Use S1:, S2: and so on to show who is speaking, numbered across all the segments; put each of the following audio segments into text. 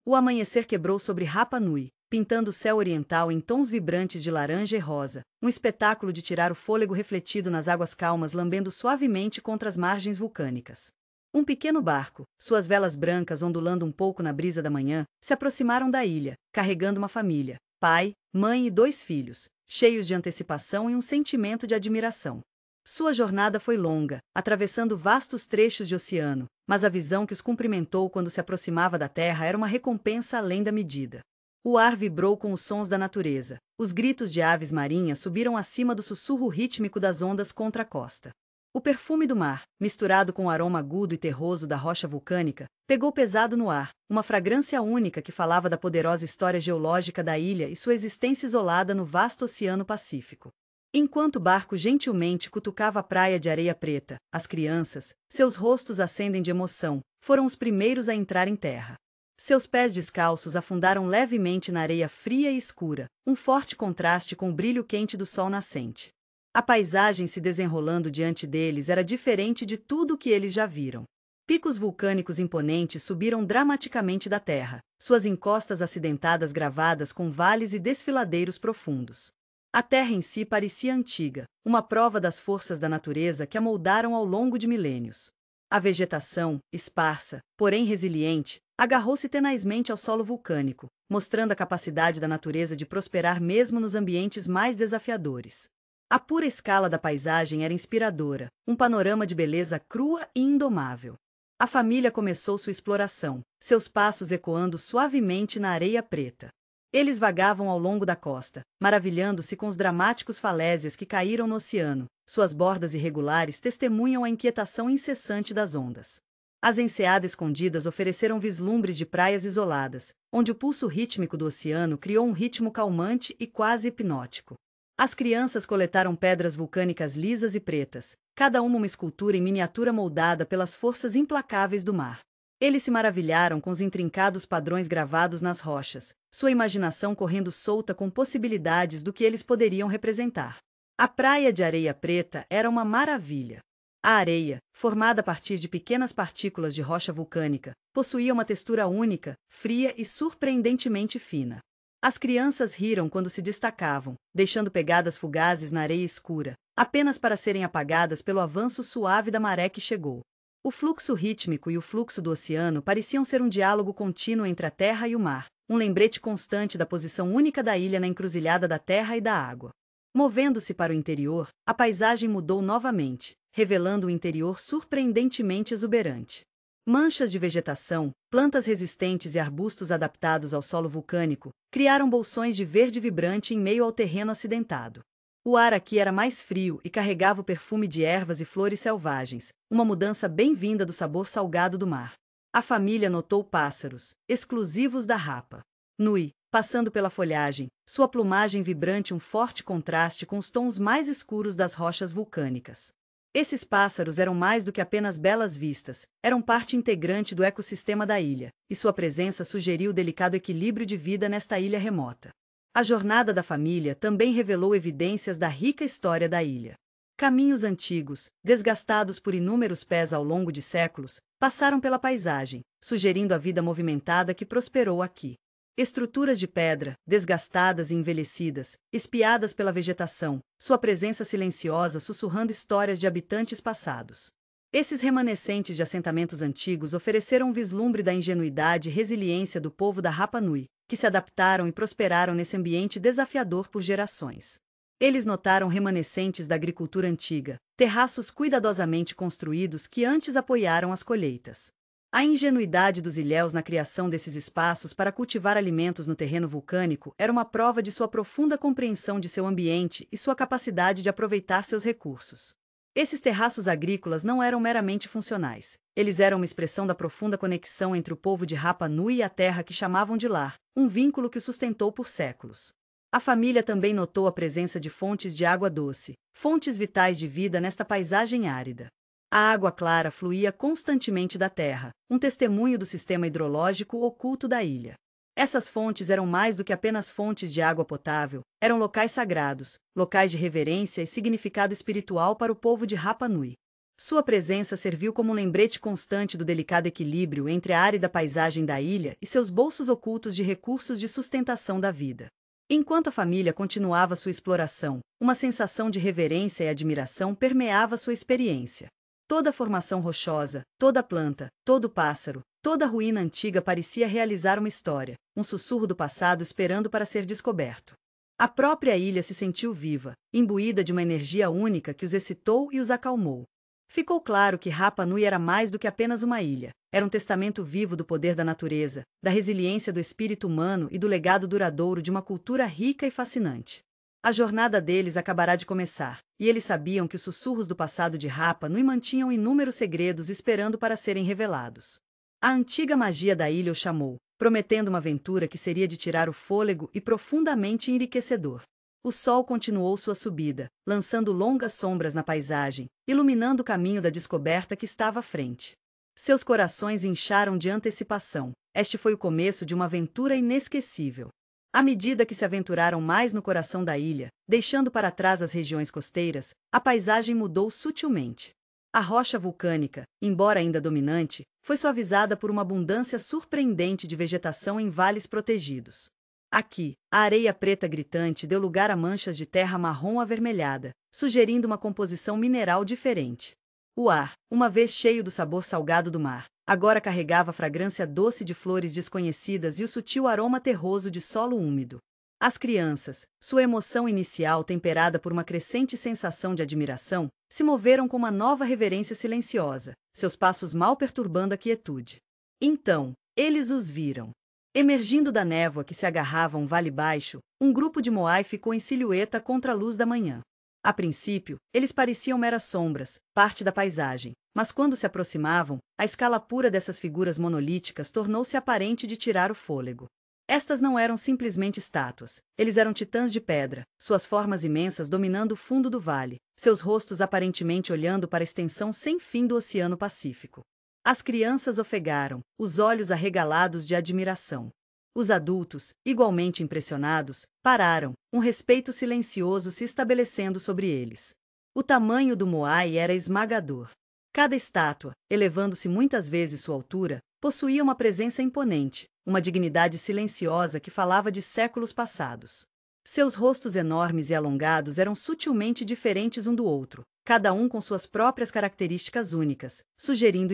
S1: O amanhecer quebrou sobre Rapa Nui, pintando o céu oriental em tons vibrantes de laranja e rosa, um espetáculo de tirar o fôlego refletido nas águas calmas lambendo suavemente contra as margens vulcânicas. Um pequeno barco, suas velas brancas ondulando um pouco na brisa da manhã, se aproximaram da ilha, carregando uma família, pai, mãe e 2 filhos, cheios de antecipação e um sentimento de admiração. Sua jornada foi longa, atravessando vastos trechos de oceano, mas a visão que os cumprimentou quando se aproximava da terra era uma recompensa além da medida. O ar vibrou com os sons da natureza, os gritos de aves marinhas subiram acima do sussurro rítmico das ondas contra a costa. O perfume do mar, misturado com o aroma agudo e terroso da rocha vulcânica, pegou pesado no ar, uma fragrância única que falava da poderosa história geológica da ilha e sua existência isolada no vasto Oceano Pacífico. Enquanto o barco gentilmente cutucava a praia de areia preta, as crianças, seus rostos acendem de emoção, foram os primeiros a entrar em terra. Seus pés descalços afundaram levemente na areia fria e escura, um forte contraste com o brilho quente do sol nascente. A paisagem se desenrolando diante deles era diferente de tudo o que eles já viram. Picos vulcânicos imponentes subiram dramaticamente da terra, suas encostas acidentadas gravadas com vales e desfiladeiros profundos. A terra em si parecia antiga, uma prova das forças da natureza que a moldaram ao longo de milênios. A vegetação, esparsa, porém resiliente, agarrou-se tenazmente ao solo vulcânico, mostrando a capacidade da natureza de prosperar mesmo nos ambientes mais desafiadores. A pura escala da paisagem era inspiradora, um panorama de beleza crua e indomável. A família começou sua exploração, seus passos ecoando suavemente na areia preta. Eles vagavam ao longo da costa, maravilhando-se com os dramáticos falésias que caíram no oceano, suas bordas irregulares testemunham a inquietação incessante das ondas. As enseadas escondidas ofereceram vislumbres de praias isoladas, onde o pulso rítmico do oceano criou um ritmo calmante e quase hipnótico. As crianças coletaram pedras vulcânicas lisas e pretas, cada uma escultura em miniatura moldada pelas forças implacáveis do mar. Eles se maravilharam com os intrincados padrões gravados nas rochas, sua imaginação correndo solta com possibilidades do que eles poderiam representar. A praia de areia preta era uma maravilha. A areia, formada a partir de pequenas partículas de rocha vulcânica, possuía uma textura única, fria e surpreendentemente fina. As crianças riram quando se destacavam, deixando pegadas fugazes na areia escura, apenas para serem apagadas pelo avanço suave da maré que chegou. O fluxo rítmico e o fluxo do oceano pareciam ser um diálogo contínuo entre a terra e o mar, um lembrete constante da posição única da ilha na encruzilhada da terra e da água. Movendo-se para o interior, a paisagem mudou novamente, revelando um interior surpreendentemente exuberante. Manchas de vegetação, plantas resistentes e arbustos adaptados ao solo vulcânico, criaram bolsões de verde vibrante em meio ao terreno acidentado. O ar aqui era mais frio e carregava o perfume de ervas e flores selvagens, uma mudança bem-vinda do sabor salgado do mar. A família notou pássaros, exclusivos da Rapa Nui, passando pela folhagem, sua plumagem vibrante um forte contraste com os tons mais escuros das rochas vulcânicas. Esses pássaros eram mais do que apenas belas vistas, eram parte integrante do ecossistema da ilha, e sua presença sugeriu o delicado equilíbrio de vida nesta ilha remota. A jornada da família também revelou evidências da rica história da ilha. Caminhos antigos, desgastados por inúmeros pés ao longo de séculos, passaram pela paisagem, sugerindo a vida movimentada que prosperou aqui. Estruturas de pedra, desgastadas e envelhecidas, espiadas pela vegetação, sua presença silenciosa sussurrando histórias de habitantes passados. Esses remanescentes de assentamentos antigos ofereceram um vislumbre da ingenuidade e resiliência do povo da Rapa Nui, que se adaptaram e prosperaram nesse ambiente desafiador por gerações. Eles notaram remanescentes da agricultura antiga, terraços cuidadosamente construídos que antes apoiaram as colheitas. A ingenuidade dos ilhéus na criação desses espaços para cultivar alimentos no terreno vulcânico era uma prova de sua profunda compreensão de seu ambiente e sua capacidade de aproveitar seus recursos. Esses terraços agrícolas não eram meramente funcionais, eles eram uma expressão da profunda conexão entre o povo de Rapa Nui e a terra que chamavam de lar, um vínculo que o sustentou por séculos. A família também notou a presença de fontes de água doce, fontes vitais de vida nesta paisagem árida. A água clara fluía constantemente da terra, um testemunho do sistema hidrológico oculto da ilha. Essas fontes eram mais do que apenas fontes de água potável, eram locais sagrados, locais de reverência e significado espiritual para o povo de Rapa Nui. Sua presença serviu como um lembrete constante do delicado equilíbrio entre a árida paisagem da ilha e seus bolsos ocultos de recursos de sustentação da vida. Enquanto a família continuava sua exploração, uma sensação de reverência e admiração permeava sua experiência. Toda a formação rochosa, toda planta, todo pássaro, toda ruína antiga parecia realizar uma história, um sussurro do passado esperando para ser descoberto. A própria ilha se sentiu viva, imbuída de uma energia única que os excitou e os acalmou. Ficou claro que Rapa Nui era mais do que apenas uma ilha. Era um testamento vivo do poder da natureza, da resiliência do espírito humano e do legado duradouro de uma cultura rica e fascinante. A jornada deles acabará de começar, e eles sabiam que os sussurros do passado de Rapa Nui mantinham inúmeros segredos esperando para serem revelados. A antiga magia da ilha o chamou, prometendo uma aventura que seria de tirar o fôlego e profundamente enriquecedor. O sol continuou sua subida, lançando longas sombras na paisagem, iluminando o caminho da descoberta que estava à frente. Seus corações incharam de antecipação. Este foi o começo de uma aventura inesquecível. À medida que se aventuraram mais no coração da ilha, deixando para trás as regiões costeiras, a paisagem mudou sutilmente. A rocha vulcânica, embora ainda dominante, foi suavizada por uma abundância surpreendente de vegetação em vales protegidos. Aqui, a areia preta gritante deu lugar a manchas de terra marrom avermelhada, sugerindo uma composição mineral diferente. O ar, uma vez cheio do sabor salgado do mar, agora carregava a fragrância doce de flores desconhecidas e o sutil aroma terroso de solo úmido. As crianças, sua emoção inicial temperada por uma crescente sensação de admiração, se moveram com uma nova reverência silenciosa, seus passos mal perturbando a quietude. Então, eles os viram. Emergindo da névoa que se agarrava a um vale baixo, um grupo de Moai ficou em silhueta contra a luz da manhã. A princípio, eles pareciam meras sombras, parte da paisagem, mas quando se aproximavam, a escala pura dessas figuras monolíticas tornou-se aparente de tirar o fôlego. Estas não eram simplesmente estátuas, eles eram titãs de pedra, suas formas imensas dominando o fundo do vale, seus rostos aparentemente olhando para a extensão sem fim do Oceano Pacífico. As crianças ofegaram, os olhos arregalados de admiração. Os adultos, igualmente impressionados, pararam, um respeito silencioso se estabelecendo sobre eles. O tamanho do Moai era esmagador. Cada estátua, elevando-se muitas vezes sua altura, possuía uma presença imponente, uma dignidade silenciosa que falava de séculos passados. Seus rostos enormes e alongados eram sutilmente diferentes um do outro, cada um com suas próprias características únicas, sugerindo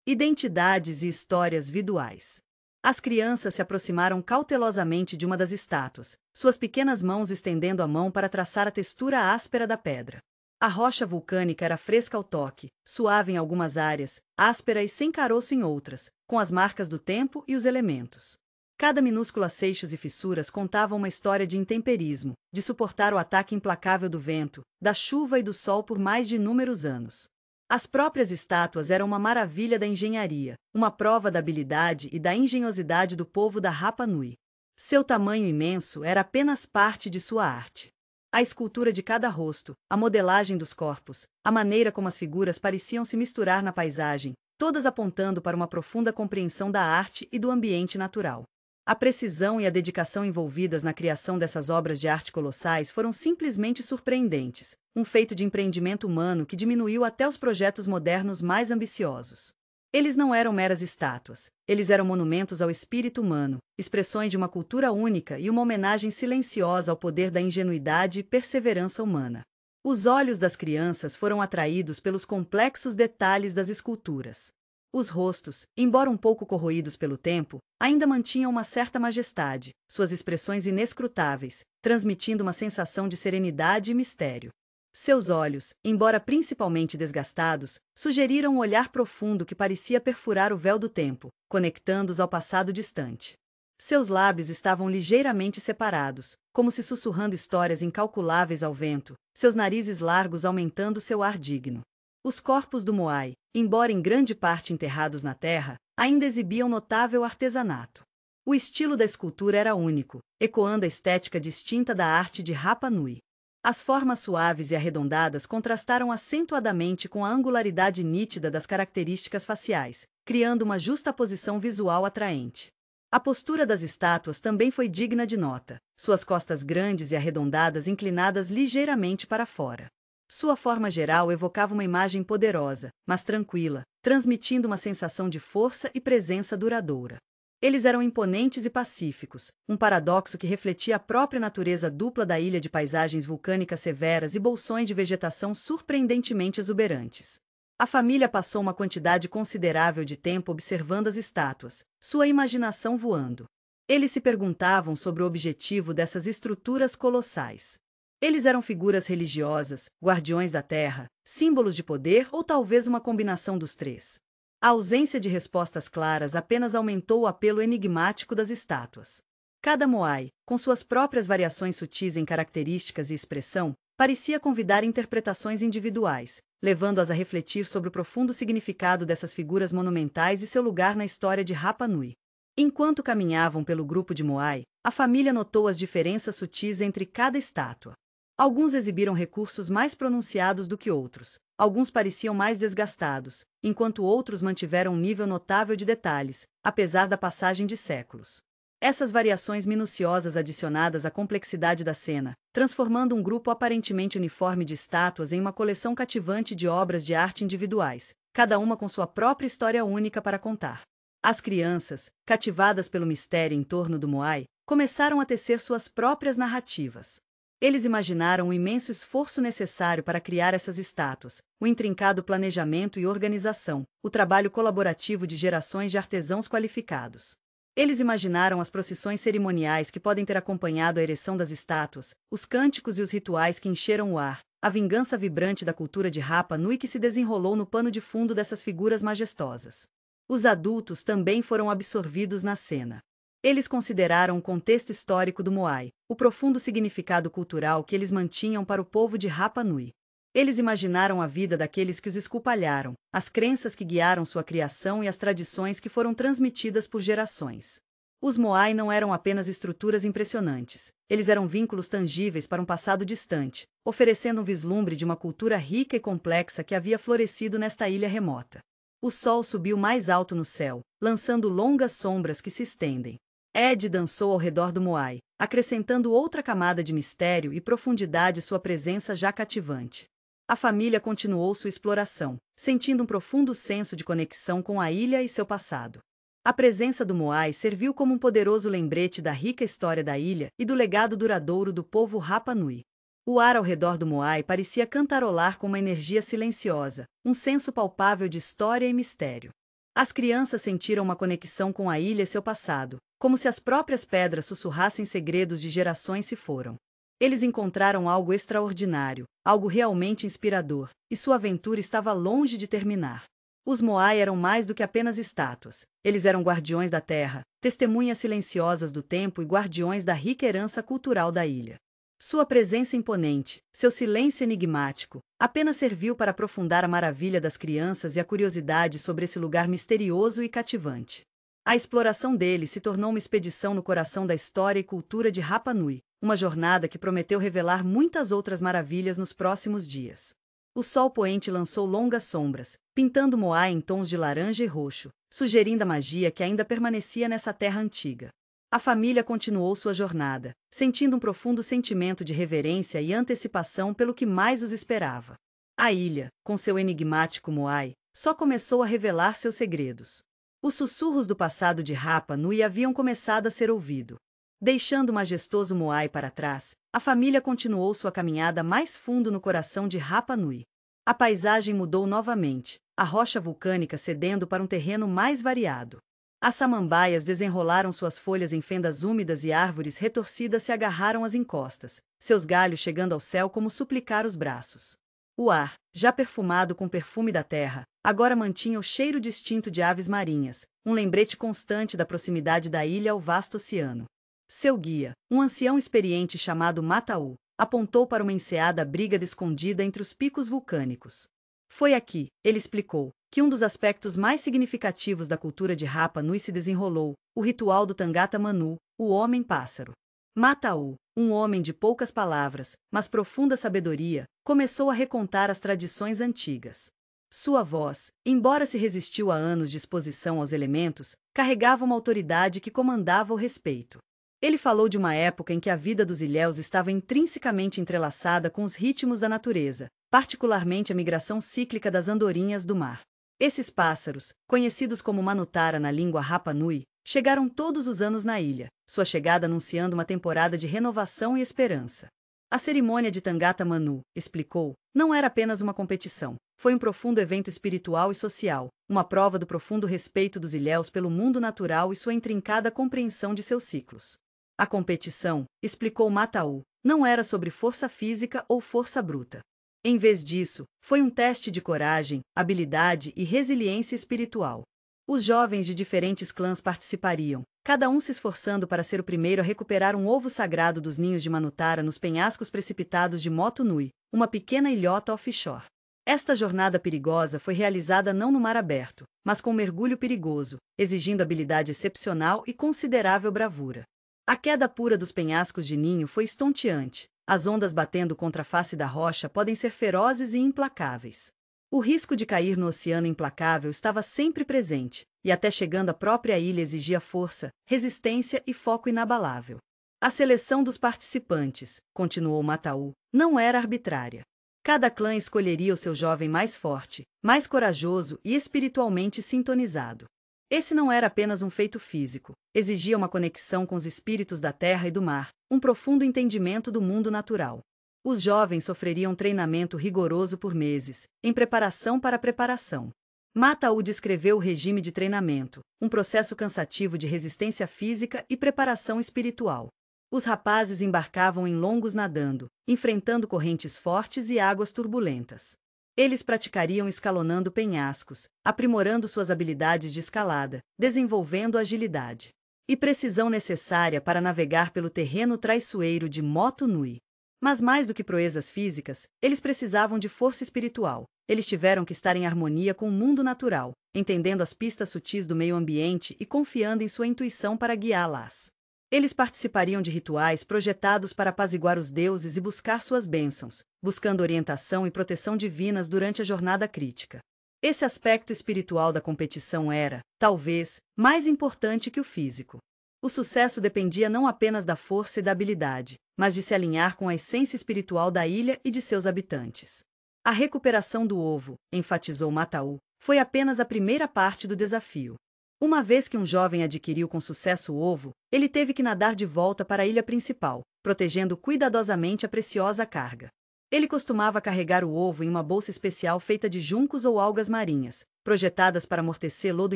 S1: identidades e histórias viduais. As crianças se aproximaram cautelosamente de uma das estátuas, suas pequenas mãos estendendo a mão para traçar a textura áspera da pedra. A rocha vulcânica era fresca ao toque, suave em algumas áreas, áspera e sem caroço em outras, com as marcas do tempo e os elementos. Cada minúscula seixos e fissuras contavam uma história de intemperismo, de suportar o ataque implacável do vento, da chuva e do sol por mais de inúmeros anos. As próprias estátuas eram uma maravilha da engenharia, uma prova da habilidade e da engenhosidade do povo da Rapa Nui. Seu tamanho imenso era apenas parte de sua arte. A escultura de cada rosto, a modelagem dos corpos, a maneira como as figuras pareciam se misturar na paisagem, todas apontando para uma profunda compreensão da arte e do ambiente natural. A precisão e a dedicação envolvidas na criação dessas obras de arte colossais foram simplesmente surpreendentes, um feito de empreendimento humano que diminuiu até os projetos modernos mais ambiciosos. Eles não eram meras estátuas, eles eram monumentos ao espírito humano, expressões de uma cultura única e uma homenagem silenciosa ao poder da ingenuidade e perseverança humana. Os olhos das crianças foram atraídos pelos complexos detalhes das esculturas. Os rostos, embora um pouco corroídos pelo tempo, ainda mantinham uma certa majestade, suas expressões inescrutáveis, transmitindo uma sensação de serenidade e mistério. Seus olhos, embora principalmente desgastados, sugeriram um olhar profundo que parecia perfurar o véu do tempo, conectando-os ao passado distante. Seus lábios estavam ligeiramente separados, como se sussurrando histórias incalculáveis ao vento, seus narizes largos aumentando seu ar digno. Os corpos do Moai, embora em grande parte enterrados na terra, ainda exibiam notável artesanato. O estilo da escultura era único, ecoando a estética distinta da arte de Rapa Nui. As formas suaves e arredondadas contrastaram acentuadamente com a angularidade nítida das características faciais, criando uma justaposição visual atraente. A postura das estátuas também foi digna de nota, suas costas grandes e arredondadas inclinadas ligeiramente para fora. Sua forma geral evocava uma imagem poderosa, mas tranquila, transmitindo uma sensação de força e presença duradoura. Eles eram imponentes e pacíficos, um paradoxo que refletia a própria natureza dupla da ilha de paisagens vulcânicas severas e bolsões de vegetação surpreendentemente exuberantes. A família passou uma quantidade considerável de tempo observando as estátuas, sua imaginação voando. Eles se perguntavam sobre o objetivo dessas estruturas colossais. Eles eram figuras religiosas, guardiões da terra, símbolos de poder ou talvez uma combinação dos três. A ausência de respostas claras apenas aumentou o apelo enigmático das estátuas. Cada moai, com suas próprias variações sutis em características e expressão, parecia convidar interpretações individuais, levando-as a refletir sobre o profundo significado dessas figuras monumentais e seu lugar na história de Rapa Nui. Enquanto caminhavam pelo grupo de moai, a família notou as diferenças sutis entre cada estátua. Alguns exibiram recursos mais pronunciados do que outros. Alguns pareciam mais desgastados, enquanto outros mantiveram um nível notável de detalhes, apesar da passagem de séculos. Essas variações minuciosas adicionadas à complexidade da cena, transformando um grupo aparentemente uniforme de estátuas em uma coleção cativante de obras de arte individuais, cada uma com sua própria história única para contar. As crianças, cativadas pelo mistério em torno do moai, começaram a tecer suas próprias narrativas. Eles imaginaram o imenso esforço necessário para criar essas estátuas, o intrincado planejamento e organização, o trabalho colaborativo de gerações de artesãos qualificados. Eles imaginaram as procissões cerimoniais que podem ter acompanhado a ereção das estátuas, os cânticos e os rituais que encheram o ar, a vingança vibrante da cultura de Rapa Nui que se desenrolou no pano de fundo dessas figuras majestosas. Os adultos também foram absorvidos na cena. Eles consideraram o contexto histórico do moai, o profundo significado cultural que eles mantinham para o povo de Rapa Nui. Eles imaginaram a vida daqueles que os esculpalharam, as crenças que guiaram sua criação e as tradições que foram transmitidas por gerações. Os moai não eram apenas estruturas impressionantes, eles eram vínculos tangíveis para um passado distante, oferecendo um vislumbre de uma cultura rica e complexa que havia florescido nesta ilha remota. O sol subiu mais alto no céu, lançando longas sombras que se estendem. Ed dançou ao redor do moai, acrescentando outra camada de mistério e profundidade sua presença já cativante. A família continuou sua exploração, sentindo um profundo senso de conexão com a ilha e seu passado. A presença do moai serviu como um poderoso lembrete da rica história da ilha e do legado duradouro do povo Rapa Nui. O ar ao redor do moai parecia cantarolar com uma energia silenciosa, um senso palpável de história e mistério. As crianças sentiram uma conexão com a ilha e seu passado, como se as próprias pedras sussurrassem segredos de gerações se foram. Eles encontraram algo extraordinário, algo realmente inspirador, e sua aventura estava longe de terminar. Os moai eram mais do que apenas estátuas, eles eram guardiões da terra, testemunhas silenciosas do tempo e guardiões da rica herança cultural da ilha. Sua presença imponente, seu silêncio enigmático, apenas serviu para aprofundar a maravilha das crianças e a curiosidade sobre esse lugar misterioso e cativante. A exploração dele se tornou uma expedição no coração da história e cultura de Rapa Nui, uma jornada que prometeu revelar muitas outras maravilhas nos próximos dias. O sol poente lançou longas sombras, pintando Moai em tons de laranja e roxo, sugerindo a magia que ainda permanecia nessa terra antiga. A família continuou sua jornada, sentindo um profundo sentimento de reverência e antecipação pelo que mais os esperava. A ilha, com seu enigmático moai, só começou a revelar seus segredos. Os sussurros do passado de Rapa Nui haviam começado a ser ouvidos. Deixando o majestoso moai para trás, a família continuou sua caminhada mais fundo no coração de Rapa Nui. A paisagem mudou novamente, a rocha vulcânica cedendo para um terreno mais variado. As samambaias desenrolaram suas folhas em fendas úmidas e árvores retorcidas se agarraram às encostas, seus galhos chegando ao céu como suplicar os braços. O ar, já perfumado com o perfume da terra, agora mantinha o cheiro distinto de aves marinhas, um lembrete constante da proximidade da ilha ao vasto oceano. Seu guia, um ancião experiente chamado Mataú, apontou para uma enseada brígida escondida entre os picos vulcânicos. Foi aqui, ele explicou, que um dos aspectos mais significativos da cultura de Rapa Nui se desenrolou, o ritual do Tangata Manu, o homem-pássaro. Mataú, um homem de poucas palavras, mas profunda sabedoria, começou a recontar as tradições antigas. Sua voz, embora se resistiu a anos de exposição aos elementos, carregava uma autoridade que comandava o respeito. Ele falou de uma época em que a vida dos ilhéus estava intrinsecamente entrelaçada com os ritmos da natureza, particularmente a migração cíclica das andorinhas do mar. Esses pássaros, conhecidos como manutara na língua Rapa Nui, chegaram todos os anos na ilha, sua chegada anunciando uma temporada de renovação e esperança. A cerimônia de Tangata Manu, explicou, não era apenas uma competição, foi um profundo evento espiritual e social, uma prova do profundo respeito dos ilhéus pelo mundo natural e sua intrincada compreensão de seus ciclos. A competição, explicou Mataú, não era sobre força física ou força bruta. Em vez disso, foi um teste de coragem, habilidade e resiliência espiritual. Os jovens de diferentes clãs participariam, cada um se esforçando para ser o primeiro a recuperar um ovo sagrado dos ninhos de Manutara nos penhascos precipitados de Motu Nui, uma pequena ilhota offshore. Esta jornada perigosa foi realizada não no mar aberto, mas com um mergulho perigoso, exigindo habilidade excepcional e considerável bravura. A queda pura dos penhascos de ninho foi estonteante, as ondas batendo contra a face da rocha podem ser ferozes e implacáveis. O risco de cair no oceano implacável estava sempre presente, e até chegando à própria ilha exigia força, resistência e foco inabalável. A seleção dos participantes, continuou Mataú, não era arbitrária. Cada clã escolheria o seu jovem mais forte, mais corajoso e espiritualmente sintonizado. Esse não era apenas um feito físico, exigia uma conexão com os espíritos da terra e do mar, um profundo entendimento do mundo natural. Os jovens sofreriam treinamento rigoroso por meses, em preparação para a preparação. Mataú descreveu o regime de treinamento, um processo cansativo de resistência física e preparação espiritual. Os rapazes embarcavam em longos nadando, enfrentando correntes fortes e águas turbulentas. Eles praticariam escalonando penhascos, aprimorando suas habilidades de escalada, desenvolvendo agilidade e precisão necessária para navegar pelo terreno traiçoeiro de Motu Nui. Mas mais do que proezas físicas, eles precisavam de força espiritual. Eles tiveram que estar em harmonia com o mundo natural, entendendo as pistas sutis do meio ambiente e confiando em sua intuição para guiá-las. Eles participariam de rituais projetados para apaziguar os deuses e buscar suas bênçãos, buscando orientação e proteção divinas durante a jornada crítica. Esse aspecto espiritual da competição era, talvez, mais importante que o físico. O sucesso dependia não apenas da força e da habilidade, mas de se alinhar com a essência espiritual da ilha e de seus habitantes. A recuperação do ovo, enfatizou Mataú, foi apenas a primeira parte do desafio. Uma vez que um jovem adquiriu com sucesso o ovo, ele teve que nadar de volta para a ilha principal, protegendo cuidadosamente a preciosa carga. Ele costumava carregar o ovo em uma bolsa especial feita de juncos ou algas marinhas, projetadas para amortecê-lo do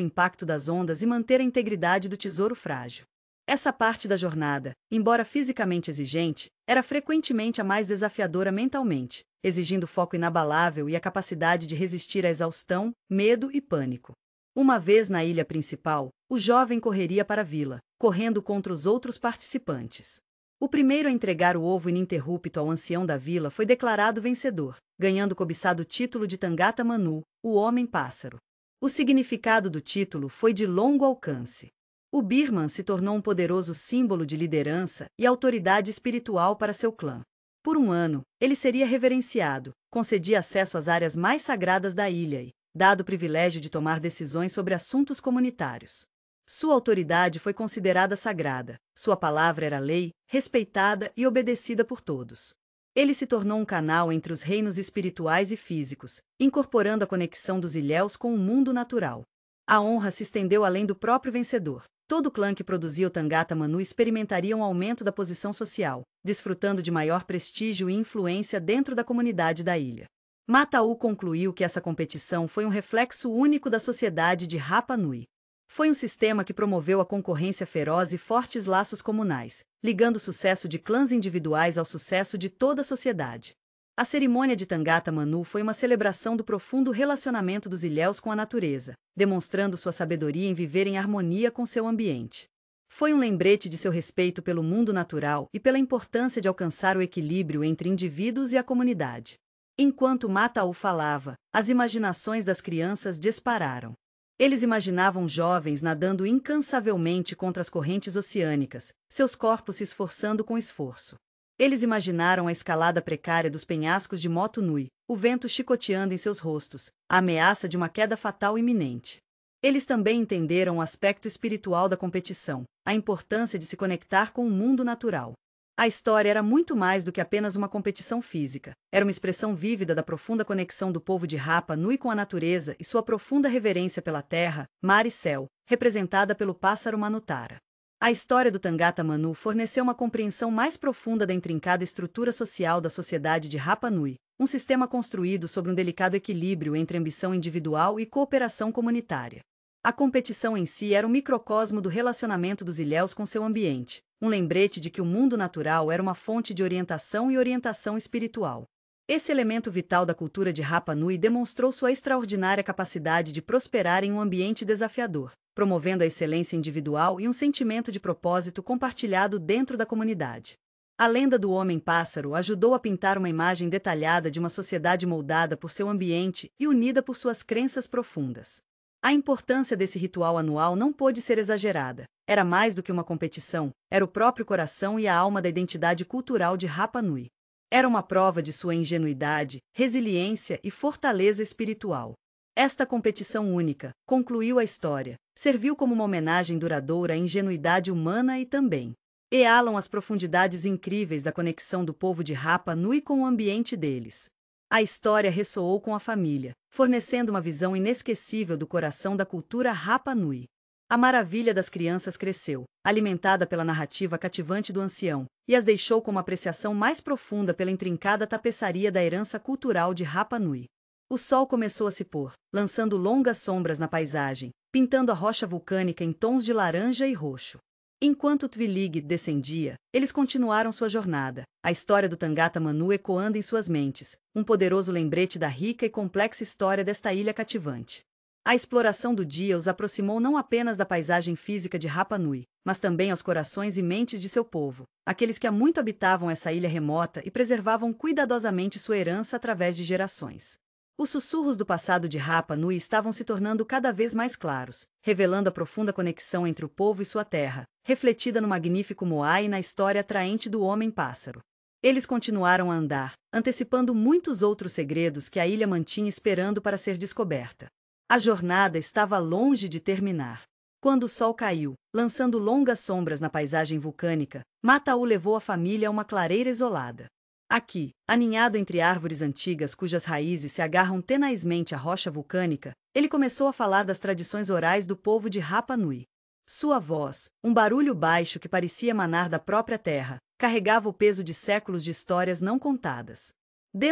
S1: impacto das ondas e manter a integridade do tesouro frágil. Essa parte da jornada, embora fisicamente exigente, era frequentemente a mais desafiadora mentalmente, exigindo foco inabalável e a capacidade de resistir à exaustão, medo e pânico. Uma vez na ilha principal, o jovem correria para a vila, correndo contra os outros participantes. O primeiro a entregar o ovo ininterrupto ao ancião da vila foi declarado vencedor, ganhando o cobiçado título de Tangata Manu, o Homem-Pássaro. O significado do título foi de longo alcance. O Birman se tornou um poderoso símbolo de liderança e autoridade espiritual para seu clã. Por um ano, ele seria reverenciado, concedia acesso às áreas mais sagradas da ilha e, dado o privilégio de tomar decisões sobre assuntos comunitários. Sua autoridade foi considerada sagrada, sua palavra era lei, respeitada e obedecida por todos. Ele se tornou um canal entre os reinos espirituais e físicos, incorporando a conexão dos ilhéus com o mundo natural. A honra se estendeu além do próprio vencedor. Todo clã que produzia o Tangata Manu experimentaria um aumento da posição social, desfrutando de maior prestígio e influência dentro da comunidade da ilha. Mataú concluiu que essa competição foi um reflexo único da sociedade de Rapa Nui. Foi um sistema que promoveu a concorrência feroz e fortes laços comunais, ligando o sucesso de clãs individuais ao sucesso de toda a sociedade. A cerimônia de Tangata Manu foi uma celebração do profundo relacionamento dos ilhéus com a natureza, demonstrando sua sabedoria em viver em harmonia com seu ambiente. Foi um lembrete de seu respeito pelo mundo natural e pela importância de alcançar o equilíbrio entre indivíduos e a comunidade. Enquanto Mataú falava, as imaginações das crianças dispararam. Eles imaginavam jovens nadando incansavelmente contra as correntes oceânicas, seus corpos se esforçando com esforço. Eles imaginaram a escalada precária dos penhascos de Motu Nui, o vento chicoteando em seus rostos, a ameaça de uma queda fatal iminente. Eles também entenderam o aspecto espiritual da competição, a importância de se conectar com o mundo natural. A história era muito mais do que apenas uma competição física. Era uma expressão vívida da profunda conexão do povo de Rapa Nui com a natureza e sua profunda reverência pela terra, mar e céu, representada pelo pássaro Manutara. A história do Tangata Manu forneceu uma compreensão mais profunda da intrincada estrutura social da sociedade de Rapa Nui, um sistema construído sobre um delicado equilíbrio entre ambição individual e cooperação comunitária. A competição em si era um microcosmo do relacionamento dos ilhéus com seu ambiente, um lembrete de que o mundo natural era uma fonte de orientação e orientação espiritual. Esse elemento vital da cultura de Rapa Nui demonstrou sua extraordinária capacidade de prosperar em um ambiente desafiador, promovendo a excelência individual e um sentimento de propósito compartilhado dentro da comunidade. A lenda do homem-pássaro ajudou a pintar uma imagem detalhada de uma sociedade moldada por seu ambiente e unida por suas crenças profundas. A importância desse ritual anual não pôde ser exagerada. Era mais do que uma competição, era o próprio coração e a alma da identidade cultural de Rapa Nui. Era uma prova de sua ingenuidade, resiliência e fortaleza espiritual. Esta competição única, concluiu a história, serviu como uma homenagem duradoura à ingenuidade humana e também realçam as profundidades incríveis da conexão do povo de Rapa Nui com o ambiente deles. A história ressoou com a família, fornecendo uma visão inesquecível do coração da cultura Rapa Nui. A maravilha das crianças cresceu, alimentada pela narrativa cativante do ancião, e as deixou com uma apreciação mais profunda pela intrincada tapeçaria da herança cultural de Rapa Nui. O sol começou a se pôr, lançando longas sombras na paisagem, pintando a rocha vulcânica em tons de laranja e roxo. Enquanto Twilig descendia, eles continuaram sua jornada, a história do Tangata Manu ecoando em suas mentes, um poderoso lembrete da rica e complexa história desta ilha cativante. A exploração do dia os aproximou não apenas da paisagem física de Rapa Nui, mas também aos corações e mentes de seu povo, aqueles que há muito habitavam essa ilha remota e preservavam cuidadosamente sua herança através de gerações. Os sussurros do passado de Rapa Nui estavam se tornando cada vez mais claros, revelando a profunda conexão entre o povo e sua terra, refletida no magnífico moai e na história atraente do homem-pássaro. Eles continuaram a andar, antecipando muitos outros segredos que a ilha mantinha esperando para ser descoberta. A jornada estava longe de terminar. Quando o sol caiu, lançando longas sombras na paisagem vulcânica, Mataú levou a família a uma clareira isolada. Aqui, aninhado entre árvores antigas cujas raízes se agarram tenazmente à rocha vulcânica, ele começou a falar das tradições orais do povo de Rapa Nui. Sua voz, um barulho baixo que parecia emanar da própria terra, carregava o peso de séculos de histórias não contadas.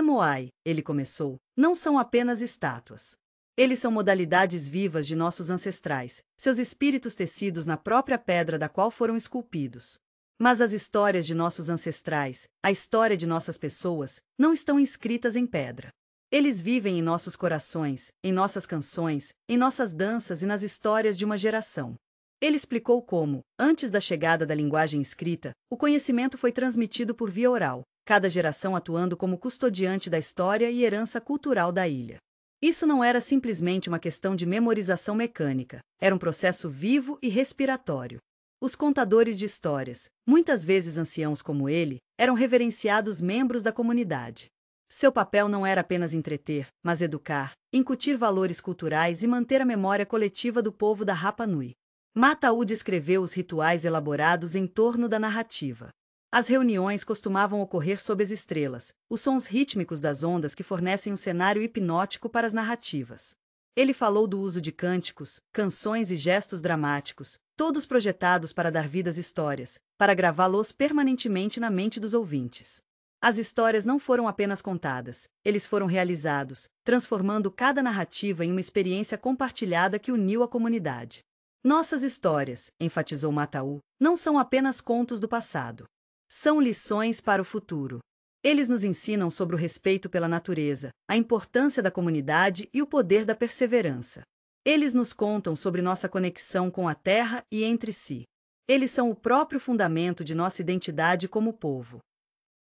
S1: Moai, ele começou, não são apenas estátuas. Eles são modalidades vivas de nossos ancestrais, seus espíritos tecidos na própria pedra da qual foram esculpidos. Mas as histórias de nossos ancestrais, a história de nossas pessoas, não estão inscritas em pedra. Eles vivem em nossos corações, em nossas canções, em nossas danças e nas histórias de uma geração. Ele explicou como, antes da chegada da linguagem escrita, o conhecimento foi transmitido por via oral, cada geração atuando como custodiante da história e herança cultural da ilha. Isso não era simplesmente uma questão de memorização mecânica, era um processo vivo e respiratório. Os contadores de histórias, muitas vezes anciãos como ele, eram reverenciados membros da comunidade. Seu papel não era apenas entreter, mas educar, incutir valores culturais e manter a memória coletiva do povo da Rapa Nui. Mataú descreveu os rituais elaborados em torno da narrativa. As reuniões costumavam ocorrer sob as estrelas, os sons rítmicos das ondas que fornecem um cenário hipnótico para as narrativas. Ele falou do uso de cânticos, canções e gestos dramáticos, todos projetados para dar vida às histórias, para gravá-los permanentemente na mente dos ouvintes. As histórias não foram apenas contadas, eles foram realizados, transformando cada narrativa em uma experiência compartilhada que uniu a comunidade. Nossas histórias, enfatizou Mataú, não são apenas contos do passado. São lições para o futuro. Eles nos ensinam sobre o respeito pela natureza, a importância da comunidade e o poder da perseverança. Eles nos contam sobre nossa conexão com a terra e entre si. Eles são o próprio fundamento de nossa identidade como povo.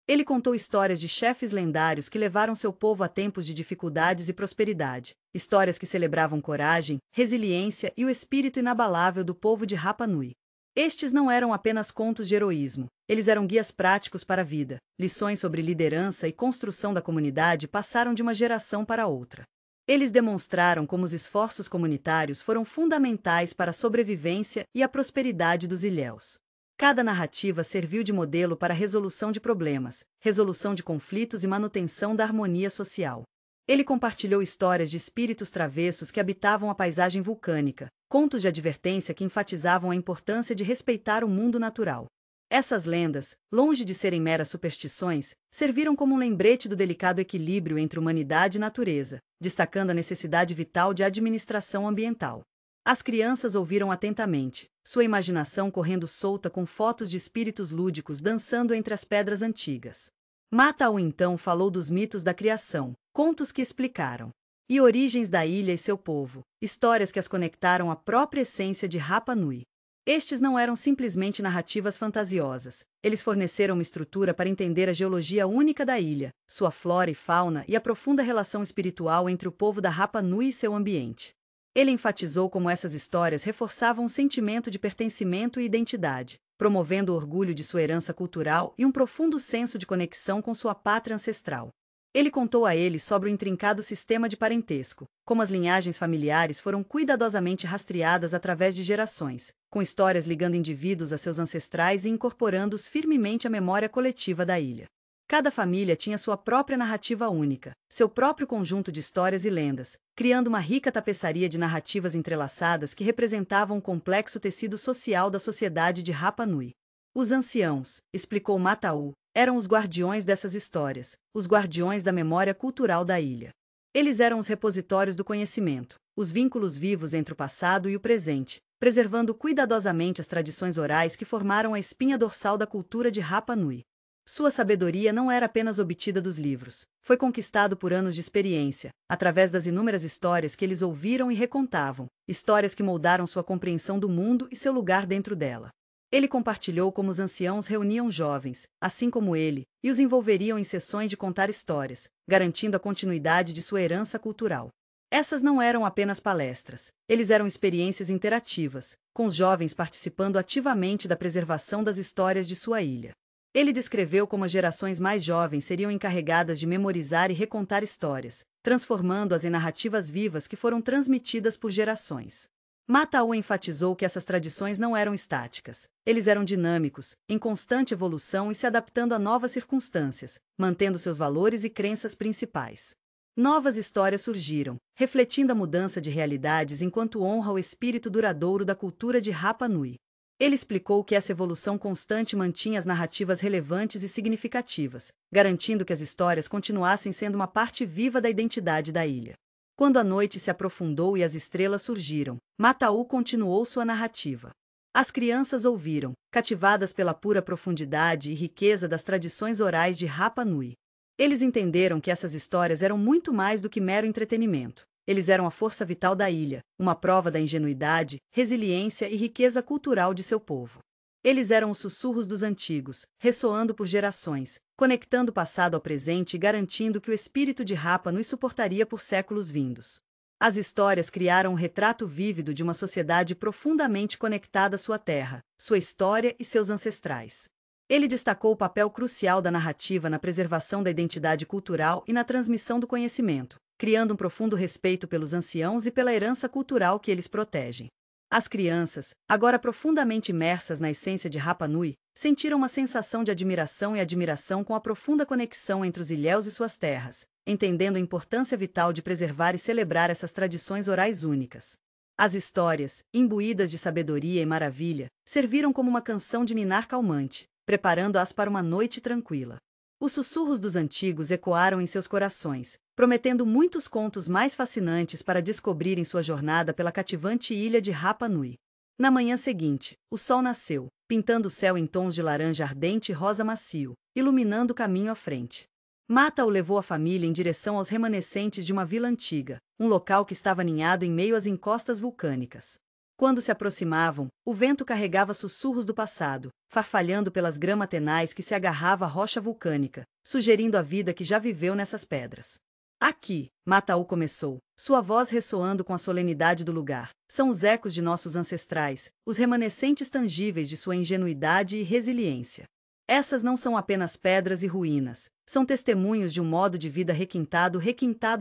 S1: Ele contou histórias de chefes lendários que levaram seu povo a tempos de dificuldades e prosperidade, histórias que celebravam coragem, resiliência e o espírito inabalável do povo de Rapa Nui. Estes não eram apenas contos de heroísmo, eles eram guias práticos para a vida, lições sobre liderança e construção da comunidade passaram de uma geração para outra. Eles demonstraram como os esforços comunitários foram fundamentais para a sobrevivência e a prosperidade dos ilhéus. Cada narrativa serviu de modelo para a resolução de problemas, resolução de conflitos e manutenção da harmonia social. Ele compartilhou histórias de espíritos travessos que habitavam a paisagem vulcânica, contos de advertência que enfatizavam a importância de respeitar o mundo natural. Essas lendas, longe de serem meras superstições, serviram como um lembrete do delicado equilíbrio entre humanidade e natureza, destacando a necessidade vital de administração ambiental. As crianças ouviram atentamente, sua imaginação correndo solta com fotos de espíritos lúdicos dançando entre as pedras antigas. Mata-o então falou dos mitos da criação, contos que explicaram e origens da ilha e seu povo, histórias que as conectaram à própria essência de Rapa Nui. Estes não eram simplesmente narrativas fantasiosas, eles forneceram uma estrutura para entender a geologia única da ilha, sua flora e fauna e a profunda relação espiritual entre o povo da Rapa Nui e seu ambiente. Ele enfatizou como essas histórias reforçavam um sentimento de pertencimento e identidade, promovendo o orgulho de sua herança cultural e um profundo senso de conexão com sua pátria ancestral. Ele contou a eles sobre o intrincado sistema de parentesco, como as linhagens familiares foram cuidadosamente rastreadas através de gerações, com histórias ligando indivíduos a seus ancestrais e incorporando-os firmemente à memória coletiva da ilha. Cada família tinha sua própria narrativa única, seu próprio conjunto de histórias e lendas, criando uma rica tapeçaria de narrativas entrelaçadas que representavam um complexo tecido social da sociedade de Rapa Nui. Os anciãos, explicou Mata-u, eram os guardiões dessas histórias, os guardiões da memória cultural da ilha. Eles eram os repositórios do conhecimento, os vínculos vivos entre o passado e o presente, preservando cuidadosamente as tradições orais que formaram a espinha dorsal da cultura de Rapa Nui. Sua sabedoria não era apenas obtida dos livros, foi conquistado por anos de experiência, através das inúmeras histórias que eles ouviram e recontavam, histórias que moldaram sua compreensão do mundo e seu lugar dentro dela. Ele compartilhou como os anciãos reuniam jovens, assim como ele, e os envolveriam em sessões de contar histórias, garantindo a continuidade de sua herança cultural. Essas não eram apenas palestras, eles eram experiências interativas, com os jovens participando ativamente da preservação das histórias de sua ilha. Ele descreveu como as gerações mais jovens seriam encarregadas de memorizar e recontar histórias, transformando-as em narrativas vivas que foram transmitidas por gerações. Mata-u enfatizou que essas tradições não eram estáticas, eles eram dinâmicos, em constante evolução e se adaptando a novas circunstâncias, mantendo seus valores e crenças principais. Novas histórias surgiram, refletindo a mudança de realidades enquanto honra o espírito duradouro da cultura de Rapa Nui. Ele explicou que essa evolução constante mantinha as narrativas relevantes e significativas, garantindo que as histórias continuassem sendo uma parte viva da identidade da ilha. Quando a noite se aprofundou e as estrelas surgiram, Mata-u continuou sua narrativa. As crianças ouviram, cativadas pela pura profundidade e riqueza das tradições orais de Rapa Nui. Eles entenderam que essas histórias eram muito mais do que mero entretenimento. Eles eram a força vital da ilha, uma prova da ingenuidade, resiliência e riqueza cultural de seu povo. Eles eram os sussurros dos antigos, ressoando por gerações, conectando o passado ao presente e garantindo que o espírito de Rapa Nui suportaria por séculos vindos. As histórias criaram um retrato vívido de uma sociedade profundamente conectada à sua terra, sua história e seus ancestrais. Ele destacou o papel crucial da narrativa na preservação da identidade cultural e na transmissão do conhecimento, criando um profundo respeito pelos anciãos e pela herança cultural que eles protegem. As crianças, agora profundamente imersas na essência de Rapa Nui, sentiram uma sensação de admiração e admiração com a profunda conexão entre os ilhéus e suas terras, entendendo a importância vital de preservar e celebrar essas tradições orais únicas. As histórias, imbuídas de sabedoria e maravilha, serviram como uma canção de ninar calmante, preparando-as para uma noite tranquila. Os sussurros dos antigos ecoaram em seus corações, prometendo muitos contos mais fascinantes para descobrirem sua jornada pela cativante ilha de Rapa Nui. Na manhã seguinte, o sol nasceu, pintando o céu em tons de laranja ardente e rosa macio, iluminando o caminho à frente. Mata-u levou a família em direção aos remanescentes de uma vila antiga, um local que estava aninhado em meio às encostas vulcânicas. Quando se aproximavam, o vento carregava sussurros do passado, farfalhando pelas grama-tenais que se agarrava à rocha vulcânica, sugerindo a vida que já viveu nessas pedras. Aqui, Mata-u começou, sua voz ressoando com a solenidade do lugar. São os ecos de nossos ancestrais, os remanescentes tangíveis de sua ingenuidade e resiliência. Essas não são apenas pedras e ruínas, são testemunhos de um modo de vida requintado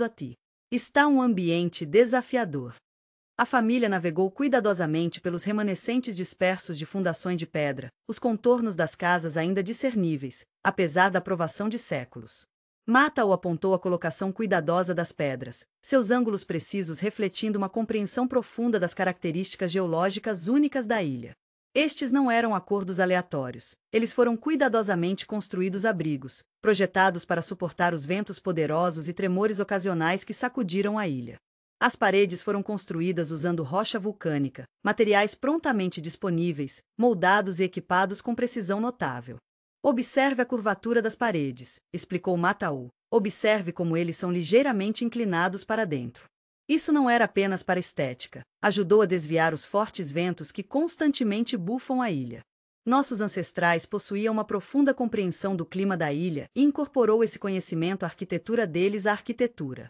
S1: a ti. Está um ambiente desafiador. A família navegou cuidadosamente pelos remanescentes dispersos de fundações de pedra, os contornos das casas ainda discerníveis, apesar da provação de séculos. Mata-o apontou a colocação cuidadosa das pedras, seus ângulos precisos refletindo uma compreensão profunda das características geológicas únicas da ilha. Estes não eram acordos aleatórios, eles foram cuidadosamente construídos abrigos, projetados para suportar os ventos poderosos e tremores ocasionais que sacudiram a ilha. As paredes foram construídas usando rocha vulcânica, materiais prontamente disponíveis, moldados e equipados com precisão notável. Observe a curvatura das paredes, explicou Mata-o. Observe como eles são ligeiramente inclinados para dentro. Isso não era apenas para estética, ajudou a desviar os fortes ventos que constantemente bufam a ilha. Nossos ancestrais possuíam uma profunda compreensão do clima da ilha e incorporou esse conhecimento à arquitetura deles à arquitetura.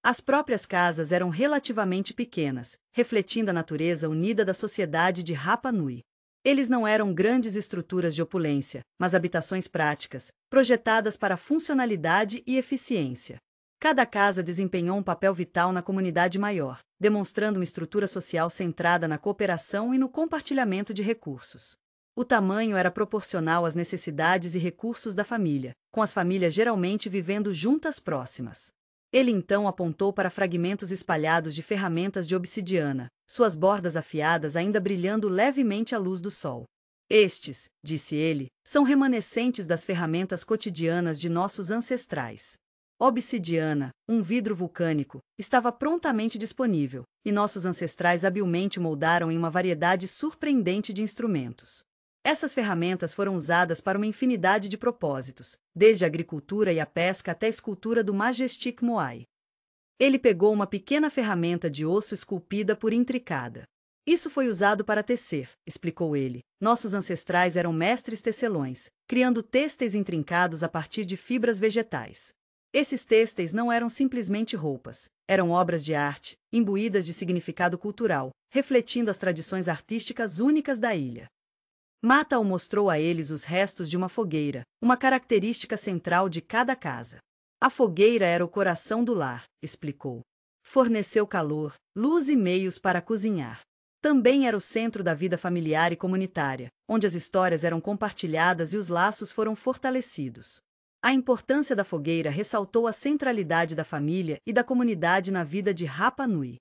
S1: As próprias casas eram relativamente pequenas, refletindo a natureza unida da sociedade de Rapa Nui. Eles não eram grandes estruturas de opulência, mas habitações práticas, projetadas para funcionalidade e eficiência. Cada casa desempenhou um papel vital na comunidade maior, demonstrando uma estrutura social centrada na cooperação e no compartilhamento de recursos. O tamanho era proporcional às necessidades e recursos da família, com as famílias geralmente vivendo juntas próximas. Ele então apontou para fragmentos espalhados de ferramentas de obsidiana, suas bordas afiadas ainda brilhando levemente à luz do sol. Estes, disse ele, são remanescentes das ferramentas cotidianas de nossos ancestrais. Obsidiana, um vidro vulcânico, estava prontamente disponível, e nossos ancestrais habilmente moldaram em uma variedade surpreendente de instrumentos. Essas ferramentas foram usadas para uma infinidade de propósitos, desde a agricultura e a pesca até a escultura do Majestic Moai. Ele pegou uma pequena ferramenta de osso esculpida por intricada. Isso foi usado para tecer, explicou ele. Nossos ancestrais eram mestres tecelões, criando têxteis intrincados a partir de fibras vegetais. Esses têxteis não eram simplesmente roupas, eram obras de arte, imbuídas de significado cultural, refletindo as tradições artísticas únicas da ilha. Mata-o mostrou a eles os restos de uma fogueira, uma característica central de cada casa. A fogueira era o coração do lar, explicou. Forneceu calor, luz e meios para cozinhar. Também era o centro da vida familiar e comunitária, onde as histórias eram compartilhadas e os laços foram fortalecidos. A importância da fogueira ressaltou a centralidade da família e da comunidade na vida de Rapa Nui.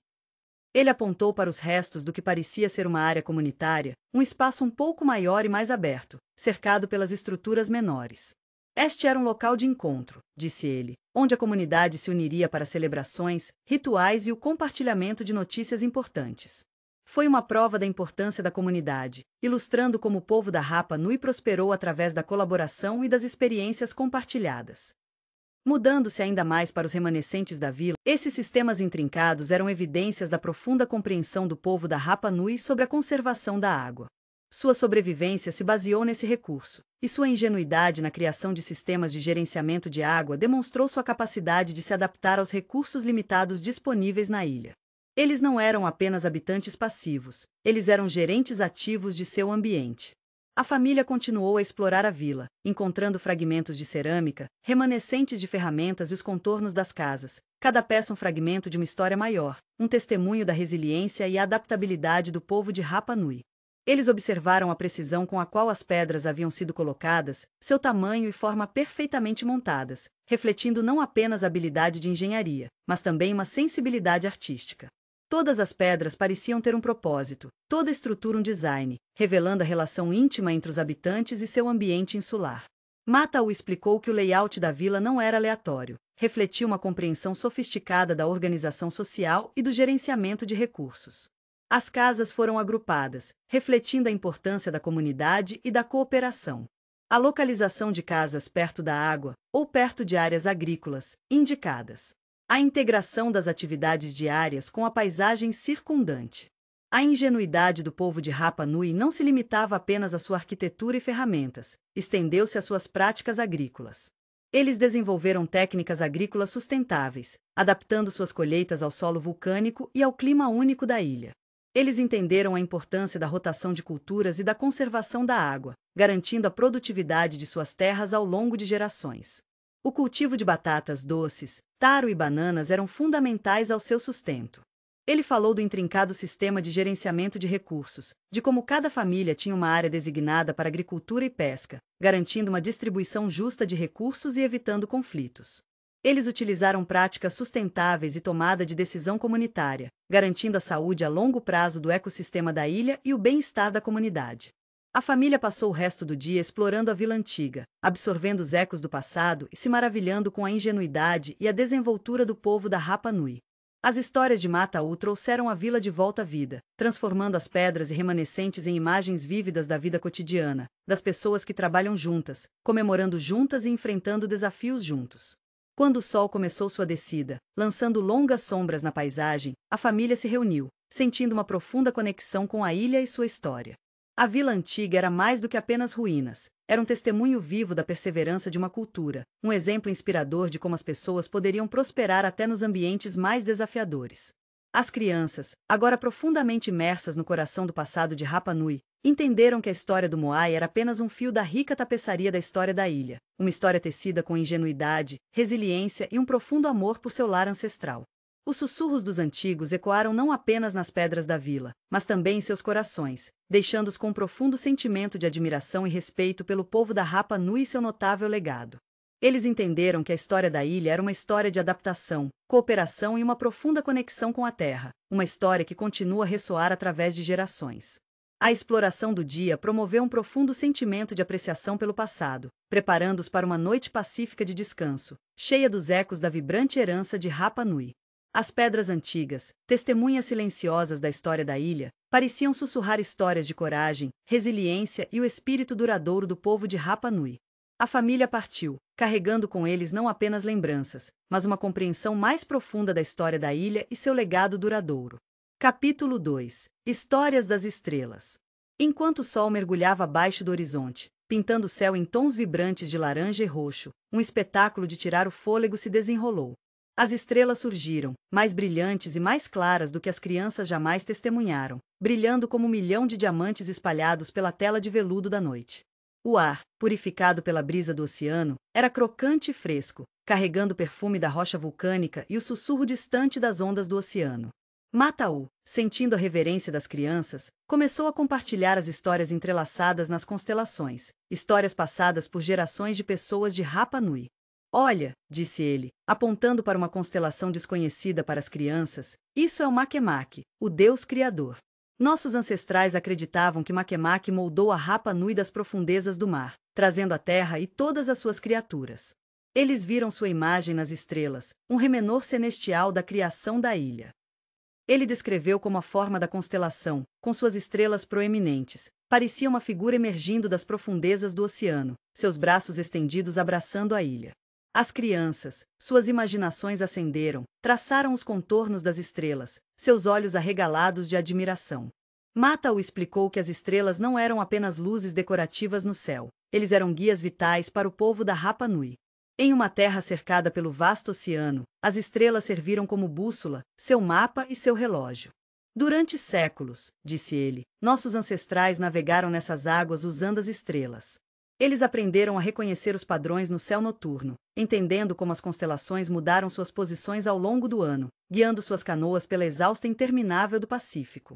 S1: Ele apontou para os restos do que parecia ser uma área comunitária, um espaço um pouco maior e mais aberto, cercado pelas estruturas menores. Este era um local de encontro, disse ele, onde a comunidade se uniria para celebrações, rituais e o compartilhamento de notícias importantes. Foi uma prova da importância da comunidade, ilustrando como o povo da Rapa Nui prosperou através da colaboração e das experiências compartilhadas. Mudando-se ainda mais para os remanescentes da vila, esses sistemas intrincados eram evidências da profunda compreensão do povo da Rapa Nui sobre a conservação da água. Sua sobrevivência se baseou nesse recurso, e sua ingenuidade na criação de sistemas de gerenciamento de água demonstrou sua capacidade de se adaptar aos recursos limitados disponíveis na ilha. Eles não eram apenas habitantes passivos, eles eram gerentes ativos de seu ambiente. A família continuou a explorar a vila, encontrando fragmentos de cerâmica, remanescentes de ferramentas e os contornos das casas, cada peça um fragmento de uma história maior, um testemunho da resiliência e adaptabilidade do povo de Rapa Nui. Eles observaram a precisão com a qual as pedras haviam sido colocadas, seu tamanho e forma perfeitamente montadas, refletindo não apenas a habilidade de engenharia, mas também uma sensibilidade artística. Todas as pedras pareciam ter um propósito, toda a estrutura um design, revelando a relação íntima entre os habitantes e seu ambiente insular. Mata-o explicou que o layout da vila não era aleatório, refletia uma compreensão sofisticada da organização social e do gerenciamento de recursos. As casas foram agrupadas, refletindo a importância da comunidade e da cooperação. A localização de casas perto da água, ou perto de áreas agrícolas, indicadas. A integração das atividades diárias com a paisagem circundante. A ingenuidade do povo de Rapa Nui não se limitava apenas à sua arquitetura e ferramentas, estendeu-se às suas práticas agrícolas. Eles desenvolveram técnicas agrícolas sustentáveis, adaptando suas colheitas ao solo vulcânico e ao clima único da ilha. Eles entenderam a importância da rotação de culturas e da conservação da água, garantindo a produtividade de suas terras ao longo de gerações. O cultivo de batatas doces, taro e bananas eram fundamentais ao seu sustento. Ele falou do intrincado sistema de gerenciamento de recursos, de como cada família tinha uma área designada para agricultura e pesca, garantindo uma distribuição justa de recursos e evitando conflitos. Eles utilizaram práticas sustentáveis e tomada de decisão comunitária, garantindo a saúde a longo prazo do ecossistema da ilha e o bem-estar da comunidade. A família passou o resto do dia explorando a vila antiga, absorvendo os ecos do passado e se maravilhando com a ingenuidade e a desenvoltura do povo da Rapa Nui. As histórias de Mata-U trouxeram a vila de volta à vida, transformando as pedras e remanescentes em imagens vívidas da vida cotidiana, das pessoas que trabalham juntas, comemorando juntas e enfrentando desafios juntos. Quando o sol começou sua descida, lançando longas sombras na paisagem, a família se reuniu, sentindo uma profunda conexão com a ilha e sua história. A vila antiga era mais do que apenas ruínas, era um testemunho vivo da perseverança de uma cultura, um exemplo inspirador de como as pessoas poderiam prosperar até nos ambientes mais desafiadores. As crianças, agora profundamente imersas no coração do passado de Rapa Nui, entenderam que a história do Moai era apenas um fio da rica tapeçaria da história da ilha, uma história tecida com ingenuidade, resiliência e um profundo amor por seu lar ancestral. Os sussurros dos antigos ecoaram não apenas nas pedras da vila, mas também em seus corações, deixando-os com um profundo sentimento de admiração e respeito pelo povo da Rapa Nui e seu notável legado. Eles entenderam que a história da ilha era uma história de adaptação, cooperação e uma profunda conexão com a terra, uma história que continua a ressoar através de gerações. A exploração do dia promoveu um profundo sentimento de apreciação pelo passado, preparando-os para uma noite pacífica de descanso, cheia dos ecos da vibrante herança de Rapa Nui. As pedras antigas, testemunhas silenciosas da história da ilha, pareciam sussurrar histórias de coragem, resiliência e o espírito duradouro do povo de Rapa Nui. A família partiu, carregando com eles não apenas lembranças, mas uma compreensão mais profunda da história da ilha e seu legado duradouro. Capítulo 2 – Histórias das Estrelas. Enquanto o sol mergulhava abaixo do horizonte, pintando o céu em tons vibrantes de laranja e roxo, um espetáculo de tirar o fôlego se desenrolou. As estrelas surgiram, mais brilhantes e mais claras do que as crianças jamais testemunharam, brilhando como 1 milhão de diamantes espalhados pela tela de veludo da noite. O ar, purificado pela brisa do oceano, era crocante e fresco, carregando o perfume da rocha vulcânica e o sussurro distante das ondas do oceano. Mata-U, sentindo a reverência das crianças, começou a compartilhar as histórias entrelaçadas nas constelações, histórias passadas por gerações de pessoas de Rapa Nui. Olha, disse ele, apontando para uma constelação desconhecida para as crianças, isso é o Makemake, o Deus Criador. Nossos ancestrais acreditavam que Makemake moldou a Rapa Nui das profundezas do mar, trazendo a terra e todas as suas criaturas. Eles viram sua imagem nas estrelas, um remenor celestial da criação da ilha. Ele descreveu como a forma da constelação, com suas estrelas proeminentes, parecia uma figura emergindo das profundezas do oceano, seus braços estendidos abraçando a ilha. As crianças, suas imaginações acenderam, traçaram os contornos das estrelas, seus olhos arregalados de admiração. Mata-U explicou que as estrelas não eram apenas luzes decorativas no céu, eles eram guias vitais para o povo da Rapa Nui. Em uma terra cercada pelo vasto oceano, as estrelas serviram como bússola, seu mapa e seu relógio. Durante séculos, disse ele, nossos ancestrais navegaram nessas águas usando as estrelas. Eles aprenderam a reconhecer os padrões no céu noturno, entendendo como as constelações mudaram suas posições ao longo do ano, guiando suas canoas pela exausta interminável do Pacífico.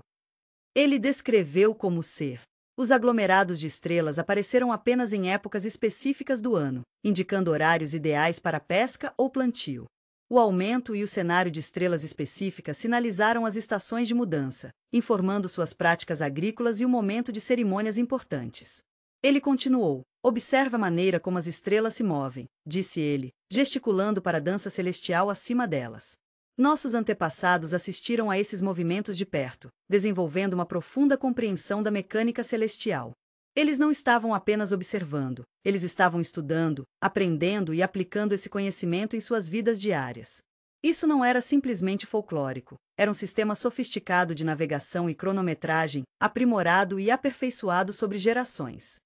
S1: Ele descreveu como ser. Os aglomerados de estrelas apareceram apenas em épocas específicas do ano, indicando horários ideais para pesca ou plantio. O aumento e o cenário de estrelas específicas sinalizaram as estações de mudança, informando suas práticas agrícolas e o momento de cerimônias importantes. Ele continuou, observa a maneira como as estrelas se movem, disse ele, gesticulando para a dança celestial acima delas. Nossos antepassados assistiram a esses movimentos de perto, desenvolvendo uma profunda compreensão da mecânica celestial. Eles não estavam apenas observando, eles estavam estudando, aprendendo e aplicando esse conhecimento em suas vidas diárias. Isso não era simplesmente folclórico, era um sistema sofisticado de navegação e cronometragem, aprimorado e aperfeiçoado sobre gerações.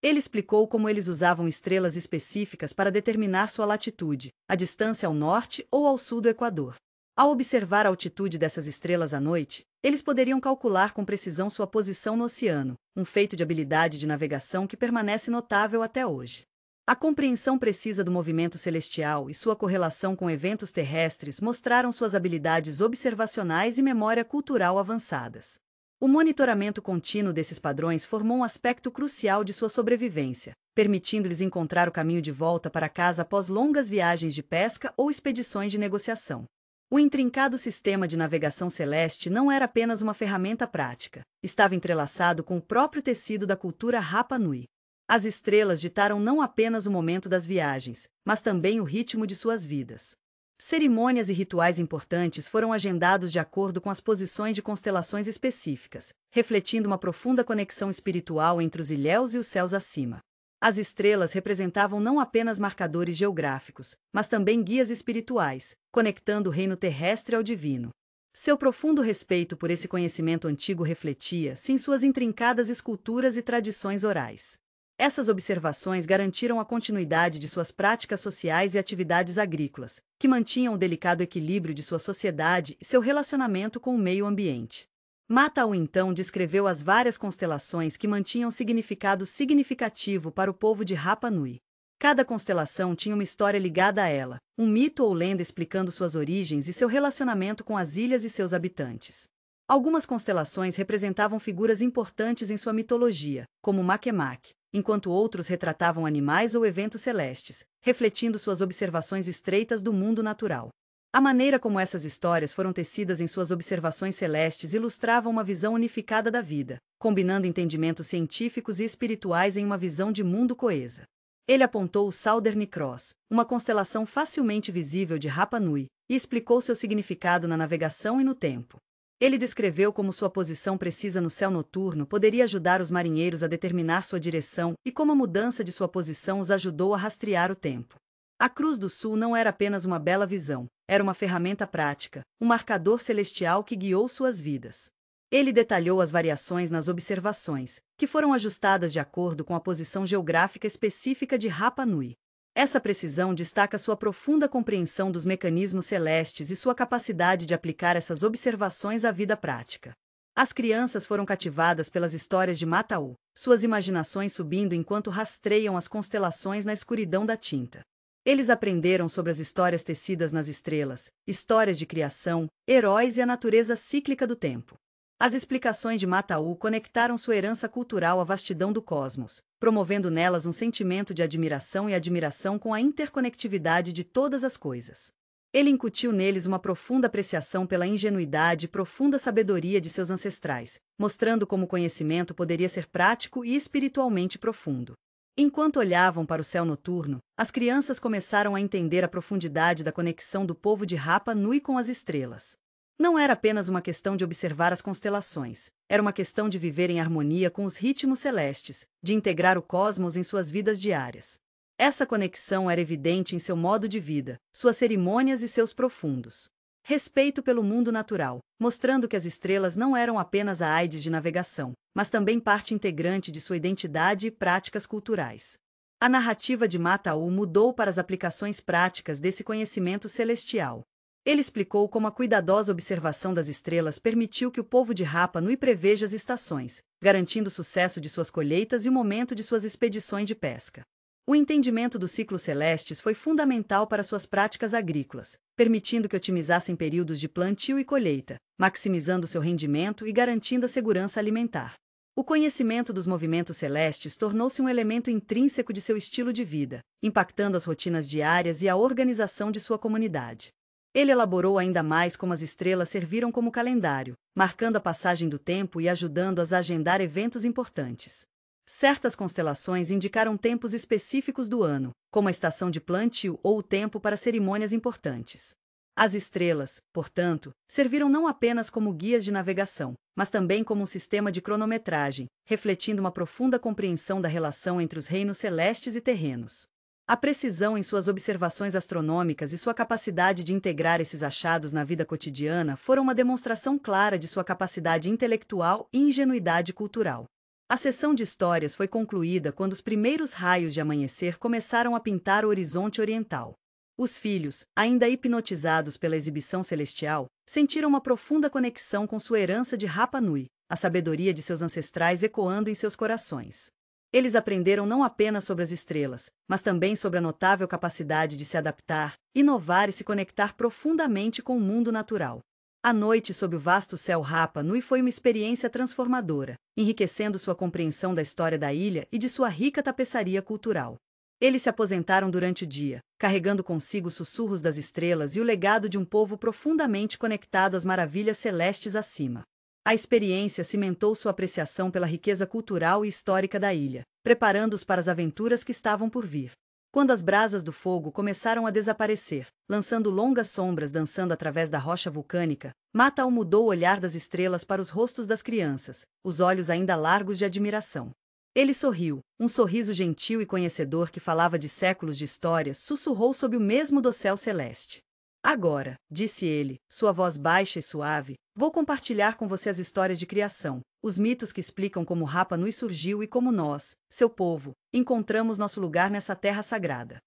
S1: Ele explicou como eles usavam estrelas específicas para determinar sua latitude, a distância ao norte ou ao sul do Equador. Ao observar a altitude dessas estrelas à noite, eles poderiam calcular com precisão sua posição no oceano, um feito de habilidade de navegação que permanece notável até hoje. A compreensão precisa do movimento celestial e sua correlação com eventos terrestres mostraram suas habilidades observacionais e memória cultural avançadas. O monitoramento contínuo desses padrões formou um aspecto crucial de sua sobrevivência, permitindo-lhes encontrar o caminho de volta para casa após longas viagens de pesca ou expedições de negociação. O intrincado sistema de navegação celeste não era apenas uma ferramenta prática, estava entrelaçado com o próprio tecido da cultura Rapa Nui. As estrelas ditaram não apenas o momento das viagens, mas também o ritmo de suas vidas. Cerimônias e rituais importantes foram agendados de acordo com as posições de constelações específicas, refletindo uma profunda conexão espiritual entre os ilhéus e os céus acima. As estrelas representavam não apenas marcadores geográficos, mas também guias espirituais, conectando o reino terrestre ao divino. Seu profundo respeito por esse conhecimento antigo refletia-se em suas intrincadas esculturas e tradições orais. Essas observações garantiram a continuidade de suas práticas sociais e atividades agrícolas, que mantinham o delicado equilíbrio de sua sociedade e seu relacionamento com o meio ambiente. Mata-o então descreveu as várias constelações que mantinham significado significativo para o povo de Rapa Nui. Cada constelação tinha uma história ligada a ela, um mito ou lenda explicando suas origens e seu relacionamento com as ilhas e seus habitantes. Algumas constelações representavam figuras importantes em sua mitologia, como Makemake, enquanto outros retratavam animais ou eventos celestes, refletindo suas observações estreitas do mundo natural. A maneira como essas histórias foram tecidas em suas observações celestes ilustrava uma visão unificada da vida, combinando entendimentos científicos e espirituais em uma visão de mundo coesa. Ele apontou o Southern Cross, uma constelação facilmente visível de Rapa Nui, e explicou seu significado na navegação e no tempo. Ele descreveu como sua posição precisa no céu noturno poderia ajudar os marinheiros a determinar sua direção e como a mudança de sua posição os ajudou a rastrear o tempo. A Cruz do Sul não era apenas uma bela visão, era uma ferramenta prática, um marcador celestial que guiou suas vidas. Ele detalhou as variações nas observações, que foram ajustadas de acordo com a posição geográfica específica de Rapa Nui. Essa precisão destaca sua profunda compreensão dos mecanismos celestes e sua capacidade de aplicar essas observações à vida prática. As crianças foram cativadas pelas histórias de Mata-U, suas imaginações subindo enquanto rastreiam as constelações na escuridão da tinta. Eles aprenderam sobre as histórias tecidas nas estrelas, histórias de criação, heróis e a natureza cíclica do tempo. As explicações de Mata-U conectaram sua herança cultural à vastidão do cosmos, promovendo nelas um sentimento de admiração e admiração com a interconectividade de todas as coisas. Ele incutiu neles uma profunda apreciação pela ingenuidade e profunda sabedoria de seus ancestrais, mostrando como o conhecimento poderia ser prático e espiritualmente profundo. Enquanto olhavam para o céu noturno, as crianças começaram a entender a profundidade da conexão do povo de Rapa Nui com as estrelas. Não era apenas uma questão de observar as constelações, era uma questão de viver em harmonia com os ritmos celestes, de integrar o cosmos em suas vidas diárias. Essa conexão era evidente em seu modo de vida, suas cerimônias e seus profundos respeito pelo mundo natural, mostrando que as estrelas não eram apenas a aides de navegação, mas também parte integrante de sua identidade e práticas culturais. A narrativa de Mata-U mudou para as aplicações práticas desse conhecimento celestial. Ele explicou como a cuidadosa observação das estrelas permitiu que o povo de Rapa Nui preveja as estações, garantindo o sucesso de suas colheitas e o momento de suas expedições de pesca. O entendimento dos ciclos celestes foi fundamental para suas práticas agrícolas, permitindo que otimizassem períodos de plantio e colheita, maximizando seu rendimento e garantindo a segurança alimentar. O conhecimento dos movimentos celestes tornou-se um elemento intrínseco de seu estilo de vida, impactando as rotinas diárias e a organização de sua comunidade. Ele elaborou ainda mais como as estrelas serviram como calendário, marcando a passagem do tempo e ajudando-as a agendar eventos importantes. Certas constelações indicaram tempos específicos do ano, como a estação de plantio ou o tempo para cerimônias importantes. As estrelas, portanto, serviram não apenas como guias de navegação, mas também como um sistema de cronometragem, refletindo uma profunda compreensão da relação entre os reinos celestes e terrenos. A precisão em suas observações astronômicas e sua capacidade de integrar esses achados na vida cotidiana foram uma demonstração clara de sua capacidade intelectual e ingenuidade cultural. A sessão de histórias foi concluída quando os primeiros raios de amanhecer começaram a pintar o horizonte oriental. Os filhos, ainda hipnotizados pela exibição celestial, sentiram uma profunda conexão com sua herança de Rapa Nui, a sabedoria de seus ancestrais ecoando em seus corações. Eles aprenderam não apenas sobre as estrelas, mas também sobre a notável capacidade de se adaptar, inovar e se conectar profundamente com o mundo natural. A noite sob o vasto céu Rapa Nui foi uma experiência transformadora, enriquecendo sua compreensão da história da ilha e de sua rica tapeçaria cultural. Eles se aposentaram durante o dia, carregando consigo os sussurros das estrelas e o legado de um povo profundamente conectado às maravilhas celestes acima. A experiência cimentou sua apreciação pela riqueza cultural e histórica da ilha, preparando-os para as aventuras que estavam por vir. Quando as brasas do fogo começaram a desaparecer, lançando longas sombras dançando através da rocha vulcânica, Matao mudou o olhar das estrelas para os rostos das crianças, os olhos ainda largos de admiração. Ele sorriu, um sorriso gentil e conhecedor que falava de séculos de histórias, sussurrou sob o mesmo dossel celeste. Agora, disse ele, sua voz baixa e suave, vou compartilhar com você as histórias de criação, os mitos que explicam como Rapa Nui surgiu e como nós, seu povo, encontramos nosso lugar nessa terra sagrada.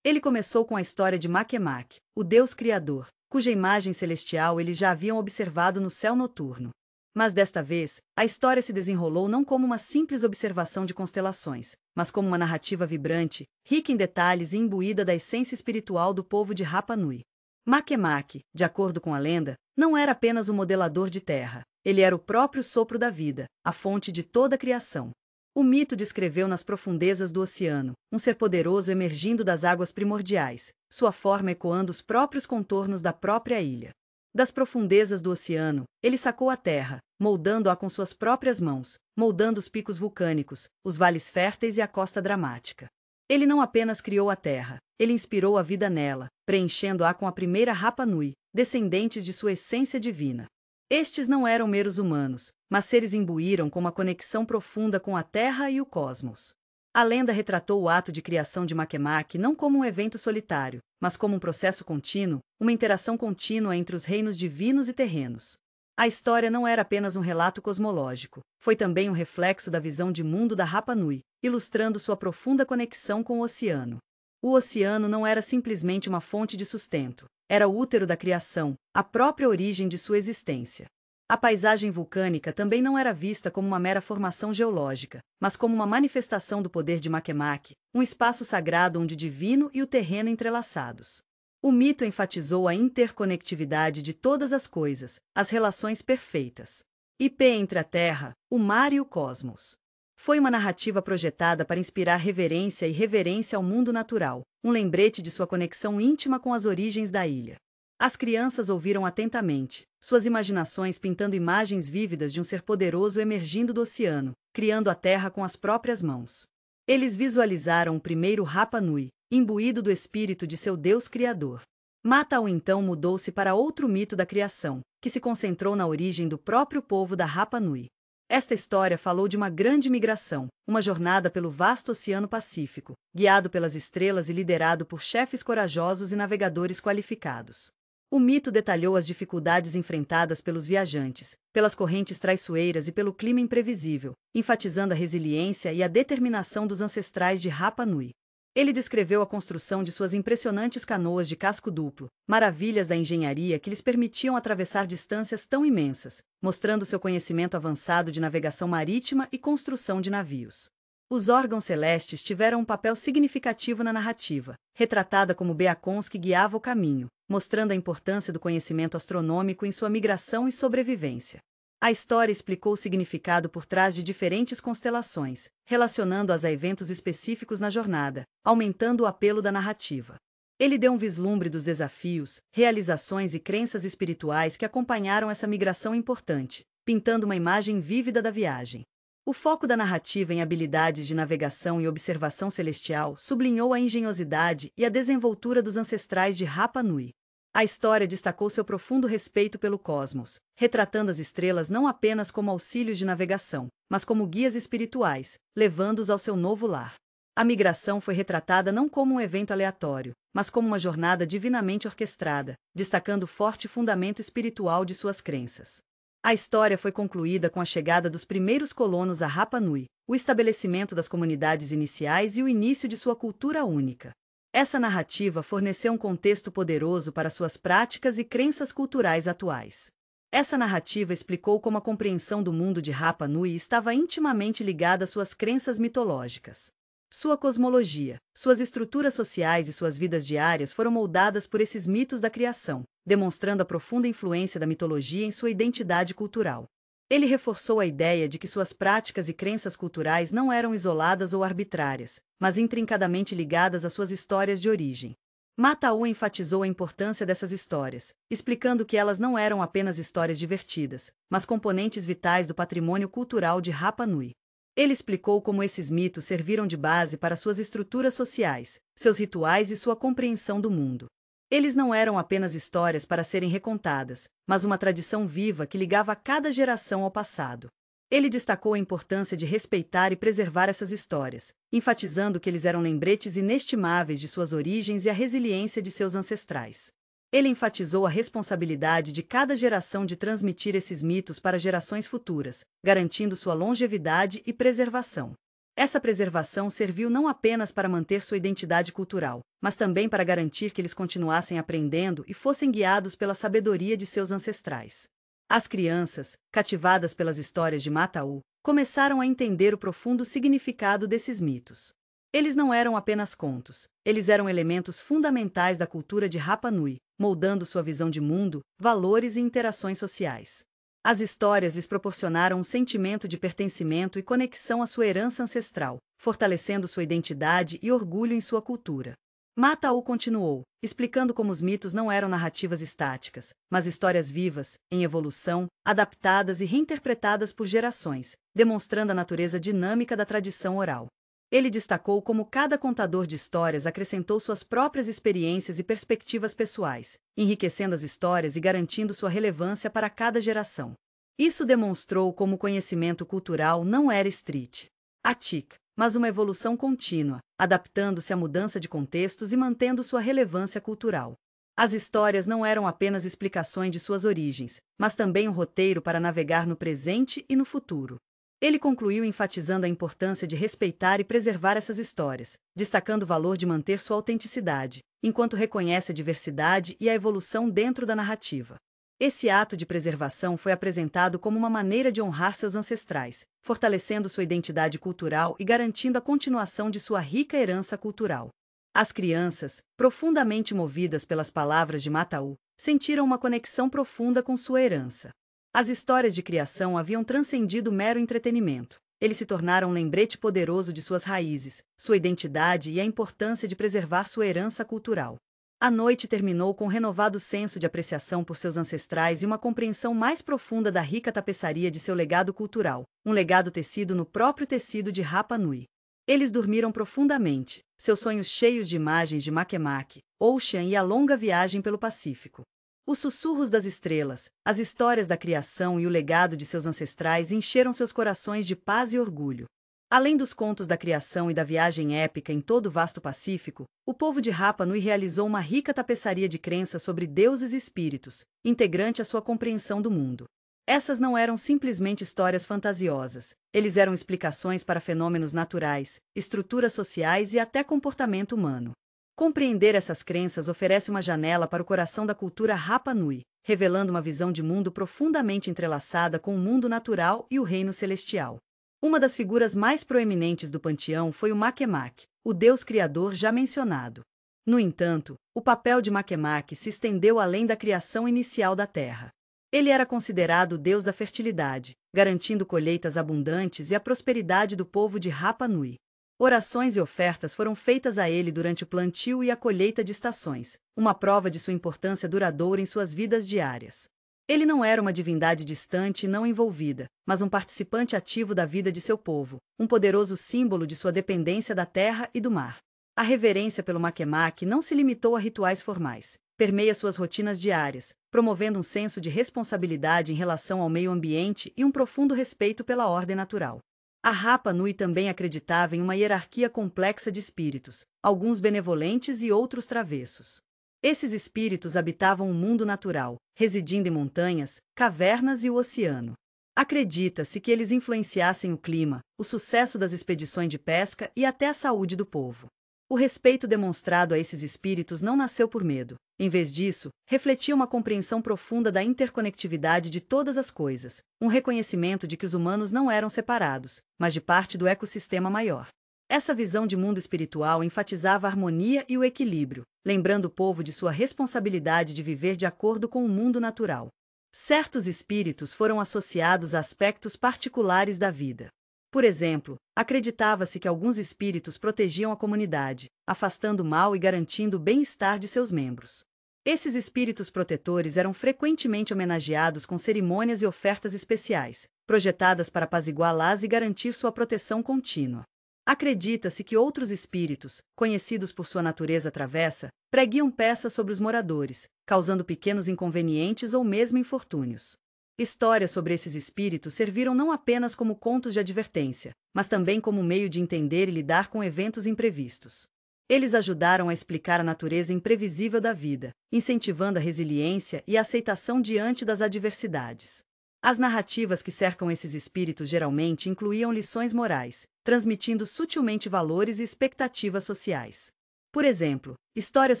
S1: Ele começou com a história de Makemake, o deus criador, cuja imagem celestial eles já haviam observado no céu noturno. Mas desta vez, a história se desenrolou não como uma simples observação de constelações, mas como uma narrativa vibrante, rica em detalhes e imbuída da essência espiritual do povo de Rapa Nui. Makemake, de acordo com a lenda, não era apenas um modelador de terra, ele era o próprio sopro da vida, a fonte de toda a criação. O mito descreveu nas profundezas do oceano, um ser poderoso emergindo das águas primordiais, sua forma ecoando os próprios contornos da própria ilha. Das profundezas do oceano, ele sacou a terra, moldando-a com suas próprias mãos, moldando os picos vulcânicos, os vales férteis e a costa dramática. Ele não apenas criou a terra, ele inspirou a vida nela, preenchendo-a com a primeira Rapa Nui, descendentes de sua essência divina. Estes não eram meros humanos, mas seres imbuíram com uma conexão profunda com a terra e o cosmos. A lenda retratou o ato de criação de Makemake não como um evento solitário, mas como um processo contínuo, uma interação contínua entre os reinos divinos e terrenos. A história não era apenas um relato cosmológico, foi também um reflexo da visão de mundo da Rapa Nui, ilustrando sua profunda conexão com o oceano. O oceano não era simplesmente uma fonte de sustento, era o útero da criação, a própria origem de sua existência. A paisagem vulcânica também não era vista como uma mera formação geológica, mas como uma manifestação do poder de Makemake, um espaço sagrado onde o divino e o terreno entrelaçados. O mito enfatizou a interconectividade de todas as coisas, as relações perfeitas. IP entre a terra, o mar e o cosmos. Foi uma narrativa projetada para inspirar reverência e reverência ao mundo natural, um lembrete de sua conexão íntima com as origens da ilha. As crianças ouviram atentamente, suas imaginações pintando imagens vívidas de um ser poderoso emergindo do oceano, criando a terra com as próprias mãos. Eles visualizaram o primeiro Rapa Nui, imbuído do espírito de seu Deus Criador. Matao então mudou-se para outro mito da criação, que se concentrou na origem do próprio povo da Rapa Nui. Esta história falou de uma grande migração, uma jornada pelo vasto Oceano Pacífico, guiado pelas estrelas e liderado por chefes corajosos e navegadores qualificados. O mito detalhou as dificuldades enfrentadas pelos viajantes, pelas correntes traiçoeiras e pelo clima imprevisível, enfatizando a resiliência e a determinação dos ancestrais de Rapa Nui. Ele descreveu a construção de suas impressionantes canoas de casco duplo, maravilhas da engenharia que lhes permitiam atravessar distâncias tão imensas, mostrando seu conhecimento avançado de navegação marítima e construção de navios. Os órgãos celestes tiveram um papel significativo na narrativa, retratada como beacons que guiava o caminho, mostrando a importância do conhecimento astronômico em sua migração e sobrevivência. A história explicou o significado por trás de diferentes constelações, relacionando-as a eventos específicos na jornada, aumentando o apelo da narrativa. Ele deu um vislumbre dos desafios, realizações e crenças espirituais que acompanharam essa migração importante, pintando uma imagem vívida da viagem. O foco da narrativa em habilidades de navegação e observação celestial sublinhou a engenhosidade e a desenvoltura dos ancestrais de Rapa Nui. A história destacou seu profundo respeito pelo cosmos, retratando as estrelas não apenas como auxílios de navegação, mas como guias espirituais, levando-os ao seu novo lar. A migração foi retratada não como um evento aleatório, mas como uma jornada divinamente orquestrada, destacando o forte fundamento espiritual de suas crenças. A história foi concluída com a chegada dos primeiros colonos a Rapa Nui, o estabelecimento das comunidades iniciais e o início de sua cultura única. Essa narrativa forneceu um contexto poderoso para suas práticas e crenças culturais atuais. Essa narrativa explicou como a compreensão do mundo de Rapa Nui estava intimamente ligada às suas crenças mitológicas. Sua cosmologia, suas estruturas sociais e suas vidas diárias foram moldadas por esses mitos da criação, demonstrando a profunda influência da mitologia em sua identidade cultural. Ele reforçou a ideia de que suas práticas e crenças culturais não eram isoladas ou arbitrárias, mas intrincadamente ligadas às suas histórias de origem. Mata-U enfatizou a importância dessas histórias, explicando que elas não eram apenas histórias divertidas, mas componentes vitais do patrimônio cultural de Rapa Nui. Ele explicou como esses mitos serviram de base para suas estruturas sociais, seus rituais e sua compreensão do mundo. Eles não eram apenas histórias para serem recontadas, mas uma tradição viva que ligava cada geração ao passado. Ele destacou a importância de respeitar e preservar essas histórias, enfatizando que eles eram lembretes inestimáveis de suas origens e a resiliência de seus ancestrais. Ele enfatizou a responsabilidade de cada geração de transmitir esses mitos para gerações futuras, garantindo sua longevidade e preservação. Essa preservação serviu não apenas para manter sua identidade cultural, mas também para garantir que eles continuassem aprendendo e fossem guiados pela sabedoria de seus ancestrais. As crianças, cativadas pelas histórias de Mata-U, começaram a entender o profundo significado desses mitos. Eles não eram apenas contos, eles eram elementos fundamentais da cultura de Rapa Nui, moldando sua visão de mundo, valores e interações sociais. As histórias lhes proporcionaram um sentimento de pertencimento e conexão à sua herança ancestral, fortalecendo sua identidade e orgulho em sua cultura. Mata-U continuou, explicando como os mitos não eram narrativas estáticas, mas histórias vivas, em evolução, adaptadas e reinterpretadas por gerações, demonstrando a natureza dinâmica da tradição oral. Ele destacou como cada contador de histórias acrescentou suas próprias experiências e perspectivas pessoais, enriquecendo as histórias e garantindo sua relevância para cada geração. Isso demonstrou como o conhecimento cultural não era estrito, atípico, mas uma evolução contínua, adaptando-se à mudança de contextos e mantendo sua relevância cultural. As histórias não eram apenas explicações de suas origens, mas também um roteiro para navegar no presente e no futuro. Ele concluiu enfatizando a importância de respeitar e preservar essas histórias, destacando o valor de manter sua autenticidade, enquanto reconhece a diversidade e a evolução dentro da narrativa. Esse ato de preservação foi apresentado como uma maneira de honrar seus ancestrais, fortalecendo sua identidade cultural e garantindo a continuação de sua rica herança cultural. As crianças, profundamente movidas pelas palavras de Mata-U, sentiram uma conexão profunda com sua herança. As histórias de criação haviam transcendido mero entretenimento. Eles se tornaram um lembrete poderoso de suas raízes, sua identidade e a importância de preservar sua herança cultural. A noite terminou com um renovado senso de apreciação por seus ancestrais e uma compreensão mais profunda da rica tapeçaria de seu legado cultural, um legado tecido no próprio tecido de Rapa Nui. Eles dormiram profundamente, seus sonhos cheios de imagens de Makemake, Ocean e a longa viagem pelo Pacífico. Os sussurros das estrelas, as histórias da criação e o legado de seus ancestrais encheram seus corações de paz e orgulho. Além dos contos da criação e da viagem épica em todo o vasto Pacífico, o povo de Rapa Nui realizou uma rica tapeçaria de crenças sobre deuses e espíritos, integrante à sua compreensão do mundo. Essas não eram simplesmente histórias fantasiosas, eles eram explicações para fenômenos naturais, estruturas sociais e até comportamento humano. Compreender essas crenças oferece uma janela para o coração da cultura Rapa Nui, revelando uma visão de mundo profundamente entrelaçada com o mundo natural e o reino celestial. Uma das figuras mais proeminentes do panteão foi o Makemake, o deus criador já mencionado. No entanto, o papel de Makemake se estendeu além da criação inicial da terra. Ele era considerado o deus da fertilidade, garantindo colheitas abundantes e a prosperidade do povo de Rapa Nui. Orações e ofertas foram feitas a ele durante o plantio e a colheita de estações, uma prova de sua importância duradoura em suas vidas diárias. Ele não era uma divindade distante e não envolvida, mas um participante ativo da vida de seu povo, um poderoso símbolo de sua dependência da terra e do mar. A reverência pelo Makemake não se limitou a rituais formais, permeia suas rotinas diárias, promovendo um senso de responsabilidade em relação ao meio ambiente e um profundo respeito pela ordem natural. A Rapa Nui também acreditava em uma hierarquia complexa de espíritos, alguns benevolentes e outros travessos. Esses espíritos habitavam o mundo natural, residindo em montanhas, cavernas e o oceano. Acredita-se que eles influenciassem o clima, o sucesso das expedições de pesca e até a saúde do povo. O respeito demonstrado a esses espíritos não nasceu por medo. Em vez disso, refletia uma compreensão profunda da interconectividade de todas as coisas, um reconhecimento de que os humanos não eram separados, mas de parte do ecossistema maior. Essa visão de mundo espiritual enfatizava a harmonia e o equilíbrio, lembrando o povo de sua responsabilidade de viver de acordo com o mundo natural. Certos espíritos foram associados a aspectos particulares da vida. Por exemplo, acreditava-se que alguns espíritos protegiam a comunidade, afastando o mal e garantindo o bem-estar de seus membros. Esses espíritos protetores eram frequentemente homenageados com cerimônias e ofertas especiais, projetadas para apaziguá-las e garantir sua proteção contínua. Acredita-se que outros espíritos, conhecidos por sua natureza travessa, preguiam peças sobre os moradores, causando pequenos inconvenientes ou mesmo infortúnios. Histórias sobre esses espíritos serviram não apenas como contos de advertência, mas também como meio de entender e lidar com eventos imprevistos. Eles ajudaram a explicar a natureza imprevisível da vida, incentivando a resiliência e a aceitação diante das adversidades. As narrativas que cercam esses espíritos geralmente incluíam lições morais, transmitindo sutilmente valores e expectativas sociais. Por exemplo, histórias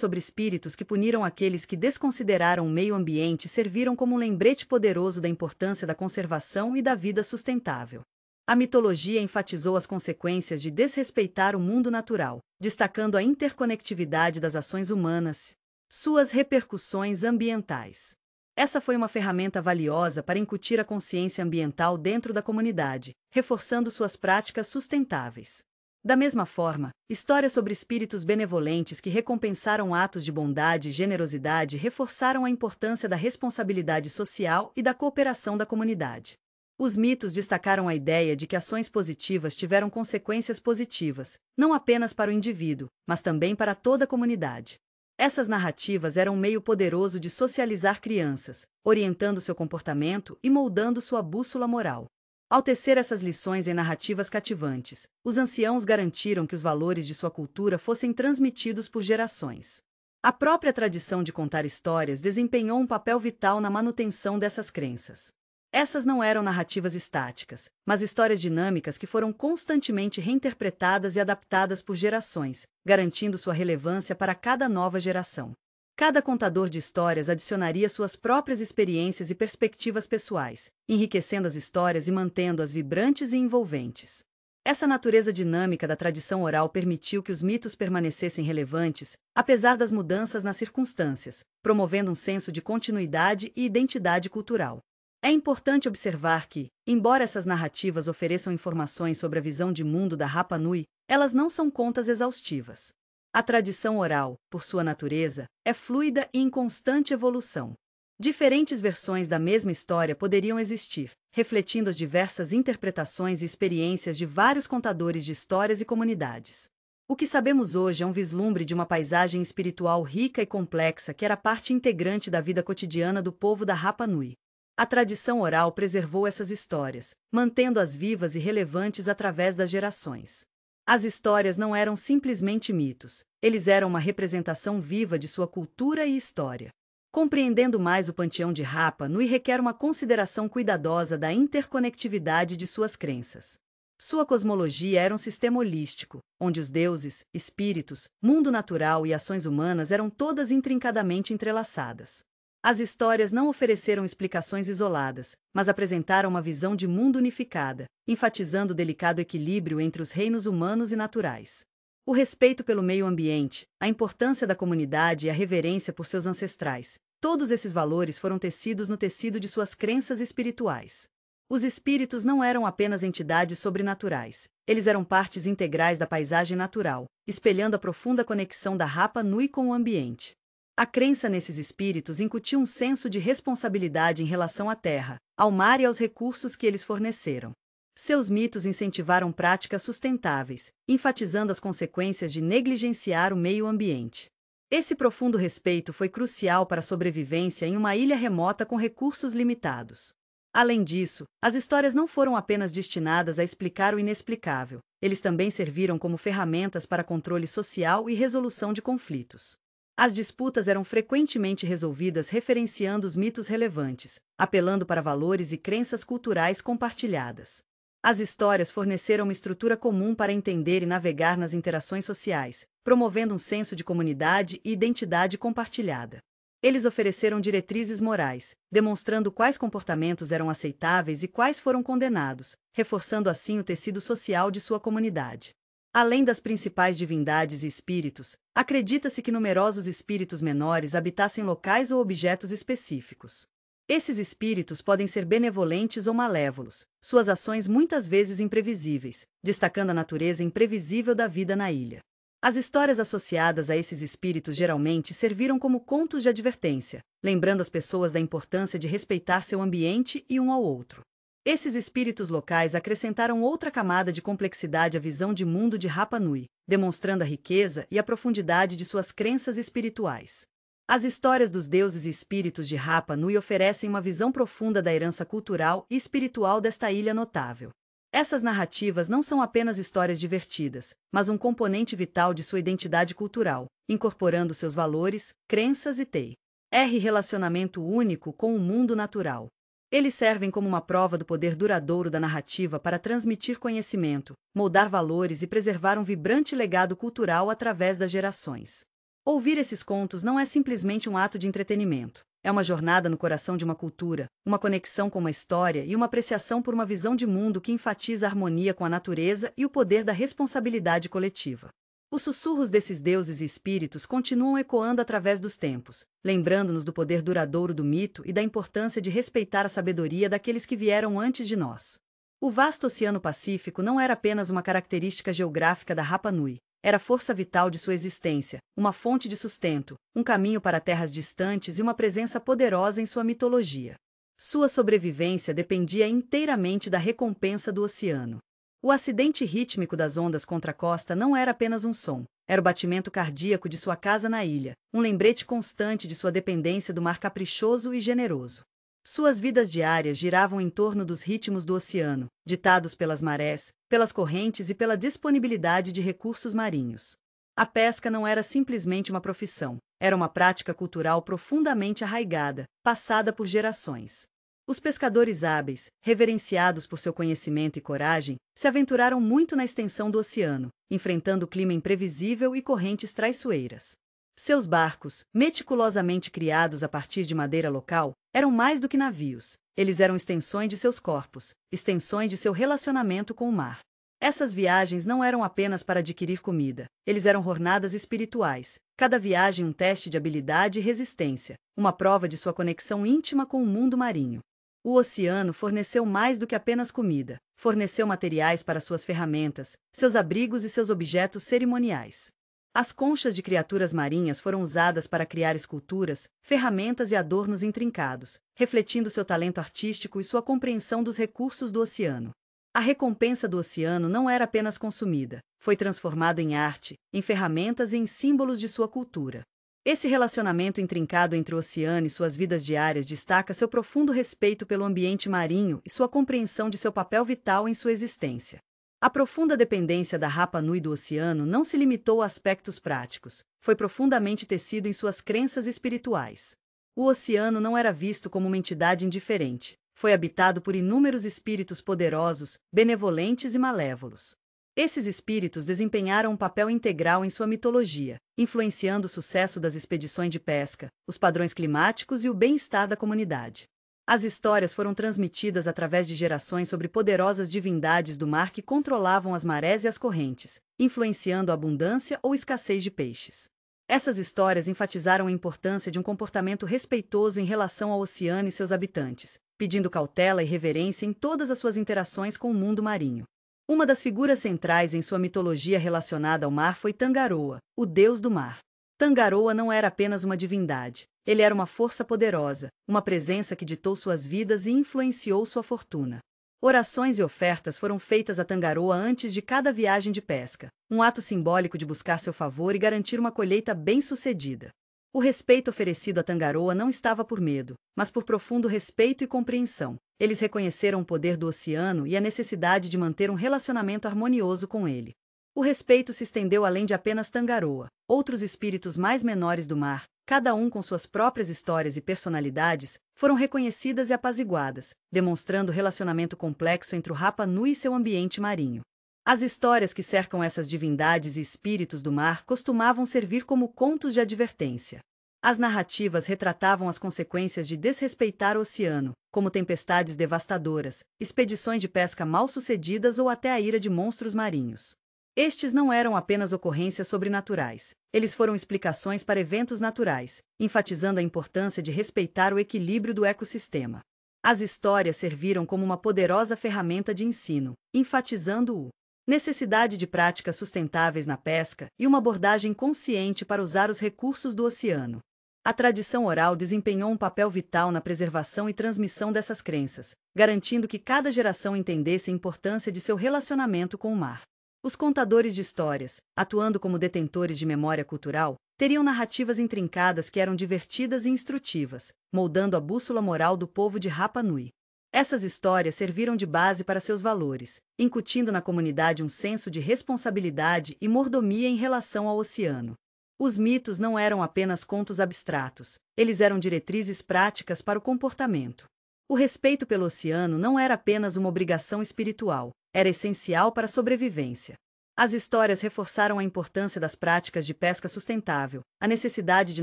S1: sobre espíritos que puniram aqueles que desconsideraram o meio ambiente serviram como um lembrete poderoso da importância da conservação e da vida sustentável. A mitologia enfatizou as consequências de desrespeitar o mundo natural, destacando a interconectividade das ações humanas, suas repercussões ambientais. Essa foi uma ferramenta valiosa para incutir a consciência ambiental dentro da comunidade, reforçando suas práticas sustentáveis. Da mesma forma, histórias sobre espíritos benevolentes que recompensaram atos de bondade e generosidade reforçaram a importância da responsabilidade social e da cooperação da comunidade. Os mitos destacaram a ideia de que ações positivas tiveram consequências positivas, não apenas para o indivíduo, mas também para toda a comunidade. Essas narrativas eram um meio poderoso de socializar crianças, orientando seu comportamento e moldando sua bússola moral. Ao tecer essas lições em narrativas cativantes, os anciãos garantiram que os valores de sua cultura fossem transmitidos por gerações. A própria tradição de contar histórias desempenhou um papel vital na manutenção dessas crenças. Essas não eram narrativas estáticas, mas histórias dinâmicas que foram constantemente reinterpretadas e adaptadas por gerações, garantindo sua relevância para cada nova geração. Cada contador de histórias adicionaria suas próprias experiências e perspectivas pessoais, enriquecendo as histórias e mantendo-as vibrantes e envolventes. Essa natureza dinâmica da tradição oral permitiu que os mitos permanecessem relevantes, apesar das mudanças nas circunstâncias, promovendo um senso de continuidade e identidade cultural. É importante observar que, embora essas narrativas ofereçam informações sobre a visão de mundo da Rapa Nui, elas não são contas exaustivas. A tradição oral, por sua natureza, é fluida e em constante evolução. Diferentes versões da mesma história poderiam existir, refletindo as diversas interpretações e experiências de vários contadores de histórias e comunidades. O que sabemos hoje é um vislumbre de uma paisagem espiritual rica e complexa que era parte integrante da vida cotidiana do povo da Rapa Nui. A tradição oral preservou essas histórias, mantendo-as vivas e relevantes através das gerações. As histórias não eram simplesmente mitos, eles eram uma representação viva de sua cultura e história. Compreendendo mais o panteão de Rapa Nui requer uma consideração cuidadosa da interconectividade de suas crenças. Sua cosmologia era um sistema holístico, onde os deuses, espíritos, mundo natural e ações humanas eram todas intrincadamente entrelaçadas. As histórias não ofereceram explicações isoladas, mas apresentaram uma visão de mundo unificada, enfatizando o delicado equilíbrio entre os reinos humanos e naturais. O respeito pelo meio ambiente, a importância da comunidade e a reverência por seus ancestrais, todos esses valores foram tecidos no tecido de suas crenças espirituais. Os espíritos não eram apenas entidades sobrenaturais, eles eram partes integrais da paisagem natural, espelhando a profunda conexão da Rapa Nui com o ambiente. A crença nesses espíritos incutiu um senso de responsabilidade em relação à terra, ao mar e aos recursos que eles forneceram. Seus mitos incentivaram práticas sustentáveis, enfatizando as consequências de negligenciar o meio ambiente. Esse profundo respeito foi crucial para a sobrevivência em uma ilha remota com recursos limitados. Além disso, as histórias não foram apenas destinadas a explicar o inexplicável, eles também serviram como ferramentas para controle social e resolução de conflitos. As disputas eram frequentemente resolvidas referenciando os mitos relevantes, apelando para valores e crenças culturais compartilhadas. As histórias forneceram uma estrutura comum para entender e navegar nas interações sociais, promovendo um senso de comunidade e identidade compartilhada. Eles ofereceram diretrizes morais, demonstrando quais comportamentos eram aceitáveis e quais foram condenados, reforçando assim o tecido social de sua comunidade. Além das principais divindades e espíritos, acredita-se que numerosos espíritos menores habitassem locais ou objetos específicos. Esses espíritos podem ser benevolentes ou malévolos, suas ações muitas vezes imprevisíveis, destacando a natureza imprevisível da vida na ilha. As histórias associadas a esses espíritos geralmente serviram como contos de advertência, lembrando as pessoas da importância de respeitar seu ambiente e um ao outro. Esses espíritos locais acrescentaram outra camada de complexidade à visão de mundo de Rapa Nui, demonstrando a riqueza e a profundidade de suas crenças espirituais. As histórias dos deuses e espíritos de Rapa Nui oferecem uma visão profunda da herança cultural e espiritual desta ilha notável. Essas narrativas não são apenas histórias divertidas, mas um componente vital de sua identidade cultural, incorporando seus valores, crenças e relacionamento único com o mundo natural. Eles servem como uma prova do poder duradouro da narrativa para transmitir conhecimento, moldar valores e preservar um vibrante legado cultural através das gerações. Ouvir esses contos não é simplesmente um ato de entretenimento. É uma jornada no coração de uma cultura, uma conexão com uma história e uma apreciação por uma visão de mundo que enfatiza a harmonia com a natureza e o poder da responsabilidade coletiva. Os sussurros desses deuses e espíritos continuam ecoando através dos tempos, lembrando-nos do poder duradouro do mito e da importância de respeitar a sabedoria daqueles que vieram antes de nós. O vasto Oceano Pacífico não era apenas uma característica geográfica da Rapa Nui. Era a força vital de sua existência, uma fonte de sustento, um caminho para terras distantes e uma presença poderosa em sua mitologia. Sua sobrevivência dependia inteiramente da recompensa do oceano. O acidente rítmico das ondas contra a costa não era apenas um som, era o batimento cardíaco de sua casa na ilha, um lembrete constante de sua dependência do mar caprichoso e generoso. Suas vidas diárias giravam em torno dos ritmos do oceano, ditados pelas marés, pelas correntes e pela disponibilidade de recursos marinhos. A pesca não era simplesmente uma profissão, era uma prática cultural profundamente arraigada, passada por gerações. Os pescadores hábeis, reverenciados por seu conhecimento e coragem, se aventuraram muito na extensão do oceano, enfrentando o clima imprevisível e correntes traiçoeiras. Seus barcos, meticulosamente criados a partir de madeira local, eram mais do que navios. Eles eram extensões de seus corpos, extensões de seu relacionamento com o mar. Essas viagens não eram apenas para adquirir comida, eles eram jornadas espirituais, cada viagem um teste de habilidade e resistência, uma prova de sua conexão íntima com o mundo marinho. O oceano forneceu mais do que apenas comida, forneceu materiais para suas ferramentas, seus abrigos e seus objetos cerimoniais. As conchas de criaturas marinhas foram usadas para criar esculturas, ferramentas e adornos intrincados, refletindo seu talento artístico e sua compreensão dos recursos do oceano. A recompensa do oceano não era apenas consumida, foi transformado em arte, em ferramentas e em símbolos de sua cultura. Esse relacionamento intrincado entre o oceano e suas vidas diárias destaca seu profundo respeito pelo ambiente marinho e sua compreensão de seu papel vital em sua existência. A profunda dependência da Rapa Nui do oceano não se limitou a aspectos práticos, foi profundamente tecido em suas crenças espirituais. O oceano não era visto como uma entidade indiferente, foi habitado por inúmeros espíritos poderosos, benevolentes e malévolos. Esses espíritos desempenharam um papel integral em sua mitologia, influenciando o sucesso das expedições de pesca, os padrões climáticos e o bem-estar da comunidade. As histórias foram transmitidas através de gerações sobre poderosas divindades do mar que controlavam as marés e as correntes, influenciando a abundância ou escassez de peixes. Essas histórias enfatizaram a importância de um comportamento respeitoso em relação ao oceano e seus habitantes, pedindo cautela e reverência em todas as suas interações com o mundo marinho. Uma das figuras centrais em sua mitologia relacionada ao mar foi Tangaroa, o deus do mar. Tangaroa não era apenas uma divindade. Ele era uma força poderosa, uma presença que ditou suas vidas e influenciou sua fortuna. Orações e ofertas foram feitas a Tangaroa antes de cada viagem de pesca, um ato simbólico de buscar seu favor e garantir uma colheita bem-sucedida. O respeito oferecido a Tangaroa não estava por medo, mas por profundo respeito e compreensão. Eles reconheceram o poder do oceano e a necessidade de manter um relacionamento harmonioso com ele. O respeito se estendeu além de apenas Tangaroa. Outros espíritos mais menores do mar, cada um com suas próprias histórias e personalidades, foram reconhecidas e apaziguadas, demonstrando o relacionamento complexo entre o Rapa Nui e seu ambiente marinho. As histórias que cercam essas divindades e espíritos do mar costumavam servir como contos de advertência. As narrativas retratavam as consequências de desrespeitar o oceano, como tempestades devastadoras, expedições de pesca mal-sucedidas ou até a ira de monstros marinhos. Estes não eram apenas ocorrências sobrenaturais, eles foram explicações para eventos naturais, enfatizando a importância de respeitar o equilíbrio do ecossistema. As histórias serviram como uma poderosa ferramenta de ensino, enfatizando a necessidade de práticas sustentáveis na pesca e uma abordagem consciente para usar os recursos do oceano. A tradição oral desempenhou um papel vital na preservação e transmissão dessas crenças, garantindo que cada geração entendesse a importância de seu relacionamento com o mar. Os contadores de histórias, atuando como detentores de memória cultural, teriam narrativas intrincadas que eram divertidas e instrutivas, moldando a bússola moral do povo de Rapa Nui. Essas histórias serviram de base para seus valores, incutindo na comunidade um senso de responsabilidade e mordomia em relação ao oceano. Os mitos não eram apenas contos abstratos, eles eram diretrizes práticas para o comportamento. O respeito pelo oceano não era apenas uma obrigação espiritual, era essencial para a sobrevivência. As histórias reforçaram a importância das práticas de pesca sustentável, a necessidade de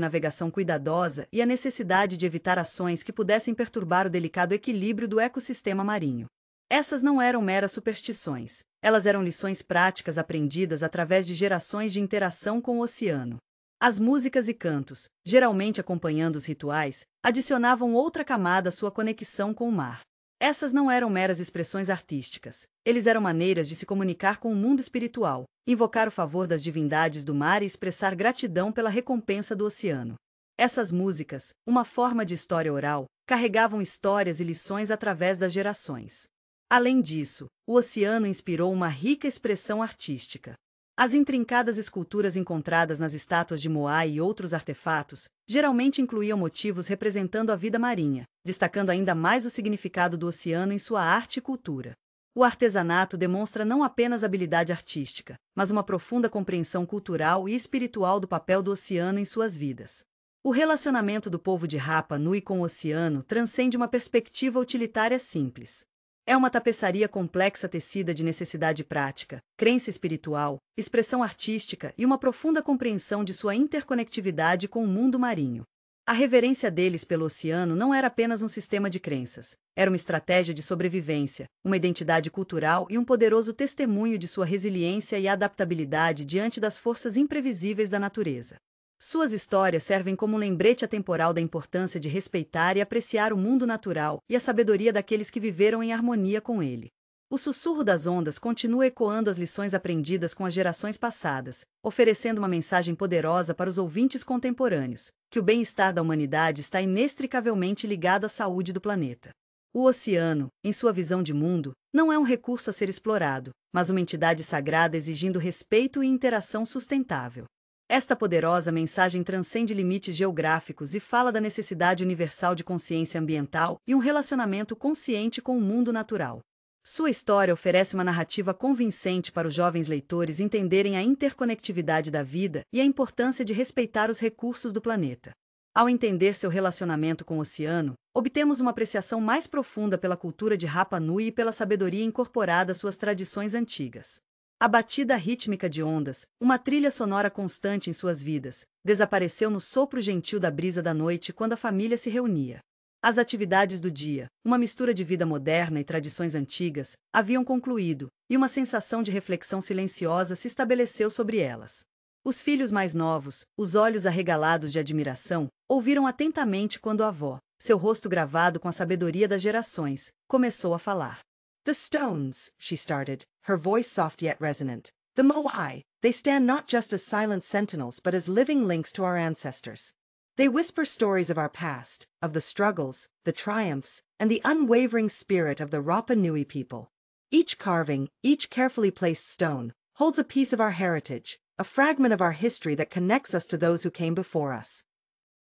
S1: navegação cuidadosa e a necessidade de evitar ações que pudessem perturbar o delicado equilíbrio do ecossistema marinho. Essas não eram meras superstições, elas eram lições práticas aprendidas através de gerações de interação com o oceano. As músicas e cantos, geralmente acompanhando os rituais, adicionavam outra camada à sua conexão com o mar. Essas não eram meras expressões artísticas, eles eram maneiras de se comunicar com o mundo espiritual, invocar o favor das divindades do mar e expressar gratidão pela recompensa do oceano. Essas músicas, uma forma de história oral, carregavam histórias e lições através das gerações. Além disso, o oceano inspirou uma rica expressão artística. As intrincadas esculturas encontradas nas estátuas de Moai e outros artefatos, geralmente incluíam motivos representando a vida marinha, destacando ainda mais o significado do oceano em sua arte e cultura. O artesanato demonstra não apenas habilidade artística, mas uma profunda compreensão cultural e espiritual do papel do oceano em suas vidas. O relacionamento do povo de Rapa Nui com o oceano transcende uma perspectiva utilitária simples. É uma tapeçaria complexa tecida de necessidade prática, crença espiritual, expressão artística e uma profunda compreensão de sua interconectividade com o mundo marinho. A reverência deles pelo oceano não era apenas um sistema de crenças, era uma estratégia de sobrevivência, uma identidade cultural e um poderoso testemunho de sua resiliência e adaptabilidade diante das forças imprevisíveis da natureza. Suas histórias servem como um lembrete atemporal da importância de respeitar e apreciar o mundo natural e a sabedoria daqueles que viveram em harmonia com ele. O sussurro das ondas continua ecoando as lições aprendidas com as gerações passadas, oferecendo uma mensagem poderosa para os ouvintes contemporâneos, que o bem-estar da humanidade está inextricavelmente ligado à saúde do planeta. O oceano, em sua visão de mundo, não é um recurso a ser explorado, mas uma entidade sagrada exigindo respeito e interação sustentável. Esta poderosa mensagem transcende limites geográficos e fala da necessidade universal de consciência ambiental e um relacionamento consciente com o mundo natural. Sua história oferece uma narrativa convincente para os jovens leitores entenderem a interconectividade da vida e a importância de respeitar os recursos do planeta. Ao entender seu relacionamento com o oceano, obtemos uma apreciação mais profunda pela cultura de Rapa Nui e pela sabedoria incorporada às suas tradições antigas. A batida rítmica de ondas, uma trilha sonora constante em suas vidas, desapareceu no sopro gentil da brisa da noite quando a família se reunia. As atividades do dia, uma mistura de vida moderna e tradições antigas, haviam concluído, e uma sensação de reflexão silenciosa se estabeleceu sobre elas. Os filhos mais novos, os olhos arregalados de admiração, ouviram atentamente quando a avó, seu rosto gravado com a sabedoria das gerações, começou a falar.
S2: The stones, she started, her voice soft yet resonant. The Moai, they stand not just as silent sentinels but as living links to our ancestors. They whisper stories of our past, of the struggles, the triumphs, and the unwavering spirit of the Rapa Nui people. Each carving, each carefully placed stone, holds a piece of our heritage, a fragment of our history that connects us to those who came before us.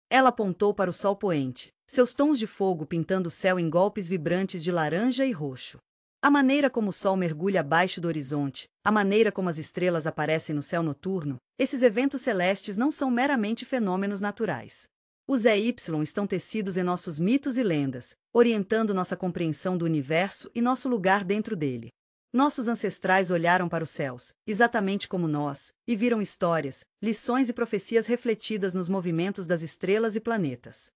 S1: Ela apontou para o sol poente, seus tons de fogo pintando o céu em golpes vibrantes de laranja e roxo. A maneira como o sol mergulha abaixo do horizonte, a maneira como as estrelas aparecem no céu noturno, esses eventos celestes não são meramente fenômenos naturais. Os EY estão tecidos em nossos mitos e lendas, orientando nossa compreensão do universo e nosso lugar dentro dele. Nossos ancestrais olharam para os céus, exatamente como nós, e viram histórias, lições e profecias refletidas nos movimentos das estrelas e planetas.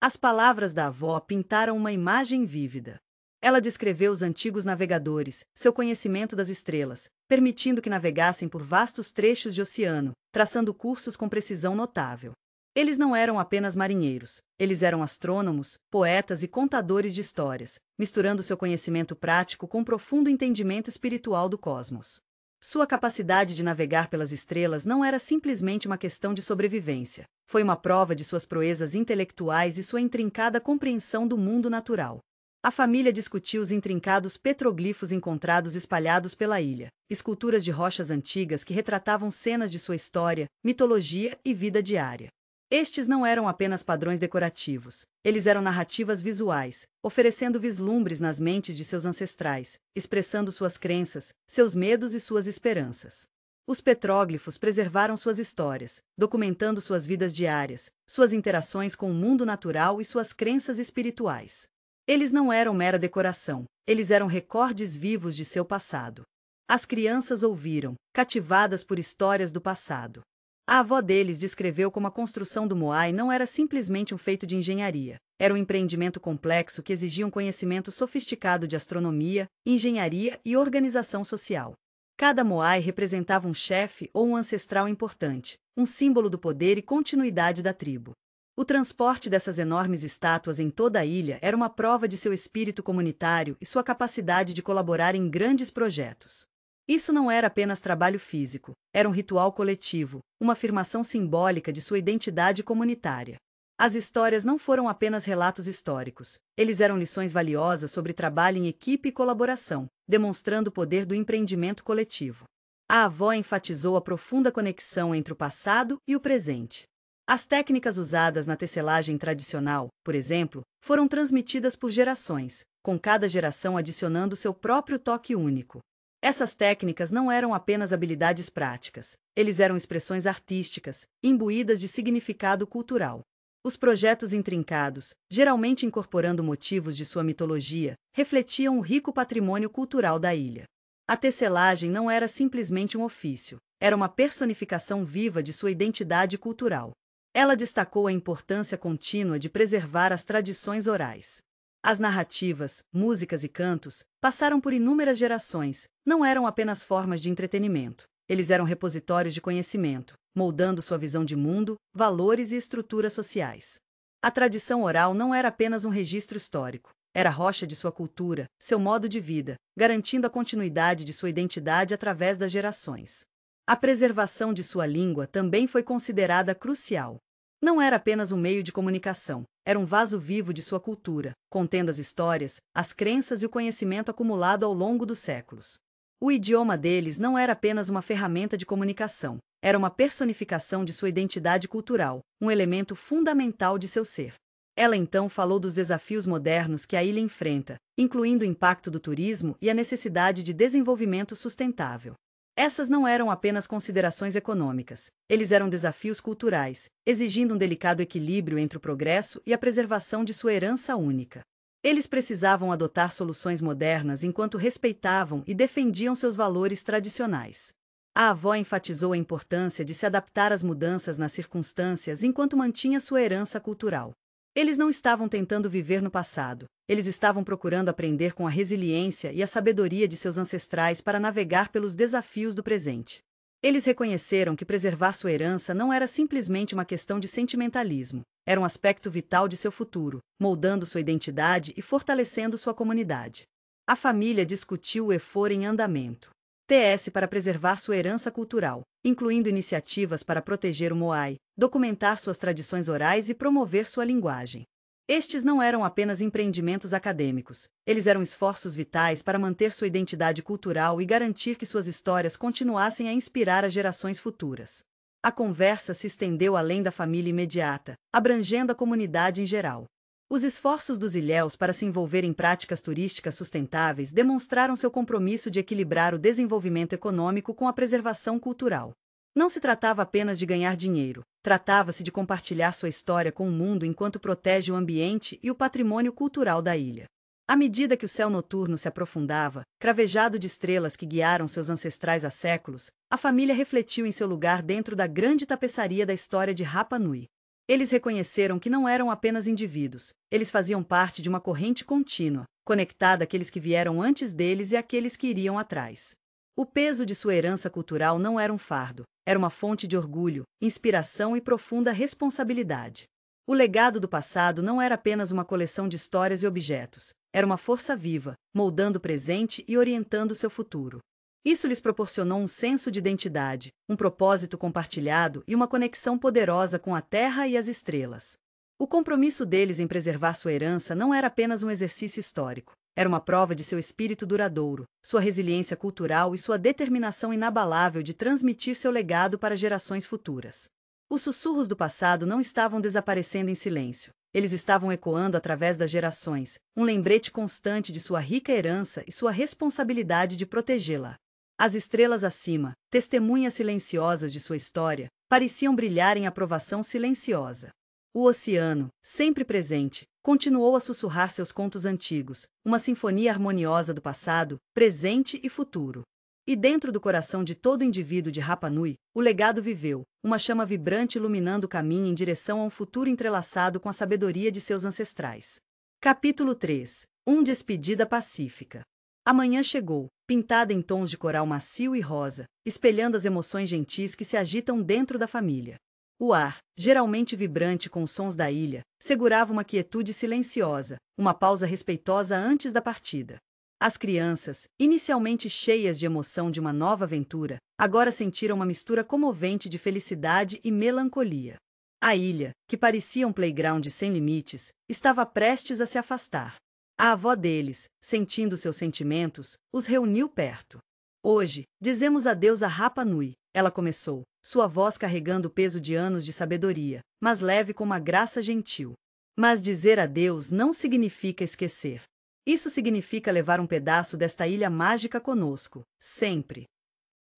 S1: As palavras da avó pintaram uma imagem vívida. Ela descreveu os antigos navegadores, seu conhecimento das estrelas, permitindo que navegassem por vastos trechos de oceano, traçando cursos com precisão notável. Eles não eram apenas marinheiros, eles eram astrônomos, poetas e contadores de histórias, misturando seu conhecimento prático com profundo entendimento espiritual do cosmos. Sua capacidade de navegar pelas estrelas não era simplesmente uma questão de sobrevivência, foi uma prova de suas proezas intelectuais e sua intrincada compreensão do mundo natural. A família discutiu os intrincados petroglifos encontrados espalhados pela ilha, esculturas de rochas antigas que retratavam cenas de sua história, mitologia e vida diária. Estes não eram apenas padrões decorativos, eles eram narrativas visuais, oferecendo vislumbres nas mentes de seus ancestrais, expressando suas crenças, seus medos e suas esperanças. Os petróglifos preservaram suas histórias, documentando suas vidas diárias, suas interações com o mundo natural e suas crenças espirituais. Eles não eram mera decoração, eles eram recordes vivos de seu passado. As crianças ouviram, cativadas por histórias do passado. A avó deles descreveu como a construção do Moai não era simplesmente um feito de engenharia, era um empreendimento complexo que exigia um conhecimento sofisticado de astronomia, engenharia e organização social. Cada Moai representava um chefe ou um ancestral importante, um símbolo do poder e continuidade da tribo. O transporte dessas enormes estátuas em toda a ilha era uma prova de seu espírito comunitário e sua capacidade de colaborar em grandes projetos. Isso não era apenas trabalho físico, era um ritual coletivo, uma afirmação simbólica de sua identidade comunitária. As histórias não foram apenas relatos históricos, eles eram lições valiosas sobre trabalho em equipe e colaboração, demonstrando o poder do empreendimento coletivo. A avó enfatizou a profunda conexão entre o passado e o presente. As técnicas usadas na tecelagem tradicional, por exemplo, foram transmitidas por gerações, com cada geração adicionando seu próprio toque único. Essas técnicas não eram apenas habilidades práticas, eles eram expressões artísticas, imbuídas de significado cultural. Os projetos intrincados, geralmente incorporando motivos de sua mitologia, refletiam o rico patrimônio cultural da ilha. A tecelagem não era simplesmente um ofício, era uma personificação viva de sua identidade cultural. Ela destacou a importância contínua de preservar as tradições orais. As narrativas, músicas e cantos passaram por inúmeras gerações, não eram apenas formas de entretenimento, eles eram repositórios de conhecimento, moldando sua visão de mundo, valores e estruturas sociais. A tradição oral não era apenas um registro histórico, era a rocha de sua cultura, seu modo de vida, garantindo a continuidade de sua identidade através das gerações. A preservação de sua língua também foi considerada crucial. Não era apenas um meio de comunicação, era um vaso vivo de sua cultura, contendo as histórias, as crenças e o conhecimento acumulado ao longo dos séculos. O idioma deles não era apenas uma ferramenta de comunicação, era uma personificação de sua identidade cultural, um elemento fundamental de seu ser. Ela então falou dos desafios modernos que a ilha enfrenta, incluindo o impacto do turismo e a necessidade de desenvolvimento sustentável. Essas não eram apenas considerações econômicas, eles eram desafios culturais, exigindo um delicado equilíbrio entre o progresso e a preservação de sua herança única. Eles precisavam adotar soluções modernas enquanto respeitavam e defendiam seus valores tradicionais. A avó enfatizou a importância de se adaptar às mudanças nas circunstâncias enquanto mantinha sua herança cultural. Eles não estavam tentando viver no passado, eles estavam procurando aprender com a resiliência e a sabedoria de seus ancestrais para navegar pelos desafios do presente. Eles reconheceram que preservar sua herança não era simplesmente uma questão de sentimentalismo, era um aspecto vital de seu futuro, moldando sua identidade e fortalecendo sua comunidade. A família discutiu o EFOR em andamento. TS para preservar sua herança cultural, incluindo iniciativas para proteger o Moai, documentar suas tradições orais e promover sua linguagem. Estes não eram apenas empreendimentos acadêmicos, eles eram esforços vitais para manter sua identidade cultural e garantir que suas histórias continuassem a inspirar as gerações futuras. A conversa se estendeu além da família imediata, abrangendo a comunidade em geral. Os esforços dos ilhéus para se envolver em práticas turísticas sustentáveis demonstraram seu compromisso de equilibrar o desenvolvimento econômico com a preservação cultural. Não se tratava apenas de ganhar dinheiro, tratava-se de compartilhar sua história com o mundo enquanto protege o ambiente e o patrimônio cultural da ilha. À medida que o céu noturno se aprofundava, cravejado de estrelas que guiaram seus ancestrais há séculos, a família refletiu em seu lugar dentro da grande tapeçaria da história de Rapa Nui. Eles reconheceram que não eram apenas indivíduos, eles faziam parte de uma corrente contínua, conectada àqueles que vieram antes deles e àqueles que iriam atrás. O peso de sua herança cultural não era um fardo, era uma fonte de orgulho, inspiração e profunda responsabilidade. O legado do passado não era apenas uma coleção de histórias e objetos, era uma força viva, moldando o presente e orientando seu futuro. Isso lhes proporcionou um senso de identidade, um propósito compartilhado e uma conexão poderosa com a terra e as estrelas. O compromisso deles em preservar sua herança não era apenas um exercício histórico, era uma prova de seu espírito duradouro, sua resiliência cultural e sua determinação inabalável de transmitir seu legado para gerações futuras. Os sussurros do passado não estavam desaparecendo em silêncio, eles estavam ecoando através das gerações, um lembrete constante de sua rica herança e sua responsabilidade de protegê-la. As estrelas acima, testemunhas silenciosas de sua história, pareciam brilhar em aprovação silenciosa. O oceano, sempre presente, continuou a sussurrar seus contos antigos, uma sinfonia harmoniosa do passado, presente e futuro. E dentro do coração de todo indivíduo de Rapa Nui, o legado viveu, uma chama vibrante iluminando o caminho em direção a um futuro entrelaçado com a sabedoria de seus ancestrais. Capítulo 3. Despedida pacífica. A manhã chegou, pintada em tons de coral macio e rosa, espelhando as emoções gentis que se agitam dentro da família. O ar, geralmente vibrante com os sons da ilha, segurava uma quietude silenciosa, uma pausa respeitosa antes da partida. As crianças, inicialmente cheias de emoção de uma nova aventura, agora sentiram uma mistura comovente de felicidade e melancolia. A ilha, que parecia um playground sem limites, estava prestes a se afastar. A avó deles, sentindo seus sentimentos, os reuniu perto. Hoje, dizemos adeus a Rapa Nui, ela começou, sua voz carregando o peso de anos de sabedoria, mas leve com uma graça gentil. Mas dizer adeus não significa esquecer. Isso significa levar um pedaço desta ilha mágica conosco, sempre.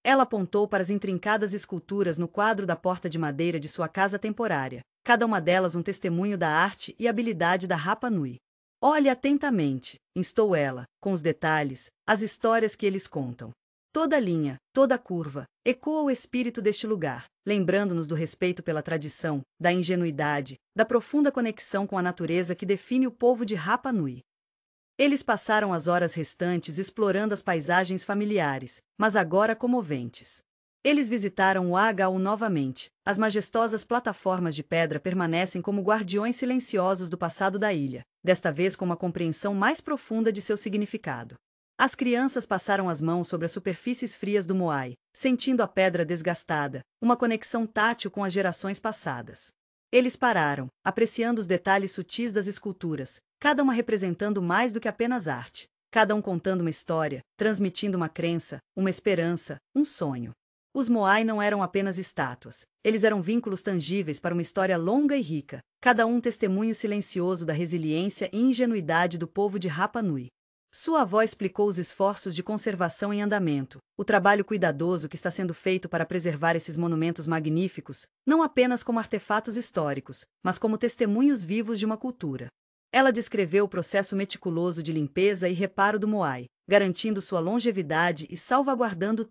S1: Ela apontou para as intrincadas esculturas no quadro da porta de madeira de sua casa temporária, cada uma delas um testemunho da arte e habilidade da Rapa Nui. Olhe atentamente, instou ela, com os detalhes, as histórias que eles contam. Toda linha, toda curva, ecoa o espírito deste lugar, lembrando-nos do respeito pela tradição, da ingenuidade, da profunda conexão com a natureza que define o povo de Rapa Nui. Eles passaram as horas restantes explorando as paisagens familiares, mas agora comoventes. Eles visitaram o HU novamente. As majestosas plataformas de pedra permanecem como guardiões silenciosos do passado da ilha, desta vez com uma compreensão mais profunda de seu significado. As crianças passaram as mãos sobre as superfícies frias do Moai, sentindo a pedra desgastada, uma conexão tátil com as gerações passadas. Eles pararam, apreciando os detalhes sutis das esculturas, cada uma representando mais do que apenas arte, cada um contando uma história, transmitindo uma crença, uma esperança, um sonho. Os Moai não eram apenas estátuas, eles eram vínculos tangíveis para uma história longa e rica, cada um testemunho silencioso da resiliência e ingenuidade do povo de Rapa Nui. Sua avó explicou os esforços de conservação em andamento, o trabalho cuidadoso que está sendo feito para preservar esses monumentos magníficos, não apenas como artefatos históricos, mas como testemunhos vivos de uma cultura. Ela descreveu o processo meticuloso de limpeza e reparo do Moai, garantindo sua longevidade e salvaguardando o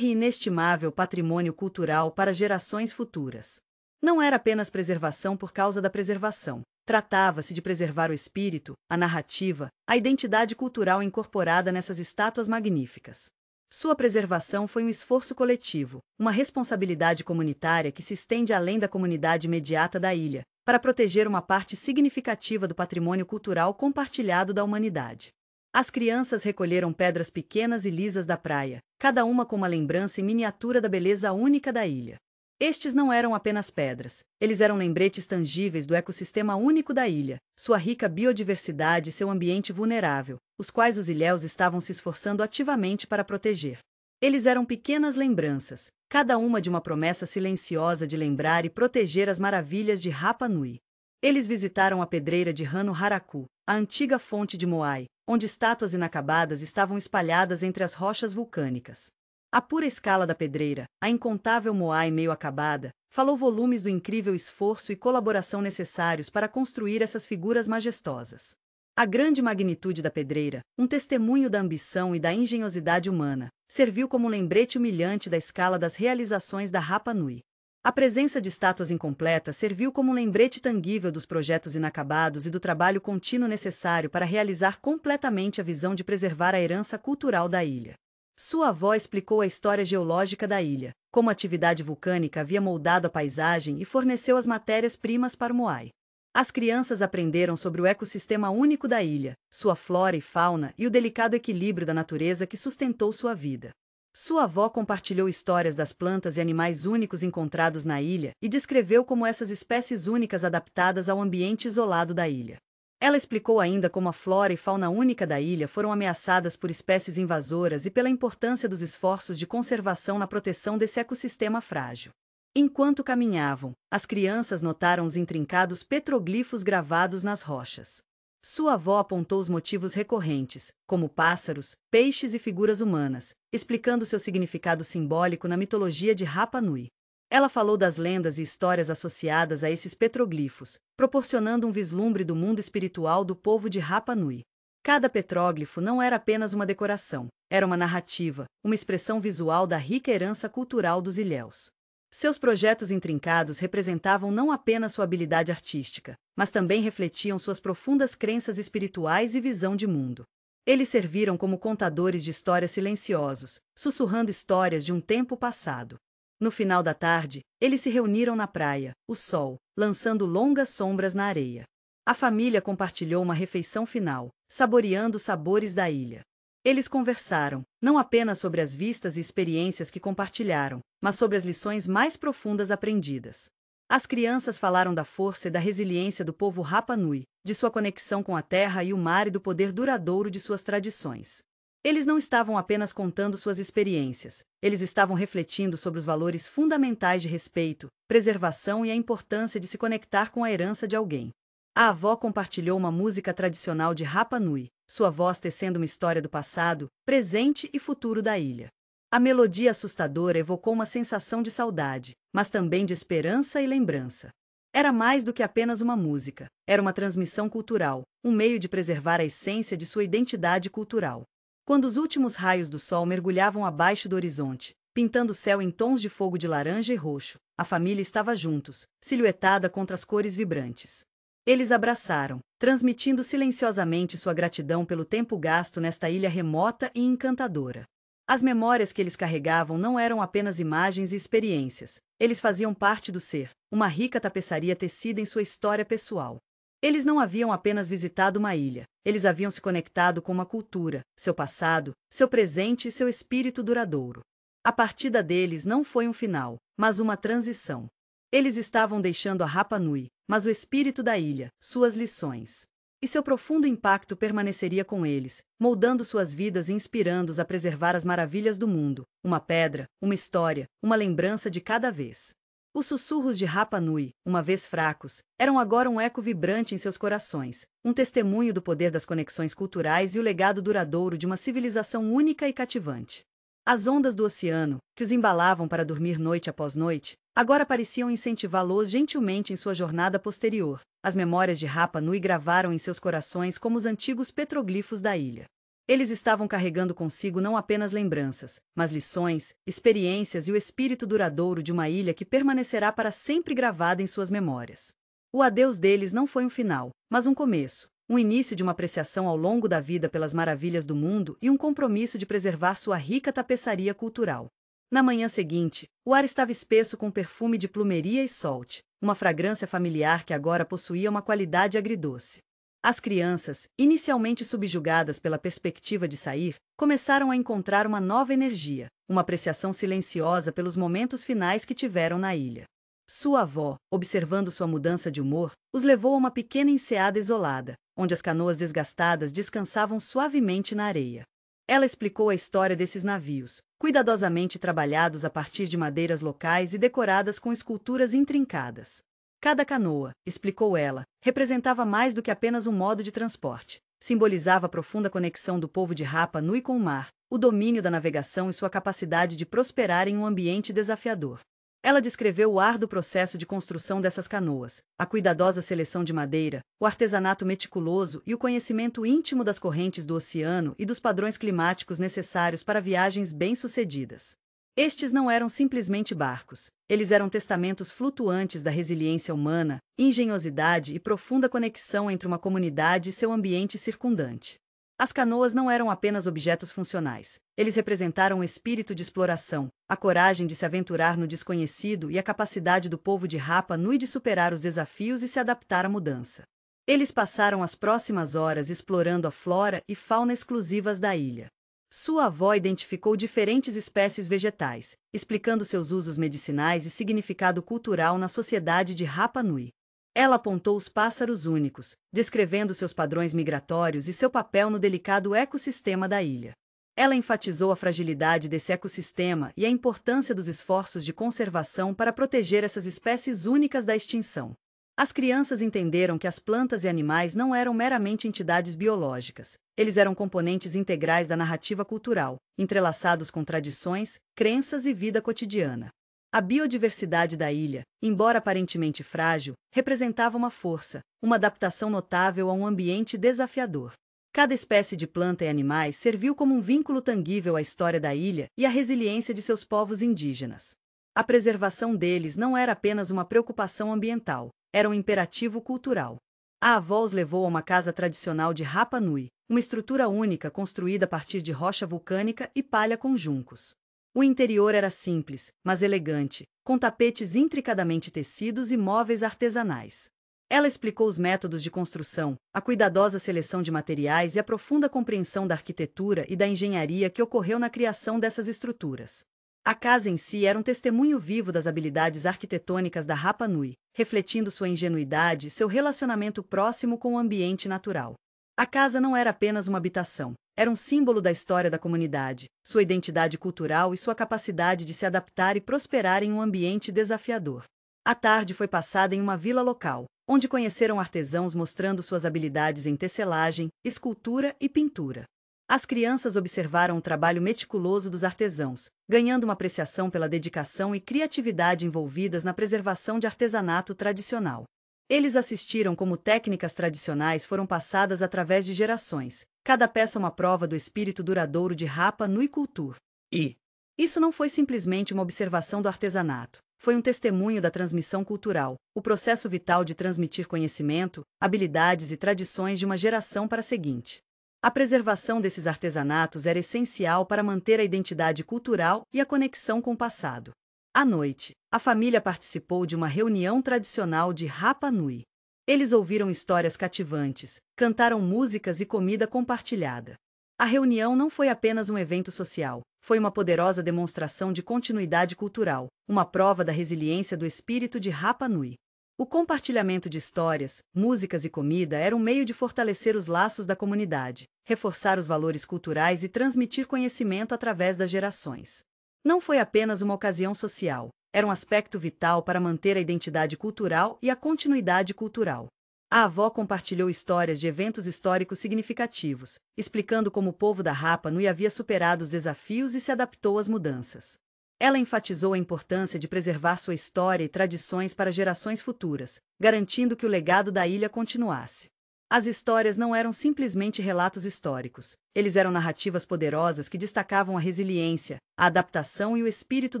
S1: inestimável patrimônio cultural para gerações futuras. Não era apenas preservação por causa da preservação. Tratava-se de preservar o espírito, a narrativa, a identidade cultural incorporada nessas estátuas magníficas. Sua preservação foi um esforço coletivo, uma responsabilidade comunitária que se estende além da comunidade imediata da ilha, para proteger uma parte significativa do patrimônio cultural compartilhado da humanidade. As crianças recolheram pedras pequenas e lisas da praia, cada uma com uma lembrança em miniatura da beleza única da ilha. Estes não eram apenas pedras, eles eram lembretes tangíveis do ecossistema único da ilha, sua rica biodiversidade e seu ambiente vulnerável, os quais os ilhéus estavam se esforçando ativamente para proteger. Eles eram pequenas lembranças, cada uma de uma promessa silenciosa de lembrar e proteger as maravilhas de Rapa Nui. Eles visitaram a pedreira de Hano-Haraku, a antiga fonte de Moai, onde estátuas inacabadas estavam espalhadas entre as rochas vulcânicas. A pura escala da pedreira, a incontável Moai meio acabada, falou volumes do incrível esforço e colaboração necessários para construir essas figuras majestosas. A grande magnitude da pedreira, um testemunho da ambição e da engenhosidade humana, serviu como um lembrete humilhante da escala das realizações da Rapa Nui. A presença de estátuas incompletas serviu como um lembrete tangível dos projetos inacabados e do trabalho contínuo necessário para realizar completamente a visão de preservar a herança cultural da ilha. Sua avó explicou a história geológica da ilha, como a atividade vulcânica havia moldado a paisagem e forneceu as matérias-primas para o Moai. As crianças aprenderam sobre o ecossistema único da ilha, sua flora e fauna e o delicado equilíbrio da natureza que sustentou sua vida. Sua avó compartilhou histórias das plantas e animais únicos encontrados na ilha e descreveu como essas espécies únicas adaptadas ao ambiente isolado da ilha. Ela explicou ainda como a flora e fauna única da ilha foram ameaçadas por espécies invasoras e pela importância dos esforços de conservação na proteção desse ecossistema frágil. Enquanto caminhavam, as crianças notaram os intrincados petroglifos gravados nas rochas. Sua avó apontou os motivos recorrentes, como pássaros, peixes e figuras humanas, explicando seu significado simbólico na mitologia de Rapa Nui. Ela falou das lendas e histórias associadas a esses petroglifos, proporcionando um vislumbre do mundo espiritual do povo de Rapa Nui. Cada petróglifo não era apenas uma decoração, era uma narrativa, uma expressão visual da rica herança cultural dos ilhéus. Seus projetos intrincados representavam não apenas sua habilidade artística, mas também refletiam suas profundas crenças espirituais e visão de mundo. Eles serviram como contadores de histórias silenciosos, sussurrando histórias de um tempo passado. No final da tarde, eles se reuniram na praia, o sol, lançando longas sombras na areia. A família compartilhou uma refeição final, saboreando os sabores da ilha. Eles conversaram, não apenas sobre as vistas e experiências que compartilharam, mas sobre as lições mais profundas aprendidas. As crianças falaram da força e da resiliência do povo Rapa Nui, de sua conexão com a terra e o mar e do poder duradouro de suas tradições. Eles não estavam apenas contando suas experiências, eles estavam refletindo sobre os valores fundamentais de respeito, preservação e a importância de se conectar com a herança de alguém. A avó compartilhou uma música tradicional de Rapa Nui, sua voz tecendo uma história do passado, presente e futuro da ilha. A melodia assustadora evocou uma sensação de saudade, mas também de esperança e lembrança. Era mais do que apenas uma música, era uma transmissão cultural, um meio de preservar a essência de sua identidade cultural. Quando os últimos raios do sol mergulhavam abaixo do horizonte, pintando o céu em tons de fogo de laranja e roxo, a família estava juntos, silhuetada contra as cores vibrantes. Eles abraçaram, transmitindo silenciosamente sua gratidão pelo tempo gasto nesta ilha remota e encantadora. As memórias que eles carregavam não eram apenas imagens e experiências, eles faziam parte do ser, uma rica tapeçaria tecida em sua história pessoal. Eles não haviam apenas visitado uma ilha, eles haviam se conectado com uma cultura, seu passado, seu presente e seu espírito duradouro. A partida deles não foi um final, mas uma transição. Eles estavam deixando a Rapa Nui, mas o espírito da ilha, suas lições. E seu profundo impacto permaneceria com eles, moldando suas vidas e inspirando-os a preservar as maravilhas do mundo, uma pedra, uma história, uma lembrança de cada vez. Os sussurros de Rapa Nui, uma vez fracos, eram agora um eco vibrante em seus corações, um testemunho do poder das conexões culturais e o legado duradouro de uma civilização única e cativante. As ondas do oceano, que os embalavam para dormir noite após noite, agora pareciam incentivá-los gentilmente em sua jornada posterior. As memórias de Rapa Nui gravaram em seus corações como os antigos petroglifos da ilha. Eles estavam carregando consigo não apenas lembranças, mas lições, experiências e o espírito duradouro de uma ilha que permanecerá para sempre gravada em suas memórias. O adeus deles não foi um final, mas um começo, um início de uma apreciação ao longo da vida pelas maravilhas do mundo e um compromisso de preservar sua rica tapeçaria cultural. Na manhã seguinte, o ar estava espesso com perfume de plumeria e solte, uma fragrância familiar que agora possuía uma qualidade agridoce. As crianças, inicialmente subjugadas pela perspectiva de sair, começaram a encontrar uma nova energia, uma apreciação silenciosa pelos momentos finais que tiveram na ilha. Sua avó, observando sua mudança de humor, os levou a uma pequena enseada isolada, onde as canoas desgastadas descansavam suavemente na areia. Ela explicou a história desses navios, cuidadosamente trabalhados a partir de madeiras locais e decoradas com esculturas intrincadas. Cada canoa, explicou ela, representava mais do que apenas um modo de transporte. Simbolizava a profunda conexão do povo de Rapa Nui com o mar, o domínio da navegação e sua capacidade de prosperar em um ambiente desafiador. Ela descreveu o árduo processo de construção dessas canoas, a cuidadosa seleção de madeira, o artesanato meticuloso e o conhecimento íntimo das correntes do oceano e dos padrões climáticos necessários para viagens bem-sucedidas. Estes não eram simplesmente barcos, eles eram testamentos flutuantes da resiliência humana, engenhosidade e profunda conexão entre uma comunidade e seu ambiente circundante. As canoas não eram apenas objetos funcionais, eles representaram o espírito de exploração, a coragem de se aventurar no desconhecido e a capacidade do povo de Rapa Nui de superar os desafios e se adaptar à mudança. Eles passaram as próximas horas explorando a flora e fauna exclusivas da ilha. Sua avó identificou diferentes espécies vegetais, explicando seus usos medicinais e significado cultural na sociedade de Rapa Nui. Ela apontou os pássaros únicos, descrevendo seus padrões migratórios e seu papel no delicado ecossistema da ilha. Ela enfatizou a fragilidade desse ecossistema e a importância dos esforços de conservação para proteger essas espécies únicas da extinção. As crianças entenderam que as plantas e animais não eram meramente entidades biológicas, eles eram componentes integrais da narrativa cultural, entrelaçados com tradições, crenças e vida cotidiana. A biodiversidade da ilha, embora aparentemente frágil, representava uma força, uma adaptação notável a um ambiente desafiador. Cada espécie de planta e animais serviu como um vínculo tangível à história da ilha e à resiliência de seus povos indígenas. A preservação deles não era apenas uma preocupação ambiental, era um imperativo cultural. A avó os levou a uma casa tradicional de Rapa Nui, uma estrutura única construída a partir de rocha vulcânica e palha com juncos. O interior era simples, mas elegante, com tapetes intricadamente tecidos e móveis artesanais. Ela explicou os métodos de construção, a cuidadosa seleção de materiais e a profunda compreensão da arquitetura e da engenharia que ocorreu na criação dessas estruturas. A casa em si era um testemunho vivo das habilidades arquitetônicas da Rapa Nui, refletindo sua ingenuidade e seu relacionamento próximo com o ambiente natural. A casa não era apenas uma habitação, era um símbolo da história da comunidade, sua identidade cultural e sua capacidade de se adaptar e prosperar em um ambiente desafiador. A tarde foi passada em uma vila local, onde conheceram artesãos mostrando suas habilidades em tecelagem, escultura e pintura. As crianças observaram o trabalho meticuloso dos artesãos, ganhando uma apreciação pela dedicação e criatividade envolvidas na preservação de artesanato tradicional. Eles assistiram como técnicas tradicionais foram passadas através de gerações, cada peça uma prova do espírito duradouro de Rapa Nui Culture. E isso não foi simplesmente uma observação do artesanato, foi um testemunho da transmissão cultural, o processo vital de transmitir conhecimento, habilidades e tradições de uma geração para a seguinte. A preservação desses artesanatos era essencial para manter a identidade cultural e a conexão com o passado. À noite, a família participou de uma reunião tradicional de Rapa Nui. Eles ouviram histórias cativantes, cantaram músicas e comida compartilhada. A reunião não foi apenas um evento social, foi uma poderosa demonstração de continuidade cultural, uma prova da resiliência do espírito de Rapa Nui. O compartilhamento de histórias, músicas e comida era um meio de fortalecer os laços da comunidade, reforçar os valores culturais e transmitir conhecimento através das gerações. Não foi apenas uma ocasião social, era um aspecto vital para manter a identidade cultural e a continuidade cultural. A avó compartilhou histórias de eventos históricos significativos, explicando como o povo da Rapa Nui havia superado os desafios e se adaptou às mudanças. Ela enfatizou a importância de preservar sua história e tradições para gerações futuras, garantindo que o legado da ilha continuasse. As histórias não eram simplesmente relatos históricos, eles eram narrativas poderosas que destacavam a resiliência, a adaptação e o espírito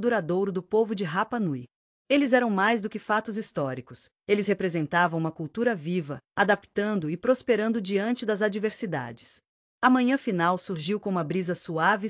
S1: duradouro do povo de Rapa Nui. Eles eram mais do que fatos históricos, eles representavam uma cultura viva, adaptando e prosperando diante das adversidades. A manhã final surgiu com uma brisa suave,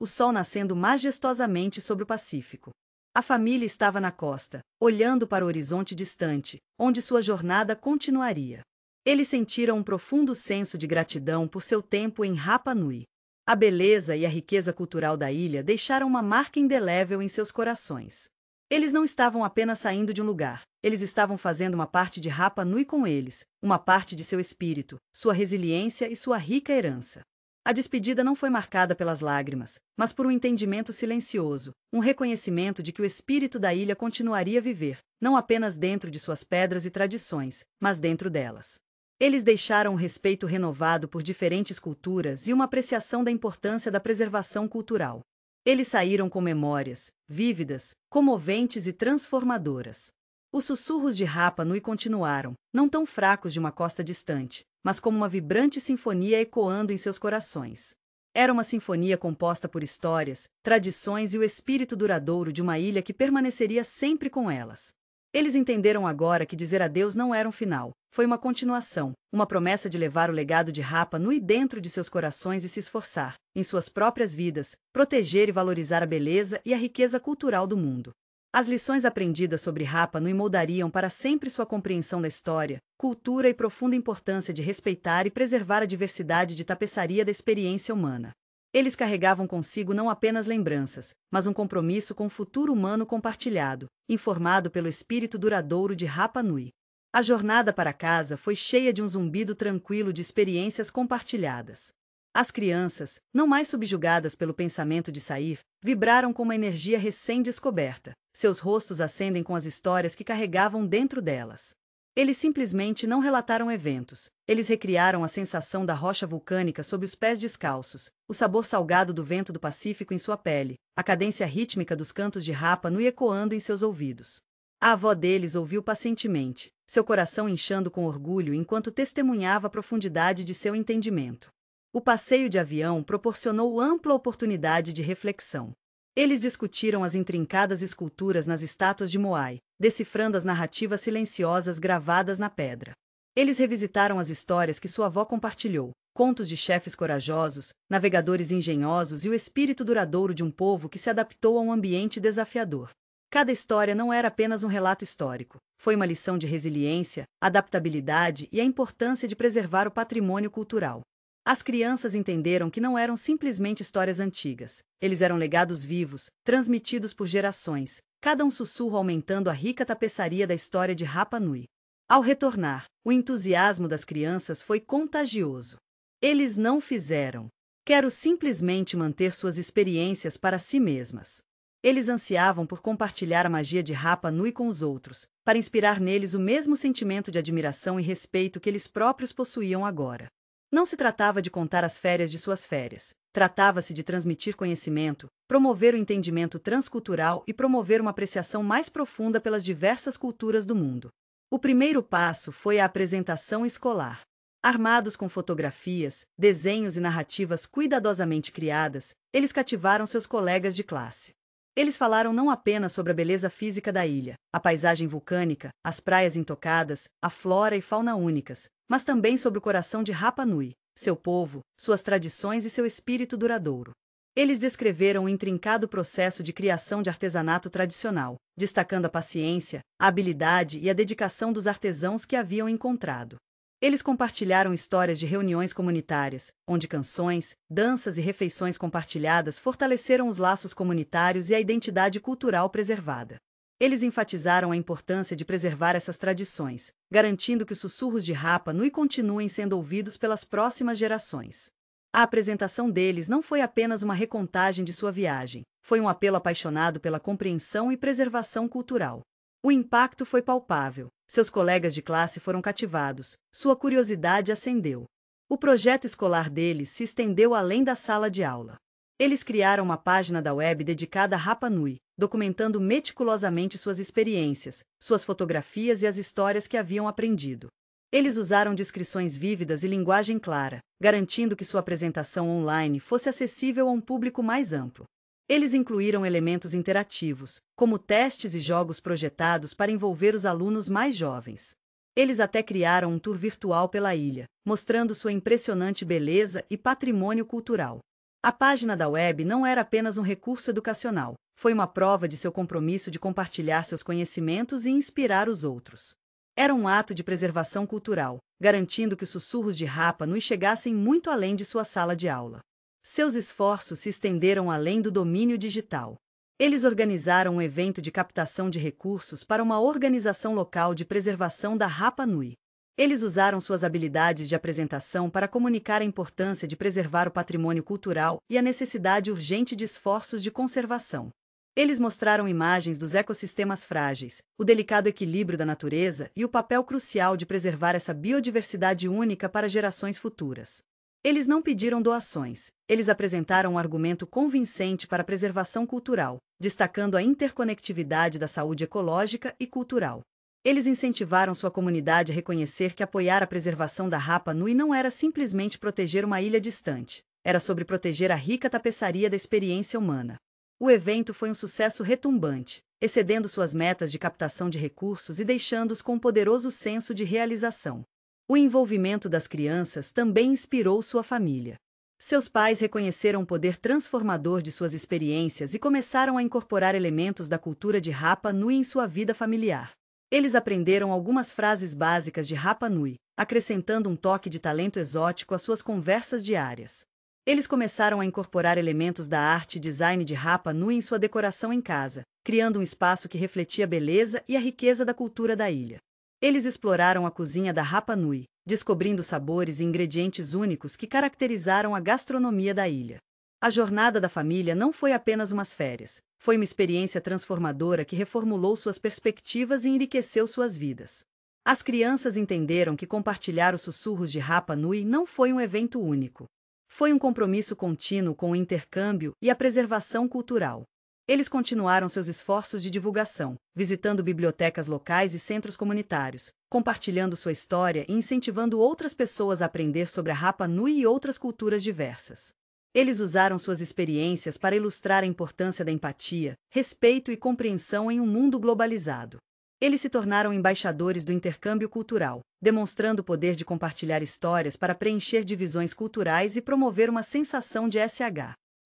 S1: o sol nascendo majestosamente sobre o Pacífico. A família estava na costa, olhando para o horizonte distante, onde sua jornada continuaria. Eles sentiram um profundo senso de gratidão por seu tempo em Rapa Nui. A beleza e a riqueza cultural da ilha deixaram uma marca indelével em seus corações. Eles não estavam apenas saindo de um lugar, eles estavam fazendo uma parte de Rapa Nui com eles, uma parte de seu espírito, sua resiliência e sua rica herança. A despedida não foi marcada pelas lágrimas, mas por um entendimento silencioso, um reconhecimento de que o espírito da ilha continuaria a viver, não apenas dentro de suas pedras e tradições, mas dentro delas. Eles deixaram um respeito renovado por diferentes culturas e uma apreciação da importância da preservação cultural. Eles saíram com memórias, vívidas, comoventes e transformadoras. Os sussurros de Rapa Nui continuaram, não tão fracos de uma costa distante, mas como uma vibrante sinfonia ecoando em seus corações. Era uma sinfonia composta por histórias, tradições e o espírito duradouro de uma ilha que permaneceria sempre com elas. Eles entenderam agora que dizer adeus não era um final, foi uma continuação, uma promessa de levar o legado de Rapa Nui dentro de seus corações e se esforçar, em suas próprias vidas, proteger e valorizar a beleza e a riqueza cultural do mundo. As lições aprendidas sobre Rapa Nui moldariam para sempre sua compreensão da história, cultura e profunda importância de respeitar e preservar a diversidade de tapeçaria da experiência humana. Eles carregavam consigo não apenas lembranças, mas um compromisso com o futuro humano compartilhado, informado pelo espírito duradouro de Rapa Nui. A jornada para casa foi cheia de um zumbido tranquilo de experiências compartilhadas. As crianças, não mais subjugadas pelo pensamento de sair, vibraram com uma energia recém-descoberta. Seus rostos acendem com as histórias que carregavam dentro delas. Eles simplesmente não relataram eventos, eles recriaram a sensação da rocha vulcânica sob os pés descalços, o sabor salgado do vento do Pacífico em sua pele, a cadência rítmica dos cantos de Rapa Nui ecoando em seus ouvidos. A avó deles ouviu pacientemente, seu coração inchando com orgulho enquanto testemunhava a profundidade de seu entendimento. O passeio de avião proporcionou ampla oportunidade de reflexão. Eles discutiram as intrincadas esculturas nas estátuas de Moai, decifrando as narrativas silenciosas gravadas na pedra. Eles revisitaram as histórias que sua avó compartilhou, contos de chefes corajosos, navegadores engenhosos e o espírito duradouro de um povo que se adaptou a um ambiente desafiador. Cada história não era apenas um relato histórico, foi uma lição de resiliência, adaptabilidade e a importância de preservar o patrimônio cultural. As crianças entenderam que não eram simplesmente histórias antigas, eles eram legados vivos, transmitidos por gerações, cada um sussurro aumentando a rica tapeçaria da história de Rapa Nui. Ao retornar, o entusiasmo das crianças foi contagioso. Eles não fizeram. Quero simplesmente manter suas experiências para si mesmas. Eles ansiavam por compartilhar a magia de Rapa Nui com os outros, para inspirar neles o mesmo sentimento de admiração e respeito que eles próprios possuíam agora. Não se tratava de contar as férias de suas férias. Tratava-se de transmitir conhecimento, promover o entendimento transcultural e promover uma apreciação mais profunda pelas diversas culturas do mundo. O primeiro passo foi a apresentação escolar. Armados com fotografias, desenhos e narrativas cuidadosamente criadas, eles cativaram seus colegas de classe. Eles falaram não apenas sobre a beleza física da ilha, a paisagem vulcânica, as praias intocadas, a flora e fauna únicas, mas também sobre o coração de Rapa Nui, seu povo, suas tradições e seu espírito duradouro. Eles descreveram o intrincado processo de criação de artesanato tradicional, destacando a paciência, a habilidade e a dedicação dos artesãos que haviam encontrado. Eles compartilharam histórias de reuniões comunitárias, onde canções, danças e refeições compartilhadas fortaleceram os laços comunitários e a identidade cultural preservada. Eles enfatizaram a importância de preservar essas tradições, garantindo que os sussurros de Rapa Nui continuem sendo ouvidos pelas próximas gerações. A apresentação deles não foi apenas uma recontagem de sua viagem, foi um apelo apaixonado pela compreensão e preservação cultural. O impacto foi palpável, seus colegas de classe foram cativados, sua curiosidade acendeu. O projeto escolar deles se estendeu além da sala de aula. Eles criaram uma página da web dedicada a Rapa Nui, documentando meticulosamente suas experiências, suas fotografias e as histórias que haviam aprendido. Eles usaram descrições vívidas e linguagem clara, garantindo que sua apresentação online fosse acessível a um público mais amplo. Eles incluíram elementos interativos, como testes e jogos projetados para envolver os alunos mais jovens. Eles até criaram um tour virtual pela ilha, mostrando sua impressionante beleza e patrimônio cultural. A página da web não era apenas um recurso educacional, foi uma prova de seu compromisso de compartilhar seus conhecimentos e inspirar os outros. Era um ato de preservação cultural, garantindo que os sussurros de Rapa Nui chegassem muito além de sua sala de aula. Seus esforços se estenderam além do domínio digital. Eles organizaram um evento de captação de recursos para uma organização local de preservação da Rapa Nui. Eles usaram suas habilidades de apresentação para comunicar a importância de preservar o patrimônio cultural e a necessidade urgente de esforços de conservação. Eles mostraram imagens dos ecossistemas frágeis, o delicado equilíbrio da natureza e o papel crucial de preservar essa biodiversidade única para gerações futuras. Eles não pediram doações, eles apresentaram um argumento convincente para a preservação cultural, destacando a interconectividade da saúde ecológica e cultural. Eles incentivaram sua comunidade a reconhecer que apoiar a preservação da Rapa Nui não era simplesmente proteger uma ilha distante, era sobre proteger a rica tapeçaria da experiência humana. O evento foi um sucesso retumbante, excedendo suas metas de captação de recursos e deixando-os com um poderoso senso de realização. O envolvimento das crianças também inspirou sua família. Seus pais reconheceram o poder transformador de suas experiências e começaram a incorporar elementos da cultura de Rapa Nui em sua vida familiar. Eles aprenderam algumas frases básicas de Rapa Nui, acrescentando um toque de talento exótico às suas conversas diárias. Eles começaram a incorporar elementos da arte e design de Rapa Nui em sua decoração em casa, criando um espaço que refletia a beleza e a riqueza da cultura da ilha. Eles exploraram a cozinha da Rapa Nui, descobrindo sabores e ingredientes únicos que caracterizaram a gastronomia da ilha. A jornada da família não foi apenas umas férias, foi uma experiência transformadora que reformulou suas perspectivas e enriqueceu suas vidas. As crianças entenderam que compartilhar os sussurros de Rapa Nui não foi um evento único. Foi um compromisso contínuo com o intercâmbio e a preservação cultural. Eles continuaram seus esforços de divulgação, visitando bibliotecas locais e centros comunitários, compartilhando sua história e incentivando outras pessoas a aprender sobre a Rapa Nui e outras culturas diversas. Eles usaram suas experiências para ilustrar a importância da empatia, respeito e compreensão em um mundo globalizado. Eles se tornaram embaixadores do intercâmbio cultural, demonstrando o poder de compartilhar histórias para preencher divisões culturais e promover uma sensação de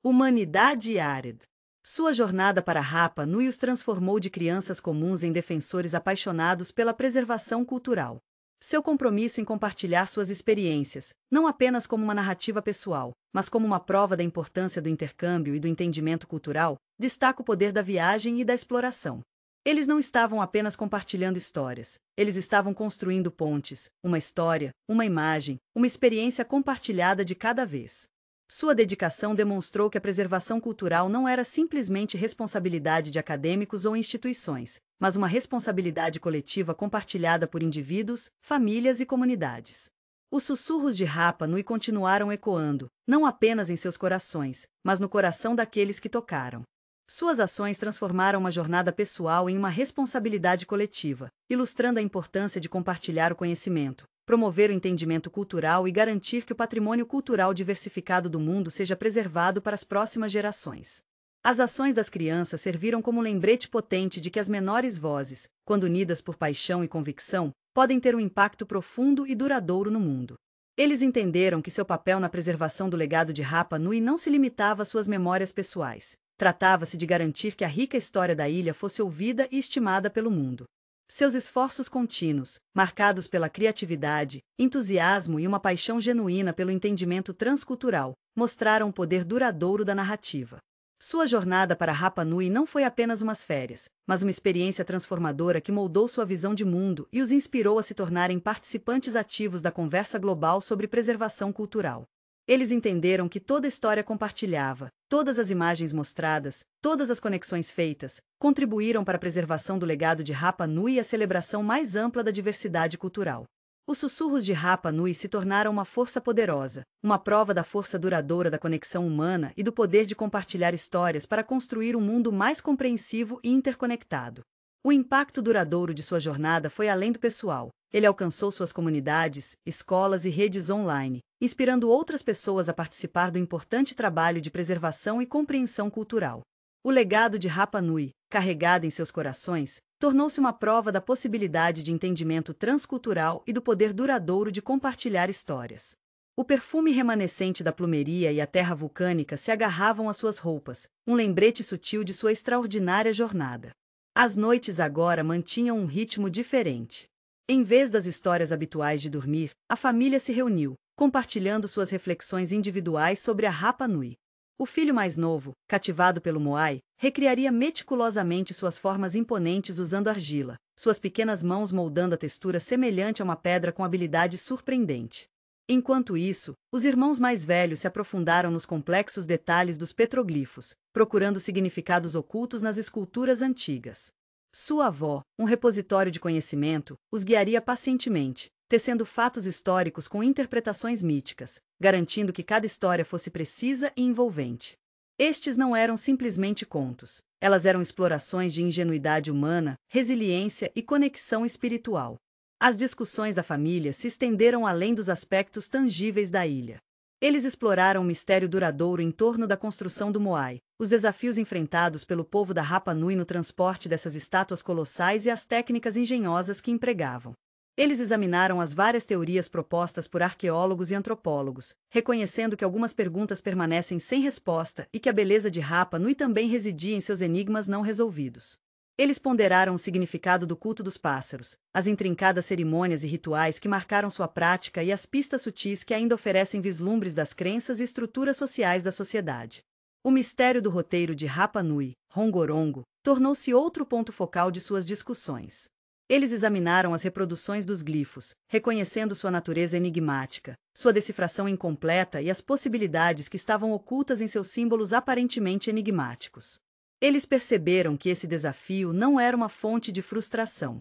S1: humanidade árida. Sua jornada para Rapa Nui os transformou de crianças comuns em defensores apaixonados pela preservação cultural. Seu compromisso em compartilhar suas experiências, não apenas como uma narrativa pessoal, mas como uma prova da importância do intercâmbio e do entendimento cultural, destaca o poder da viagem e da exploração. Eles não estavam apenas compartilhando histórias, eles estavam construindo pontes, uma história, uma imagem, uma experiência compartilhada de cada vez. Sua dedicação demonstrou que a preservação cultural não era simplesmente responsabilidade de acadêmicos ou instituições, mas uma responsabilidade coletiva compartilhada por indivíduos, famílias e comunidades. Os sussurros de Rapa Nui continuaram ecoando, não apenas em seus corações, mas no coração daqueles que tocaram. Suas ações transformaram uma jornada pessoal em uma responsabilidade coletiva, ilustrando a importância de compartilhar o conhecimento, promover o entendimento cultural e garantir que o patrimônio cultural diversificado do mundo seja preservado para as próximas gerações. As ações das crianças serviram como um lembrete potente de que as menores vozes, quando unidas por paixão e convicção, podem ter um impacto profundo e duradouro no mundo. Eles entenderam que seu papel na preservação do legado de Rapa Nui não se limitava às suas memórias pessoais. Tratava-se de garantir que a rica história da ilha fosse ouvida e estimada pelo mundo. Seus esforços contínuos, marcados pela criatividade, entusiasmo e uma paixão genuína pelo entendimento transcultural, mostraram o poder duradouro da narrativa. Sua jornada para Rapa Nui não foi apenas umas férias, mas uma experiência transformadora que moldou sua visão de mundo e os inspirou a se tornarem participantes ativos da conversa global sobre preservação cultural. Eles entenderam que toda história compartilhava, todas as imagens mostradas, todas as conexões feitas, contribuíram para a preservação do legado de Rapa Nui e a celebração mais ampla da diversidade cultural. Os sussurros de Rapa Nui se tornaram uma força poderosa, uma prova da força duradoura da conexão humana e do poder de compartilhar histórias para construir um mundo mais compreensivo e interconectado. O impacto duradouro de sua jornada foi além do pessoal. Ele alcançou suas comunidades, escolas e redes online, inspirando outras pessoas a participar do importante trabalho de preservação e compreensão cultural. O legado de Rapa Nui, carregado em seus corações, tornou-se uma prova da possibilidade de entendimento transcultural e do poder duradouro de compartilhar histórias. O perfume remanescente da plumeria e a terra vulcânica se agarravam às suas roupas, um lembrete sutil de sua extraordinária jornada. As noites agora mantinham um ritmo diferente. Em vez das histórias habituais de dormir, a família se reuniu, compartilhando suas reflexões individuais sobre a Rapa Nui. O filho mais novo, cativado pelo Moai, recriaria meticulosamente suas formas imponentes usando argila, suas pequenas mãos moldando a textura semelhante a uma pedra com habilidade surpreendente. Enquanto isso, os irmãos mais velhos se aprofundaram nos complexos detalhes dos petroglifos, procurando significados ocultos nas esculturas antigas. Sua avó, um repositório de conhecimento, os guiaria pacientemente, tecendo fatos históricos com interpretações míticas, garantindo que cada história fosse precisa e envolvente. Estes não eram simplesmente contos, elas eram explorações de ingenuidade humana, resiliência e conexão espiritual. As discussões da família se estenderam além dos aspectos tangíveis da ilha. Eles exploraram o mistério duradouro em torno da construção do Moai, os desafios enfrentados pelo povo da Rapa Nui no transporte dessas estátuas colossais e as técnicas engenhosas que empregavam. Eles examinaram as várias teorias propostas por arqueólogos e antropólogos, reconhecendo que algumas perguntas permanecem sem resposta e que a beleza de Rapa Nui também residia em seus enigmas não resolvidos. Eles ponderaram o significado do culto dos pássaros, as intrincadas cerimônias e rituais que marcaram sua prática e as pistas sutis que ainda oferecem vislumbres das crenças e estruturas sociais da sociedade. O mistério do roteiro de Rapa Nui, Rongorongo, tornou-se outro ponto focal de suas discussões. Eles examinaram as reproduções dos glifos, reconhecendo sua natureza enigmática, sua decifração incompleta e as possibilidades que estavam ocultas em seus símbolos aparentemente enigmáticos. Eles perceberam que esse desafio não era uma fonte de frustração,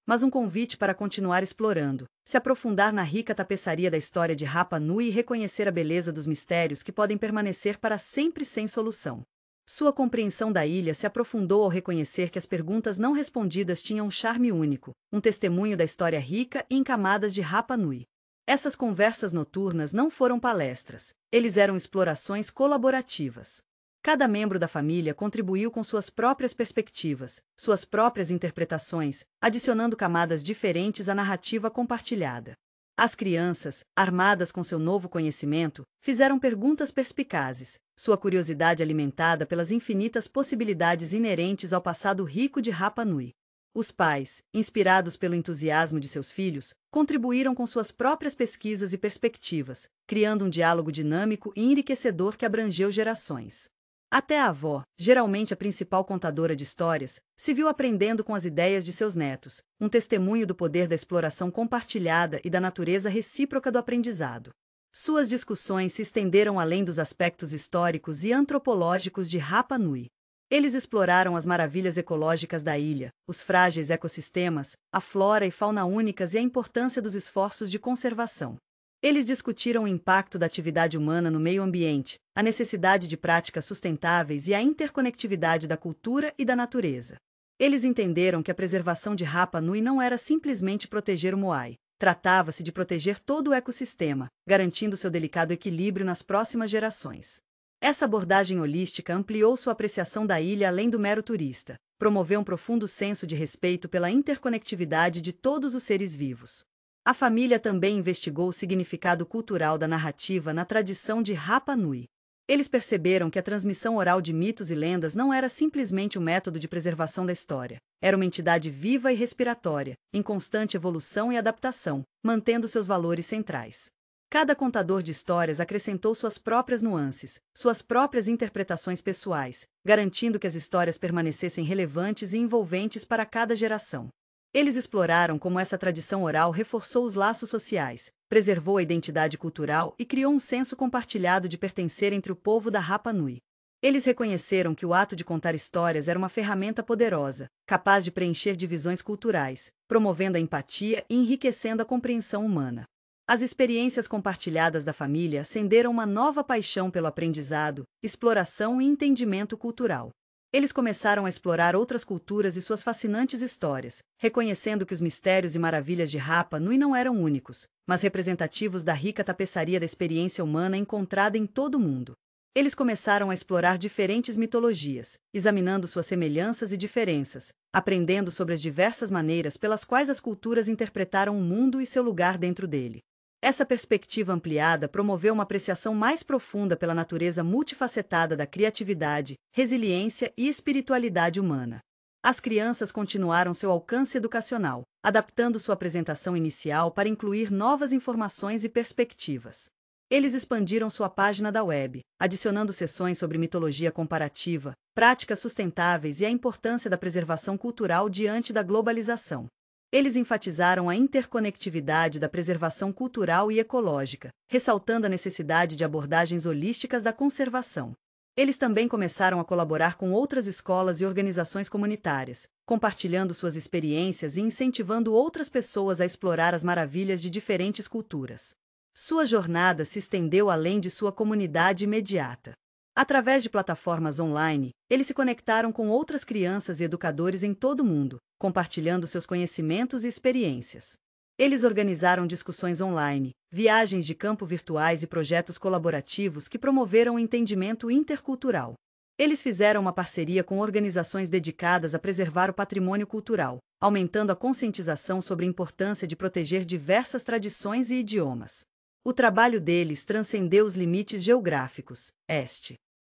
S1: mas um convite para continuar explorando, se aprofundar na rica tapeçaria da história de Rapa Nui e reconhecer a beleza dos mistérios que podem permanecer para sempre sem solução. Sua compreensão da ilha se aprofundou ao reconhecer que as perguntas não respondidas tinham um charme único, um testemunho da história rica e em camadas de Rapa Nui. Essas conversas noturnas não foram palestras, eles eram explorações colaborativas. Cada membro da família contribuiu com suas próprias perspectivas, suas próprias interpretações, adicionando camadas diferentes à narrativa compartilhada. As crianças, armadas com seu novo conhecimento, fizeram perguntas perspicazes, sua curiosidade alimentada pelas infinitas possibilidades inerentes ao passado rico de Rapa Nui. Os pais, inspirados pelo entusiasmo de seus filhos, contribuíram com suas próprias pesquisas e perspectivas, criando um diálogo dinâmico e enriquecedor que abrangeu gerações. Até a avó, geralmente a principal contadora de histórias, se viu aprendendo com as ideias de seus netos, um testemunho do poder da exploração compartilhada e da natureza recíproca do aprendizado. Suas discussões se estenderam além dos aspectos históricos e antropológicos de Rapa Nui. Eles exploraram as maravilhas ecológicas da ilha, os frágeis ecossistemas, a flora e fauna únicas e a importância dos esforços de conservação. Eles discutiram o impacto da atividade humana no meio ambiente, a necessidade de práticas sustentáveis e a interconectividade da cultura e da natureza. Eles entenderam que a preservação de Rapa Nui não era simplesmente proteger o Moai, tratava-se de proteger todo o ecossistema, garantindo seu delicado equilíbrio nas próximas gerações. Essa abordagem holística ampliou sua apreciação da ilha além do mero turista, promoveu um profundo senso de respeito pela interconectividade de todos os seres vivos. A família também investigou o significado cultural da narrativa na tradição de Rapa Nui. Eles perceberam que a transmissão oral de mitos e lendas não era simplesmente um método de preservação da história, era uma entidade viva e respiratória, em constante evolução e adaptação, mantendo seus valores centrais. Cada contador de histórias acrescentou suas próprias nuances, suas próprias interpretações pessoais, garantindo que as histórias permanecessem relevantes e envolventes para cada geração. Eles exploraram como essa tradição oral reforçou os laços sociais, preservou a identidade cultural e criou um senso compartilhado de pertencer entre o povo da Rapa Nui. Eles reconheceram que o ato de contar histórias era uma ferramenta poderosa, capaz de preencher divisões culturais, promovendo a empatia e enriquecendo a compreensão humana. As experiências compartilhadas da família acenderam uma nova paixão pelo aprendizado, exploração e entendimento cultural. Eles começaram a explorar outras culturas e suas fascinantes histórias, reconhecendo que os mistérios e maravilhas de Rapa Nui não eram únicos, mas representativos da rica tapeçaria da experiência humana encontrada em todo o mundo. Eles começaram a explorar diferentes mitologias, examinando suas semelhanças e diferenças, aprendendo sobre as diversas maneiras pelas quais as culturas interpretaram o mundo e seu lugar dentro dele. Essa perspectiva ampliada promoveu uma apreciação mais profunda pela natureza multifacetada da criatividade, resiliência e espiritualidade humana. As crianças continuaram seu alcance educacional, adaptando sua apresentação inicial para incluir novas informações e perspectivas. Eles expandiram sua página da web, adicionando seções sobre mitologia comparativa, práticas sustentáveis e a importância da preservação cultural diante da globalização. Eles enfatizaram a interconectividade da preservação cultural e ecológica, ressaltando a necessidade de abordagens holísticas da conservação. Eles também começaram a colaborar com outras escolas e organizações comunitárias, compartilhando suas experiências e incentivando outras pessoas a explorar as maravilhas de diferentes culturas. Sua jornada se estendeu além de sua comunidade imediata. Através de plataformas online, eles se conectaram com outras crianças e educadores em todo o mundo, compartilhando seus conhecimentos e experiências. Eles organizaram discussões online, viagens de campo virtuais e projetos colaborativos que promoveram o entendimento intercultural. Eles fizeram uma parceria com organizações dedicadas a preservar o patrimônio cultural, aumentando a conscientização sobre a importância de proteger diversas tradições e idiomas. O trabalho deles transcendeu os limites geográficos,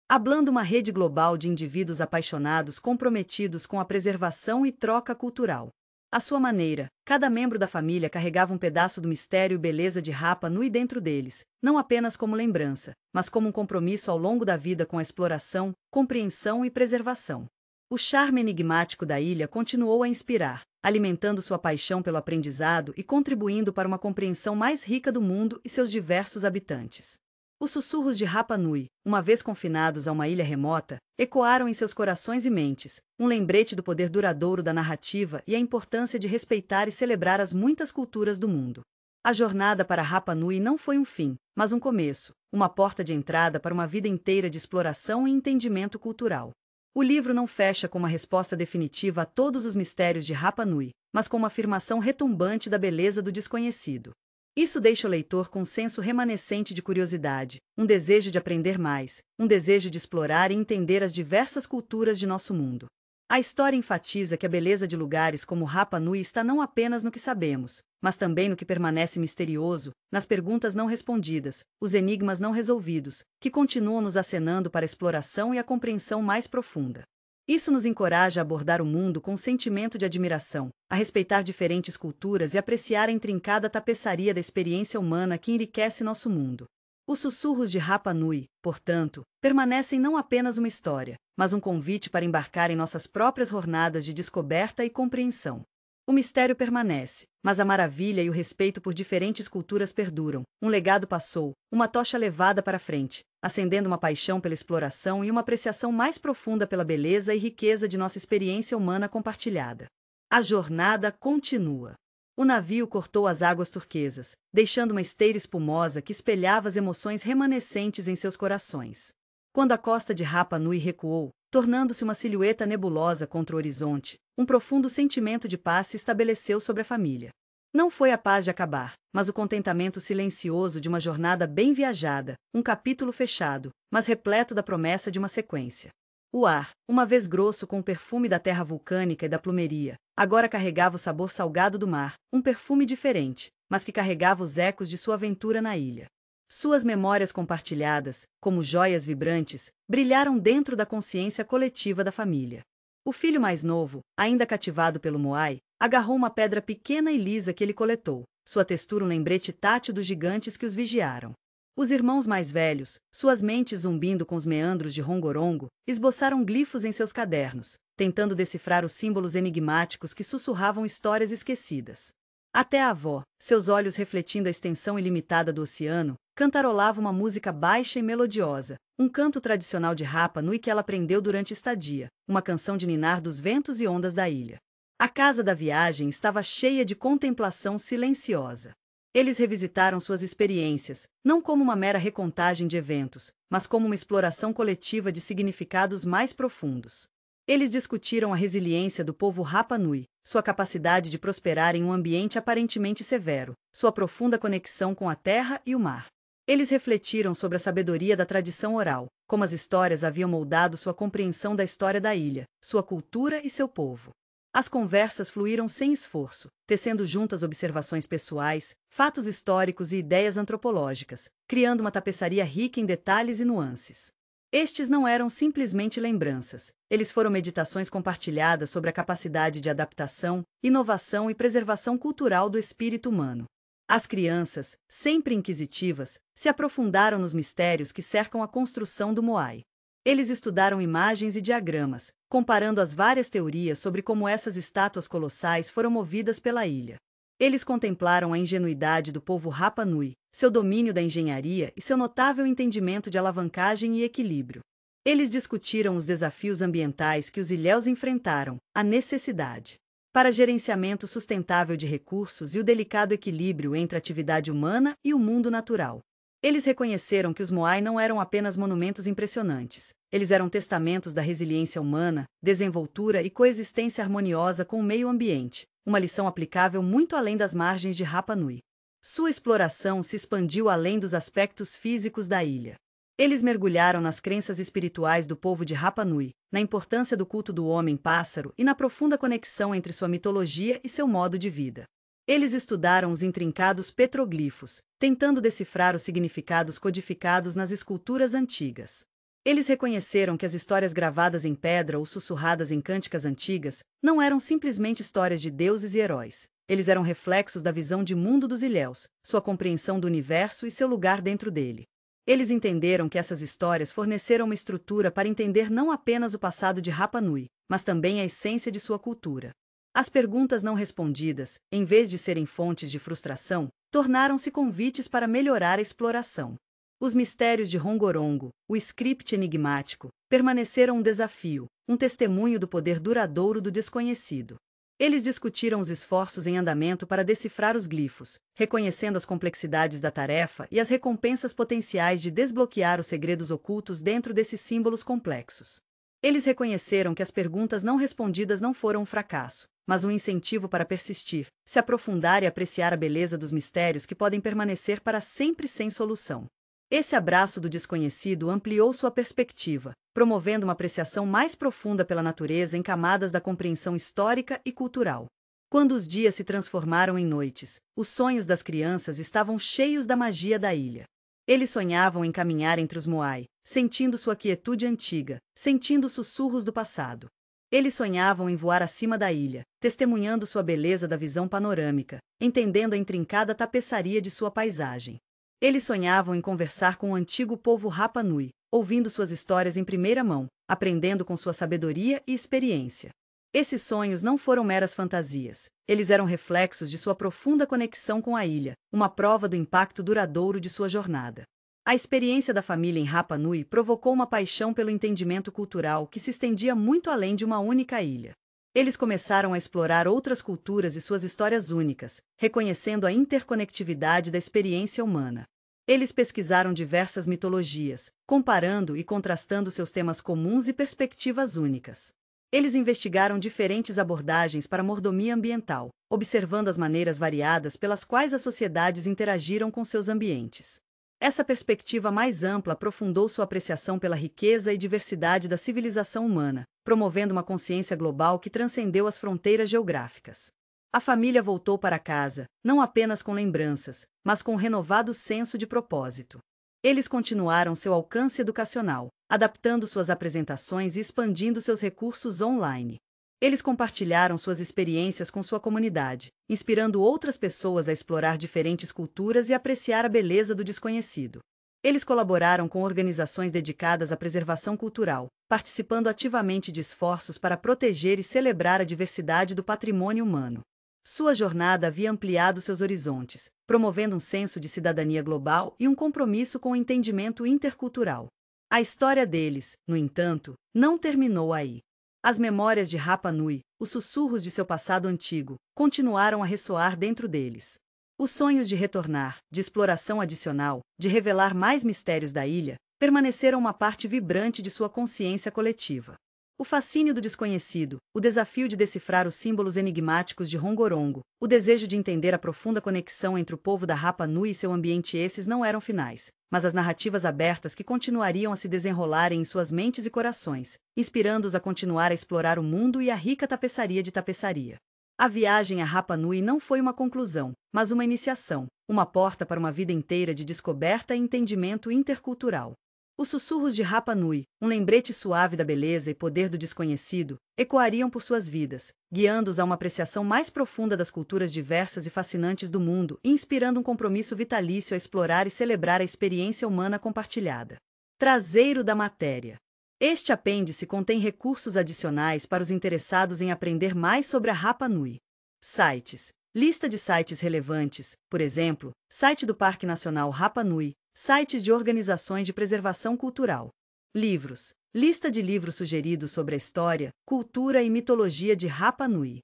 S1: hablando uma rede global de indivíduos apaixonados comprometidos com a preservação e troca cultural. À sua maneira, cada membro da família carregava um pedaço do mistério e beleza de Rapa Nui dentro deles, não apenas como lembrança, mas como um compromisso ao longo da vida com a exploração, compreensão e preservação. O charme enigmático da ilha continuou a inspirar, alimentando sua paixão pelo aprendizado e contribuindo para uma compreensão mais rica do mundo e seus diversos habitantes. Os sussurros de Rapa Nui, uma vez confinados a uma ilha remota, ecoaram em seus corações e mentes, um lembrete do poder duradouro da narrativa e a importância de respeitar e celebrar as muitas culturas do mundo. A jornada para Rapa Nui não foi um fim, mas um começo, uma porta de entrada para uma vida inteira de exploração e entendimento cultural. O livro não fecha com uma resposta definitiva a todos os mistérios de Rapa Nui, mas com uma afirmação retumbante da beleza do desconhecido. Isso deixa o leitor com um senso remanescente de curiosidade, um desejo de aprender mais, um desejo de explorar e entender as diversas culturas de nosso mundo. A história enfatiza que a beleza de lugares como Rapa Nui está não apenas no que sabemos, mas também no que permanece misterioso, nas perguntas não respondidas, os enigmas não resolvidos, que continuam nos acenando para a exploração e a compreensão mais profunda. Isso nos encoraja a abordar o mundo com um sentimento de admiração, a respeitar diferentes culturas e apreciar a intrincada tapeçaria da experiência humana que enriquece nosso mundo. Os sussurros de Rapa Nui, portanto, permanecem não apenas uma história, mas um convite para embarcar em nossas próprias jornadas de descoberta e compreensão. O mistério permanece, mas a maravilha e o respeito por diferentes culturas perduram. Um legado passou, uma tocha levada para frente, acendendo uma paixão pela exploração e uma apreciação mais profunda pela beleza e riqueza de nossa experiência humana compartilhada. A jornada continua. O navio cortou as águas turquesas, deixando uma esteira espumosa que espelhava as emoções remanescentes em seus corações. Quando a costa de Rapa Nui recuou, tornando-se uma silhueta nebulosa contra o horizonte, um profundo sentimento de paz se estabeleceu sobre a família. Não foi a paz de acabar, mas o contentamento silencioso de uma jornada bem viajada, um capítulo fechado, mas repleto da promessa de uma sequência. O ar, uma vez grosso com o perfume da terra vulcânica e da plumeria, agora carregava o sabor salgado do mar, um perfume diferente, mas que carregava os ecos de sua aventura na ilha. Suas memórias compartilhadas, como joias vibrantes, brilharam dentro da consciência coletiva da família. O filho mais novo, ainda cativado pelo moai, agarrou uma pedra pequena e lisa que ele coletou, sua textura um lembrete tátil dos gigantes que os vigiaram. Os irmãos mais velhos, suas mentes zumbindo com os meandros de Rongorongo, esboçaram glifos em seus cadernos, tentando decifrar os símbolos enigmáticos que sussurravam histórias esquecidas. Até a avó, seus olhos refletindo a extensão ilimitada do oceano, cantarolava uma música baixa e melodiosa, um canto tradicional de Rapa Nui que ela aprendeu durante estadia, uma canção de ninar dos ventos e ondas da ilha. A casa da viagem estava cheia de contemplação silenciosa. Eles revisitaram suas experiências, não como uma mera recontagem de eventos, mas como uma exploração coletiva de significados mais profundos. Eles discutiram a resiliência do povo Rapa Nui, sua capacidade de prosperar em um ambiente aparentemente severo, sua profunda conexão com a terra e o mar. Eles refletiram sobre a sabedoria da tradição oral, como as histórias haviam moldado sua compreensão da história da ilha, sua cultura e seu povo. As conversas fluíram sem esforço, tecendo juntas observações pessoais, fatos históricos e ideias antropológicas, criando uma tapeçaria rica em detalhes e nuances. Estes não eram simplesmente lembranças, eles foram meditações compartilhadas sobre a capacidade de adaptação, inovação e preservação cultural do espírito humano. As crianças, sempre inquisitivas, se aprofundaram nos mistérios que cercam a construção do moai. Eles estudaram imagens e diagramas, comparando as várias teorias sobre como essas estátuas colossais foram movidas pela ilha. Eles contemplaram a ingenuidade do povo Rapa Nui, seu domínio da engenharia e seu notável entendimento de alavancagem e equilíbrio. Eles discutiram os desafios ambientais que os ilhéus enfrentaram, a necessidade para gerenciamento sustentável de recursos e o delicado equilíbrio entre a atividade humana e o mundo natural. Eles reconheceram que os Moai não eram apenas monumentos impressionantes, eles eram testamentos da resiliência humana, desenvoltura e coexistência harmoniosa com o meio ambiente, uma lição aplicável muito além das margens de Rapa Nui. Sua exploração se expandiu além dos aspectos físicos da ilha. Eles mergulharam nas crenças espirituais do povo de Rapa Nui, na importância do culto do homem-pássaro e na profunda conexão entre sua mitologia e seu modo de vida. Eles estudaram os intrincados petroglifos, tentando decifrar os significados codificados nas esculturas antigas. Eles reconheceram que as histórias gravadas em pedra ou sussurradas em cânticas antigas não eram simplesmente histórias de deuses e heróis. Eles eram reflexos da visão de mundo dos ilhéus, sua compreensão do universo e seu lugar dentro dele. Eles entenderam que essas histórias forneceram uma estrutura para entender não apenas o passado de Rapa Nui, mas também a essência de sua cultura. As perguntas não respondidas, em vez de serem fontes de frustração, tornaram-se convites para melhorar a exploração. Os mistérios de Rongorongo, o script enigmático, permaneceram um desafio, um testemunho do poder duradouro do desconhecido. Eles discutiram os esforços em andamento para decifrar os glifos, reconhecendo as complexidades da tarefa e as recompensas potenciais de desbloquear os segredos ocultos dentro desses símbolos complexos. Eles reconheceram que as perguntas não respondidas não foram um fracasso, mas um incentivo para persistir, se aprofundar e apreciar a beleza dos mistérios que podem permanecer para sempre sem solução. Esse abraço do desconhecido ampliou sua perspectiva, promovendo uma apreciação mais profunda pela natureza em camadas da compreensão histórica e cultural. Quando os dias se transformaram em noites, os sonhos das crianças estavam cheios da magia da ilha. Eles sonhavam em caminhar entre os Moai, sentindo sua quietude antiga, sentindo os sussurros do passado. Eles sonhavam em voar acima da ilha, testemunhando sua beleza da visão panorâmica, entendendo a intrincada tapeçaria de sua paisagem. Eles sonhavam em conversar com o antigo povo Rapa Nui, ouvindo suas histórias em primeira mão, aprendendo com sua sabedoria e experiência. Esses sonhos não foram meras fantasias, eles eram reflexos de sua profunda conexão com a ilha, uma prova do impacto duradouro de sua jornada. A experiência da família em Rapa Nui provocou uma paixão pelo entendimento cultural que se estendia muito além de uma única ilha. Eles começaram a explorar outras culturas e suas histórias únicas, reconhecendo a interconectividade da experiência humana. Eles pesquisaram diversas mitologias, comparando e contrastando seus temas comuns e perspectivas únicas. Eles investigaram diferentes abordagens para a mordomia ambiental, observando as maneiras variadas pelas quais as sociedades interagiram com seus ambientes. Essa perspectiva mais ampla aprofundou sua apreciação pela riqueza e diversidade da civilização humana, promovendo uma consciência global que transcendeu as fronteiras geográficas. A família voltou para casa, não apenas com lembranças, mas com um renovado senso de propósito. Eles continuaram seu alcance educacional, adaptando suas apresentações e expandindo seus recursos online. Eles compartilharam suas experiências com sua comunidade, inspirando outras pessoas a explorar diferentes culturas e apreciar a beleza do desconhecido. Eles colaboraram com organizações dedicadas à preservação cultural, participando ativamente de esforços para proteger e celebrar a diversidade do patrimônio humano. Sua jornada havia ampliado seus horizontes, promovendo um senso de cidadania global e um compromisso com o entendimento intercultural. A história deles, no entanto, não terminou aí. As memórias de Rapa Nui, os sussurros de seu passado antigo, continuaram a ressoar dentro deles. Os sonhos de retornar, de exploração adicional, de revelar mais mistérios da ilha, permaneceram uma parte vibrante de sua consciência coletiva. O fascínio do desconhecido, o desafio de decifrar os símbolos enigmáticos de Rongorongo, o desejo de entender a profunda conexão entre o povo da Rapa Nui e seu ambiente, esses não eram finais, mas as narrativas abertas que continuariam a se desenrolarem em suas mentes e corações, inspirando-os a continuar a explorar o mundo e a rica tapeçaria de tapeçaria. A viagem a Rapa Nui não foi uma conclusão, mas uma iniciação, uma porta para uma vida inteira de descoberta e entendimento intercultural. Os sussurros de Rapa Nui, um lembrete suave da beleza e poder do desconhecido, ecoariam por suas vidas, guiando-os a uma apreciação mais profunda das culturas diversas e fascinantes do mundo e inspirando um compromisso vitalício a explorar e celebrar a experiência humana compartilhada. Traseiro da matéria. Este apêndice contém recursos adicionais para os interessados em aprender mais sobre a Rapa Nui. Sites. Lista de sites relevantes, por exemplo, site do Parque Nacional Rapa Nui, sites de organizações de preservação cultural. Livros. Lista de livros sugeridos sobre a história, cultura e mitologia de Rapa Nui.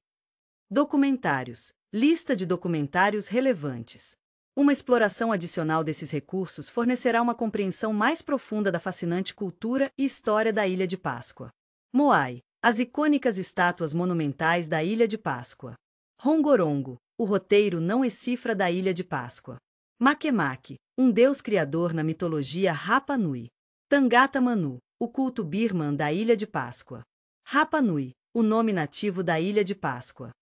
S1: Documentários. Lista de documentários relevantes. Uma exploração adicional desses recursos fornecerá uma compreensão mais profunda da fascinante cultura e história da Ilha de Páscoa. Moai. As icônicas estátuas monumentais da Ilha de Páscoa. Rongorongo. O roteiro não e cifra da Ilha de Páscoa. Makemake. Um deus criador na mitologia Rapa Nui. Tangata Manu. O culto birman da Ilha de Páscoa. Rapa Nui. O nome nativo da Ilha de Páscoa.